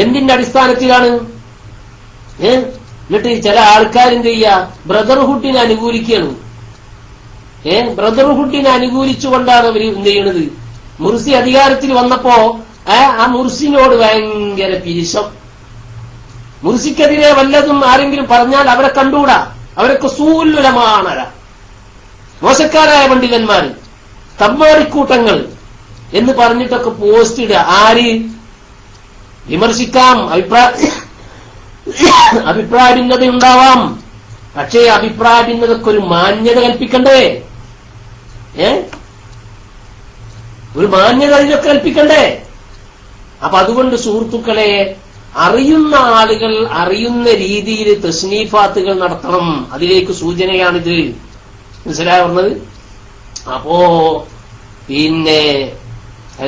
എന്തിന്റെ അടിസ്ഥാനത്തിലാണ്? എന്നിട്ട് ചില ആൾക്കാരെന്ത് ചെയ്യുക? ബ്രദർഹുഡിനെ അനുകൂലിക്കുകയാണ്. ബ്രദർഹുഡിനെ അനുകൂലിച്ചുകൊണ്ടാണ് അവർ എന്ത് ചെയ്യണത്? മുർസി അധികാരത്തിൽ വന്നപ്പോ ആ മുർസിനോട് ഭയങ്കര പിരിശം. മുർസിക്കെതിരെ വല്ലതും ആരെങ്കിലും പറഞ്ഞാൽ അവരെ കണ്ടുകൂടാ. അവരൊക്കെ സൂല്ലുലമാണര, മോശക്കാരായ പണ്ഡിതന്മാര്, തമ്മാടിക്കൂട്ടങ്ങൾ എന്ന് പറഞ്ഞിട്ടൊക്കെ പോസ്റ്റ് ഇടുക. ആര് വിമർശിക്കാം, അഭിപ്രായ ഭിന്നത ഉണ്ടാവാം. പക്ഷേ അഭിപ്രായ ഭിന്നതക്ക് ഒരു മാന്യത കൽപ്പിക്കണ്ടേ? ഒരു മാന്യത അതിനൊക്കെ കൽപ്പിക്കണ്ടേ? അപ്പൊ അതുകൊണ്ട് സുഹൃത്തുക്കളെ, അറിയുന്ന ആളുകൾ അറിയുന്ന രീതിയിൽ തസ്നീഫാത്തുകൾ നടത്തണം. അതിലേക്ക് സൂചനയാണിത്. മനസ്സിലായി പറഞ്ഞത്? അപ്പോ പിന്നെ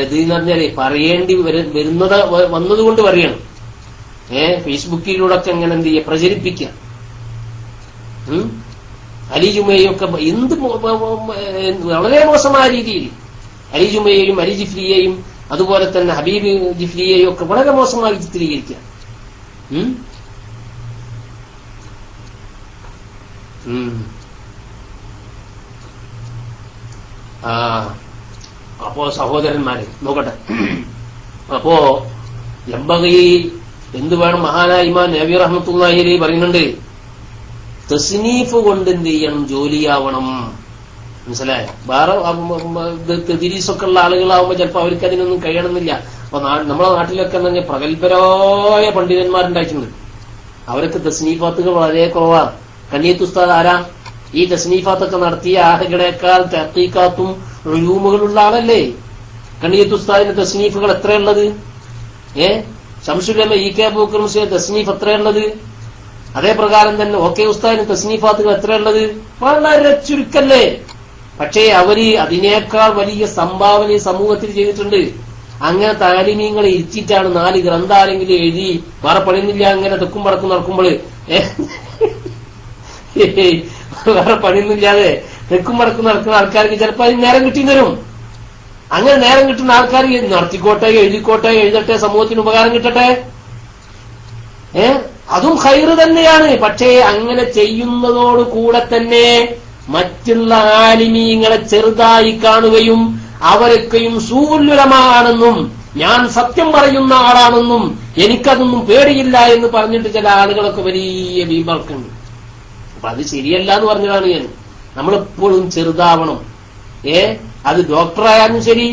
ഇത് എന്ന് പറഞ്ഞാല് പറയേണ്ടി വരുന്നത് വന്നതുകൊണ്ട് പറയണം. ഫേസ്ബുക്കിലൂടെ ഒക്കെ എങ്ങനെ എന്ത് ചെയ്യുക, പ്രചരിപ്പിക്കുക. അലി ജുമയൊക്കെ എന്ത് വളരെ മോശമായ രീതിയിൽ അലി ജുമയെയും അലി ജിഫ്രിയെയും അതുപോലെ തന്നെ ഹബീബ് ജിഫ്രിയെയും ഒക്കെ വളരെ മോശമായി ചിത്രീകരിക്കുക. അപ്പോ സഹോദരന്മാരെ നോക്കട്ടെ. അപ്പോ എമ്പകി എന്ത് വേണം? മഹാനായ ഇമാം നബി റഹ്മത്തുള്ളാഹി അലൈഹി പറയുന്നുണ്ട്, തസ്നീഫ് കൊണ്ട് എന്ത് ചെയ്യണം? ജോലിയാവണം. മനസ്സിലായോ? വേറെ തിരീസൊക്കെ ഉള്ള ആളുകളാവുമ്പോ ചിലപ്പോ അവർക്ക് അതിനൊന്നും കഴിയണമെന്നില്ല. അപ്പൊ നമ്മളെ നാട്ടിലൊക്കെ എന്തെങ്കിലും പ്രഗത്ഭരായ പണ്ഡിതന്മാരുണ്ടായിട്ടുണ്ട്. അവരൊക്കെ തസ്നീഫാത്തുകൾ വളരെ കുറവാണ്. കണ്ണിയത്ത് ഉസ്താദ് ആരാ? ഈ തസ്നീഫാത്തൊക്കെ നടത്തിയ ആളുകളെക്കാൾ തഹ്ഖീഖാത്തും ഉലൂമുകളുള്ള ആളല്ലേ? കണ്ണിയത്ത് ഉസ്താദിന്റെ തസ്നീഫുകൾ എത്രയുള്ളത്? ശംസുൽ ഇ കെ അബൂബക്കർ മുസ്ലിം തസ്നീഫ് എത്രയുള്ളത്? അതേ പ്രകാരം തന്നെ ഓക്കെ ഉസ്താദിന് തസ്നീഫാത്തുകൾ എത്രയുള്ളത്? വളരെ ചുരുക്കല്ലേ? പക്ഷേ അവര് അതിനേക്കാൾ വലിയ സംഭാവന സമൂഹത്തിൽ ചെയ്തിട്ടുണ്ട്. അങ്ങനെ താലിമീങ്ങളെ ഇരുത്തിയിട്ടാണ് 4 ഗ്രന്ഥാരെങ്കിലും എഴുതി വേറെ പണിയുന്നില്ല അങ്ങനെ തെക്കും വടക്കും നടക്കുമ്പോൾ വേറെ പണിയൊന്നുമില്ലാതെ തെക്കും വടക്കും നടക്കുന്ന ആൾക്കാർക്ക് ചിലപ്പോൾ അതിന് നേരം കിട്ടി തരും. അങ്ങനെ നേരം കിട്ടുന്ന ആൾക്കാർ നടത്തിക്കോട്ടെ, എഴുതിക്കോട്ടെ, എഴുതട്ടെ, സമൂഹത്തിന് ഉപകാരം കിട്ടട്ടെ. അതും ഖൈറ് തന്നെയാണ്. പക്ഷേ അങ്ങനെ ചെയ്യുന്നതോടുകൂടെ തന്നെ മറ്റുള്ള ആലിമീങ്ങളെ ചെറുതായി കാണുകയും അവരൊക്കെയും സൂല്ലുലമാണെന്നും ഞാൻ സത്യം പറയുന്ന ആളാണെന്നും എനിക്കതൊന്നും പേടിയില്ല എന്ന് പറഞ്ഞിട്ട് ചില ആളുകളൊക്കെ വലിയ വീമ്പർക്കുണ്ട്. അപ്പൊ അത് ശരിയല്ല എന്ന് പറഞ്ഞതാണ് ഞാൻ. നമ്മളെപ്പോഴും ചെറുതാവണം. അത് ഡോക്ടറായാലും ശരി,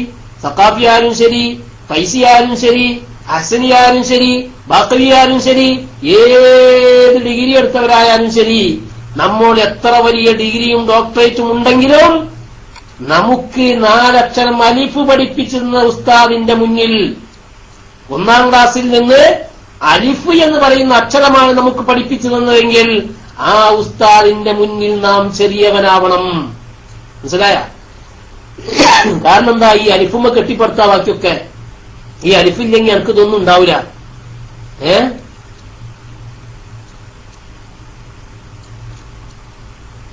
സഖാഫിയായാലും ശരി, ഫൈസിയായാലും ശരി, ഹസനിയായാലും ശരി, ബാക്കവിയായാലും ശരി, ഏത് ഡിഗ്രി എടുത്തവരായാലും ശരി, നമ്മൾ എത്ര വലിയ ഡിഗ്രിയും ഡോക്ടറേറ്റും ഉണ്ടെങ്കിലും നമുക്ക് 4 അക്ഷരം അലിഫ് പഠിപ്പിച്ചിരുന്ന ഉസ്താദിന്റെ മുന്നിൽ 1ാം ക്ലാസ്സിൽ നിന്ന് അലിഫ് എന്ന് പറയുന്ന അക്ഷരമാണ് നമുക്ക് പഠിപ്പിച്ചു തന്നതെങ്കിൽ ആ ഉസ്താദിന്റെ മുന്നിൽ നാം ചെറിയവനാവണം. മനസ്സിലായ? കാരണം എന്താ? ഈ അലിഫുമ്മ കെട്ടിപ്പടുത്താ ബാക്കിയൊക്കെ. ഈ അലിഫില്ലെങ്കിൽ എനിക്ക് ഇതൊന്നും ഉണ്ടാവില്ല.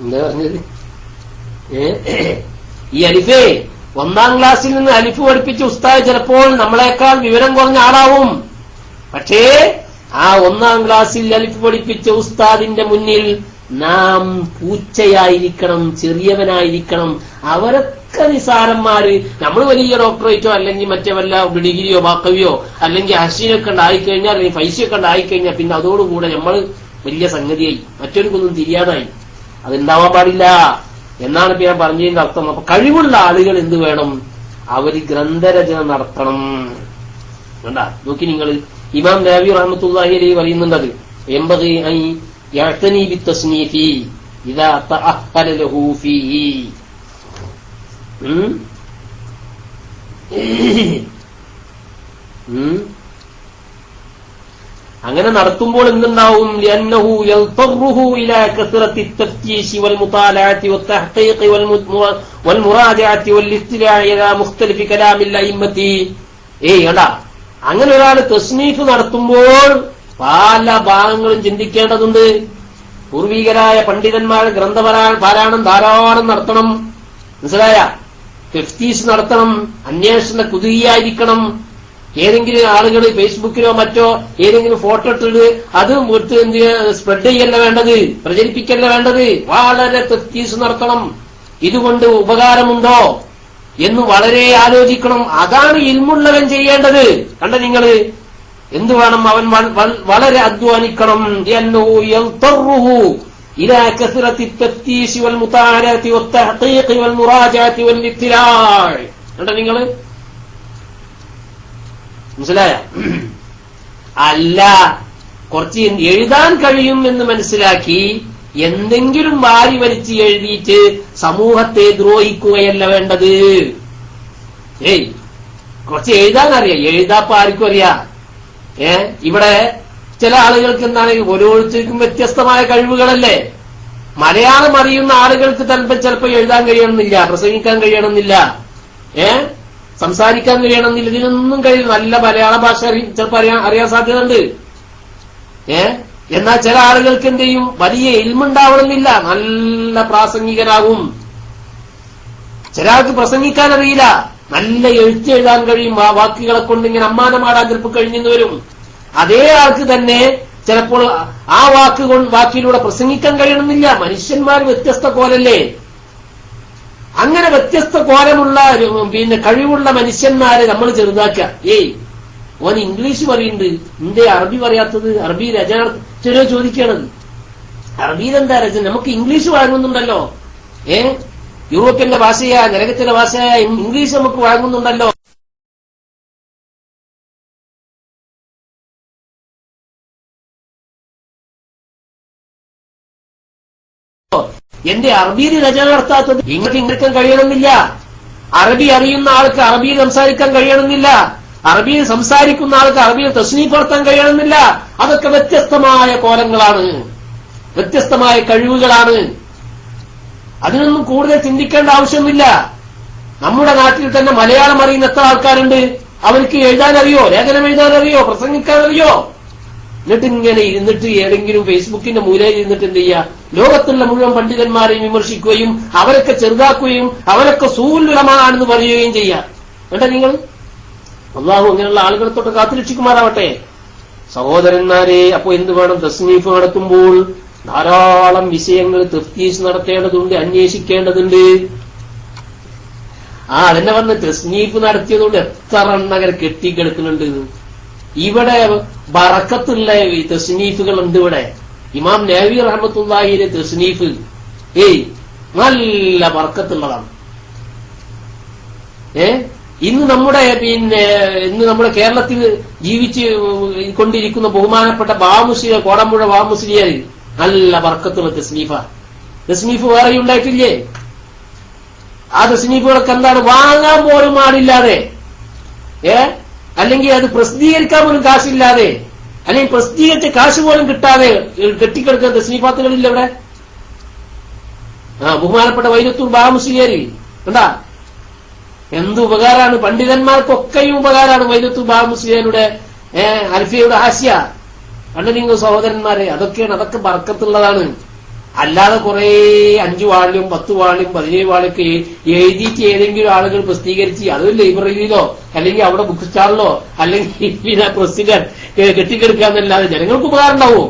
എന്താ പറഞ്ഞത്? ഈ അലിഫേ 1ാം ക്ലാസ്സിൽ നിന്ന് അലിഫ് പഠിപ്പിച്ച ഉസ്താദ് ചിലപ്പോൾ നമ്മളെക്കാൾ വിവരം കുറഞ്ഞ ആളാവും. പക്ഷേ ആ 1ാം ക്ലാസ്സിൽ അലിഫ് പഠിപ്പിച്ച ഉസ്താദിന്റെ മുന്നിൽ നാം പൂച്ചയായിരിക്കണം, ചെറിയവനായിരിക്കണം. അവരൊക്കെ നിസാരന്മാര്. നമ്മൾ വലിയ ഡോക്ടറേറ്റോ അല്ലെങ്കിൽ മറ്റേ വല്ല ഡിഗ്രിയോ ബാക്കവിയോ അല്ലെങ്കിൽ ഹസീനൊക്കെ ഉണ്ടായിക്കഴിഞ്ഞാൽ അല്ലെങ്കിൽ ഫൈസിയൊക്കെ ഉണ്ടായിക്കഴിഞ്ഞാൽ പിന്നെ അതോടുകൂടെ നമ്മൾ വലിയ സംഗതിയായി, മറ്റൊരുക്കൊന്നും തിരിയാതായി. അതുണ്ടാവാൻ പാടില്ല എന്നാണ് ഇപ്പൊ ഞാൻ പറഞ്ഞതിന്റെ അർത്ഥം. അപ്പൊ കഴിവുള്ള ആളുകൾ എന്ത് വേണം? അവര് ഗ്രന്ഥരചന നടത്തണം. കണ്ടാ നോക്കി നിങ്ങൾ. ഇമാം നബി റഹ്മത്തുള്ളാഹി അലൈഹി പറയുന്നുണ്ടത് യംബഗി അൻ യഅ്തനി ബിത്തസ്നീഫി ഇദാ തഅഹ്ഹല ലഹു ഫീഹി. അങ്ങനെ നടത്തുമ്പോൾ എന്തുണ്ടാവും? ലിഅന്നഹു യൽതറുഹു ഇലാ കസറത്തി തഫ്തീശി വൽ മുതാലഅത്തി വത്തഹ്ഖീഖി വൽ മുറാജഅത്തി വൽ ഇസ്തിലാഇ ഇലാ മുഖ്തലിഫി കലാമിൽ അയിമ്മത്തി. കണ്ടാ, അങ്ങനെ ഒരാൾ തസ്നീഫ് നടത്തുമ്പോൾ പല ഭാഗങ്ങളും ചിന്തിക്കേണ്ടതുണ്ട്. പൂർവികരായ പണ്ഡിതന്മാർ ഗ്രന്ഥപാരായണം ധാരാളം നടത്തണം. മനസ്സിലായ? തഫ്തീസ് നടത്തണം, അന്വേഷണ കുതുകിയായിരിക്കണം. ഏതെങ്കിലും ആളുകൾ ഫേസ്ബുക്കിലോ മറ്റോ ഏതെങ്കിലും ഫോട്ടോ ഇട്ടിട്ട് അത് എടുത്ത് എന്ത് സ്പ്രെഡ് ചെയ്യല്ല വേണ്ടത്, പ്രചരിപ്പിക്കല്ല വേണ്ടത്. വളരെ തഫ്തീസ് നടത്തണം. ഇതുകൊണ്ട് ഉപകാരമുണ്ടോ? എന്ന് വളരെ ആലോചിക്കണം. അതാണ് ഇൽമുള്ളവൻ ചെയ്യേണ്ടത്. കണ്ട നിങ്ങള് എന്തു വേണം? അവൻ വളരെ അധ്വാനിക്കണം. إلى كثرة التفتيش والمطالعة والتحقيق والمراجعة والاطلاع. കണ്ടോ നിങ്ങൾ? മനസ്സിലായ? അല്ല, കുറച്ച് എഴുതാൻ കഴിയും എന്ന് മനസ്സിലാക്കി എന്തെങ്കിലും വാരി വലിച്ച് എഴുതിയിട്ട് സമൂഹത്തെ ദ്രോഹിക്കുകയല്ല വേണ്ടത്. കുറച്ച് എഴുതാൻ അറിയാം. എഴുതാപ്പ ആർക്കും അറിയാം. ഇവിടെ ചില ആളുകൾക്ക് എന്താണ്, ഓരോരുത്തർക്കും വ്യത്യസ്തമായ കഴിവുകളല്ലേ. മലയാളം അറിയുന്ന ആളുകൾക്ക് ചിലപ്പോൾ എഴുതാൻ കഴിയണമെന്നില്ല, പ്രസംഗിക്കാൻ കഴിയണമെന്നില്ല, സംസാരിക്കാൻ കഴിയണമെന്നില്ല. ഇതിനൊന്നും കഴിയും. നല്ല മലയാള ഭാഷ ചിലപ്പോൾ അറിയാൻ സാധ്യതയുണ്ട്. എന്നാൽ ചില ആളുകൾക്ക് എന്ത് ചെയ്യും, വലിയ ഇൽമുണ്ടാവണമെന്നില്ല, നല്ല പ്രാസംഗികനാകും. ചില ആൾക്ക് പ്രസംഗിക്കാൻ അറിയില്ല, നല്ല എഴുത്തെഴുതാൻ കഴിയും. ആ വാക്കുകളെ കൊണ്ട് ഇങ്ങനെ അമ്മാനമാടാൻ ചിലപ്പോൾ കഴിഞ്ഞെന്ന് വരും. അതേ ആൾക്ക് തന്നെ ചിലപ്പോൾ ആ വാക്കിലൂടെ പ്രസംഗിക്കാൻ കഴിയണമെന്നില്ല. മനുഷ്യന്മാർ വ്യത്യസ്ത കോലല്ലേ. അങ്ങനെ വ്യത്യസ്ത കോലമുള്ള കഴിവുള്ള മനുഷ്യന്മാരെ നമ്മൾ ചെറുതാക്കുക. ഓൻ ഇംഗ്ലീഷ് പറയുന്നുണ്ട്, എന്തേ അറബി പറയാത്തത്? അറബി രചന ചെറിയ ചോദിക്കണത്. അറബിയിലെന്താ രചന? നമുക്ക് ഇംഗ്ലീഷ് വഴങ്ങുന്നുണ്ടല്ലോ. യൂറോപ്യന്റെ ഭാഷയായ നരകത്തിന്റെ ഭാഷയായ ഇംഗ്ലീഷ് നമുക്ക് വഴങ്ങുന്നുണ്ടല്ലോ. എന്റെ അറബിയിൽ രചന നടത്താത്തത്? ഇങ്ങനെയൊക്കെ കഴിയണമെന്നില്ല. അറബി അറിയുന്ന ആൾക്ക് അറബിയിൽ സംസാരിക്കാൻ കഴിയണമെന്നില്ല. അറബിയിൽ സംസാരിക്കുന്ന ആൾക്ക് അറബിയിൽ തസ്നീഫ് നടത്താൻ കഴിയണമെന്നില്ല. അതൊക്കെ വ്യത്യസ്തമായ കോലങ്ങളാണ്, വ്യത്യസ്തമായ കഴിവുകളാണ്. അതിനൊന്നും കൂടുതൽ ചിന്തിക്കേണ്ട ആവശ്യമില്ല. നമ്മുടെ നാട്ടിൽ തന്നെ മലയാളം അറിയുന്ന എത്ര ആൾക്കാരുണ്ട്? അവർക്ക് എഴുതാനറിയോ, ലേഖനം എഴുതാനറിയോ, പ്രസംഗിക്കാനറിയോ? എന്നിട്ട് ഇങ്ങനെ ഇരുന്നിട്ട് ഏതെങ്കിലും ഫേസ്ബുക്കിന്റെ മൂലയിൽ ഇരുന്നിട്ട് എന്ത് ചെയ്യുക, ലോകത്തുള്ള മുഴുവൻ പണ്ഡിതന്മാരെയും വിമർശിക്കുകയും അവരൊക്കെ ചെറുതാക്കുകയും അവരൊക്കെ സൂലുലമാണെന്ന് പറയുകയും ചെയ്യാം. കേട്ടോ നിങ്ങൾ? അല്ലാഹു അങ്ങനെയുള്ള ആളുകളെ തൊട്ട് കാത്തുരക്ഷിക്കുമാറാവട്ടെ. സഹോദരന്മാരെ, അപ്പോ എന്ത് വേണം? തസ്നീഫ് നടത്തുമ്പോൾ ധാരാളം വിഷയങ്ങൾ തഫ്തീസ് നടത്തേണ്ടതുണ്ട്, അന്വേഷിക്കേണ്ടതുണ്ട്. അതെന്നെ പറഞ്ഞ് തസ്നീഫ് നടത്തിയതുകൊണ്ട് എത്ര എണ്ണങ്ങനെ കെട്ടിക്കിടക്കുന്നുണ്ട്. ഇവിടെ ബറക്കത്തുള്ള തസ്നീഫുകൾ ഉണ്ട്. ഇവിടെ ഇമാം നവവി റഹ്മത്തുള്ളാഹിയുടെ തസ്നീഫ് നല്ല ബറക്കത്തുള്ളതാണ്. ഇന്ന് നമ്മുടെ കേരളത്തിൽ ജീവിച്ച് കൊണ്ടിരിക്കുന്ന ബഹുമാനപ്പെട്ട ബാമുസ്ലിയാർ, കോടമ്പുഴ ബാമുസ്ലിയാർ നല്ല ബറക്കത്തുള്ള തസ്നീഫ് വേറെ ഉണ്ടായിട്ടില്ലേ? ആ തസ്നീഫുകളൊക്കെ എന്താണ്, വാങ്ങാൻ പോലും ആളില്ലാതെ, അല്ലെങ്കിൽ അത് പ്രസിദ്ധീകരിക്കാൻ പോലും കാശില്ലാതെ, അല്ലെങ്കിൽ പ്രസിദ്ധീകരിച്ച കാശ് പോലും കിട്ടാതെ കെട്ടിക്കിടക്കുന്ന തസ്നീഫാത്തുകളില്ല ഇവിടെ. ബഹുമാനപ്പെട്ട വൈരത്തൂർ ബാമുസ്ലിയാർ കണ്ടാ, എന്ത് ഉപകാരമാണ് പണ്ഡിതന്മാർക്കൊക്കെയും ഉപകാരമാണ് വൈരത്തൂർ ബാമുസ്ലിയാരുടെ അൽഫിയയുടെ ഹാസ്യ. കണ്ടു നിങ്ങൾ സഹോദരന്മാരെ, അതൊക്കെ ബർക്കത്തുള്ളതാണ്. അല്ലാതെ കുറെ 5 വാള്യം 10 വാള്യം 17 വാള്യൊക്കെ എഴുതിയിട്ട് ഏതെങ്കിലും ആളുകൾ പ്രസിദ്ധീകരിച്ച് അത് ലൈബ്രറിയിലോ അല്ലെങ്കിൽ അവിടെ ബുക്ക് സ്റ്റാളിലോ അല്ലെങ്കിൽ പ്രസിദ്ധീകർ കെട്ടിക്കെടുക്കാന്നല്ലാതെ ജനങ്ങൾക്ക് ഉപകാരം ഉണ്ടാവോ?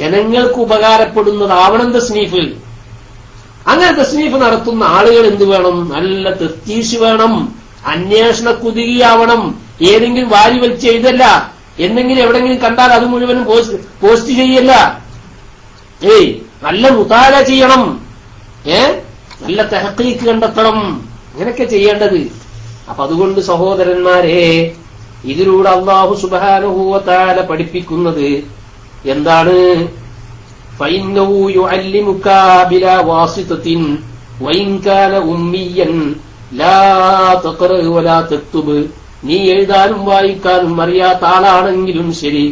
ജനങ്ങൾക്ക് ഉപകാരപ്പെടുന്നതാവണം തസ്നീഫ്. അങ്ങനെ തസ്നീഫ് നടത്തുന്ന ആളുകൾ എന്ത് വേണം? നല്ല തഫ്തീഷ് വേണം, അന്വേഷണ കുതുകിയാവണം. ഏതെങ്കിലും വാരി വലിച്ച് എഴുതല്ല, എന്തെങ്കിലും എവിടെങ്കിലും കണ്ടാൽ അത് മുഴുവനും പോസ്റ്റ് ചെയ്യല്ല. നല്ല മുതാല ചെയ്യണം, നല്ല തഹഖീഖ് കണ്ടെത്തണം. അങ്ങനെയൊക്കെ ചെയ്യേണ്ടത്. അപ്പൊ അതുകൊണ്ട് സഹോദരന്മാരെ, ഇതിലൂടെ അല്ലാഹു സുബ്ഹാനഹു വ തആല പഠിപ്പിക്കുന്നത് എന്താണ്? ഫഇന്നഹു യുഅല്ലിമുക ബിലാ വാസിതത്തിൻ വഇൻ കാന ഉമ്മിയൻ ലാ തഖറ വലാ തക്തുബ്. നീ എഴുതാനും വായിക്കാനും അറിയാത്ത ആളാണെങ്കിലും ശരി,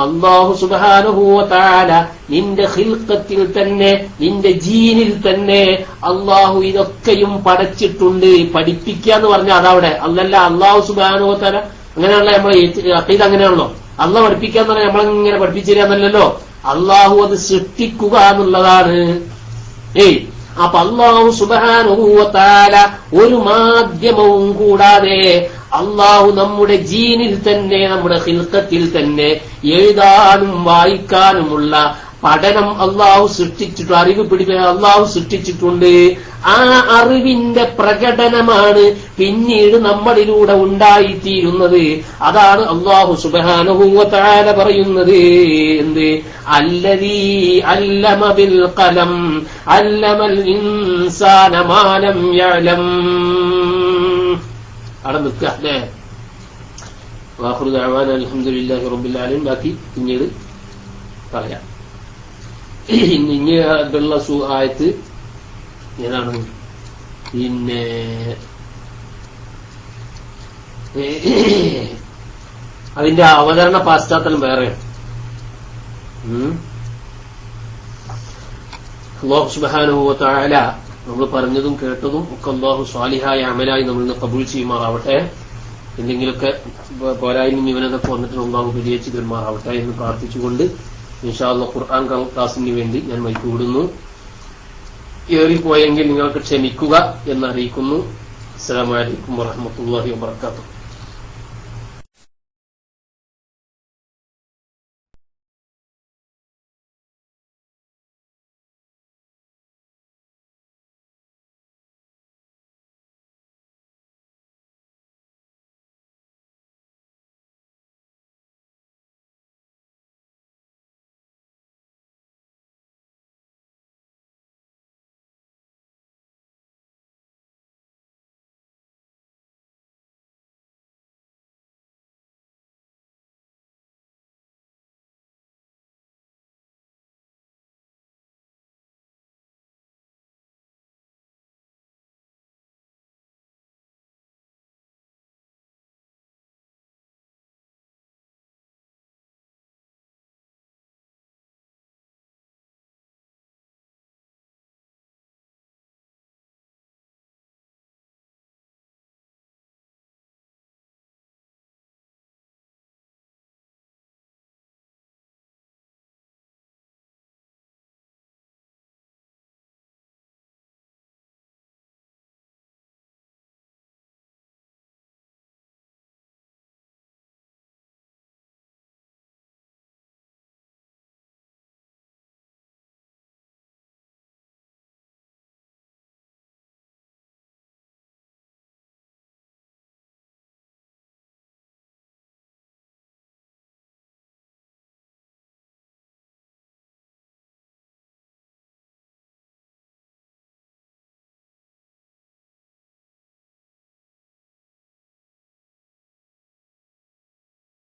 അല്ലാഹു സുബ്ഹാനഹു വ തആല നിന്റെ ഖിൽഖത്തിൽ തന്നെ, നിന്റെ ജീനിൽ തന്നെ അല്ലാഹു ഇതൊക്കെയും പടച്ചിട്ടുണ്ട്. പഠിപ്പിക്കുക എന്ന് പറഞ്ഞാൽ അതവിടെ അല്ലല്ല. അല്ലാഹു സുബ്ഹാനഹു വ തആല അങ്ങനെയുള്ള നമ്മളെ അഖീദ അങ്ങനെയാണല്ലോ. അല്ലാഹു പഠിപ്പിക്കുക എന്ന് പറഞ്ഞാൽ നമ്മളിങ്ങനെ പഠിപ്പിച്ചു തരാന്നല്ലോ. അല്ലാഹു അത് സൃഷ്ടിക്കുക എന്നുള്ളതാണ്. അപ്പൊ അല്ലാഹു സുബ്ഹാനഹു വ തആല ഒരു മാധ്യമവും കൂടാതെ അല്ലാഹു നമ്മുടെ ജീനിൽ തന്നെ, നമ്മുടെ ഖിൽഖത്തിൽ തന്നെ എഴുതാനും വായിക്കാനുമുള്ള പഠനം അള്ളാഹു സൃഷ്ടിച്ചിട്ട്, അറിവ് പിടിക്കാൻ അള്ളാഹു സൃഷ്ടിച്ചിട്ടുണ്ട്. ആ അറിവിന്റെ പ്രകടനമാണ് പിന്നീട് നമ്മളിലൂടെ ഉണ്ടായിത്തീരുന്നത്. അതാണ് അള്ളാഹു സുബ്ഹാനഹു വ തആല പറയുന്നത്. എന്ത്? അല്ലദീ അല്ലമ ബിൽ ഖലം അല്ലമൽ ഇൻസാന മാ ലം യഅലം. അവിടെ നിൽക്കുക അല്ലേ? വാഖിറു ദഅവാനാ അൽഹംദുലില്ലാഹി റബ്ബിൽ ആലമീൻ. ബാക്കി പിന്നീട് പറയാം. ഇനിയുള്ള ആയത്ത് ഏതാണ്? പിന്നെ അതിന്റെ അവതരണ പാശ്ചാത്തലം വേറെയാണ്. അല്ലാഹു സുബ്ഹാനഹു വ തആല നമ്മൾ പറഞ്ഞതും കേട്ടതും ഒക്കെ അല്ലാഹു സ്വാലിഹായ അമലായി നമ്മളിന്ന് കബൂൽ ചെയ്യുമാറാവട്ടെ. എന്തെങ്കിലുമൊക്കെ പോരായ്മ ഇവനതൊക്കെ വന്നിട്ട് അല്ലാഹു വിജയിച്ചു തരുമാറാവട്ടെ എന്ന് പ്രാർത്ഥിച്ചുകൊണ്ട് ഇൻഷാ അല്ലാഹ് ഖുർആൻ ക്ലാസിന് വേണ്ടി ഞാൻ മൈക്ക് വിടുന്നു. ഏറിപ്പോയെങ്കിൽ നിങ്ങൾക്ക് ക്ഷമിക്കുക എന്നറിയിക്കുന്നു. അസ്സലാമു അലൈക്കും വറഹ്മത്തുള്ളാഹി വബറകാതുഹു.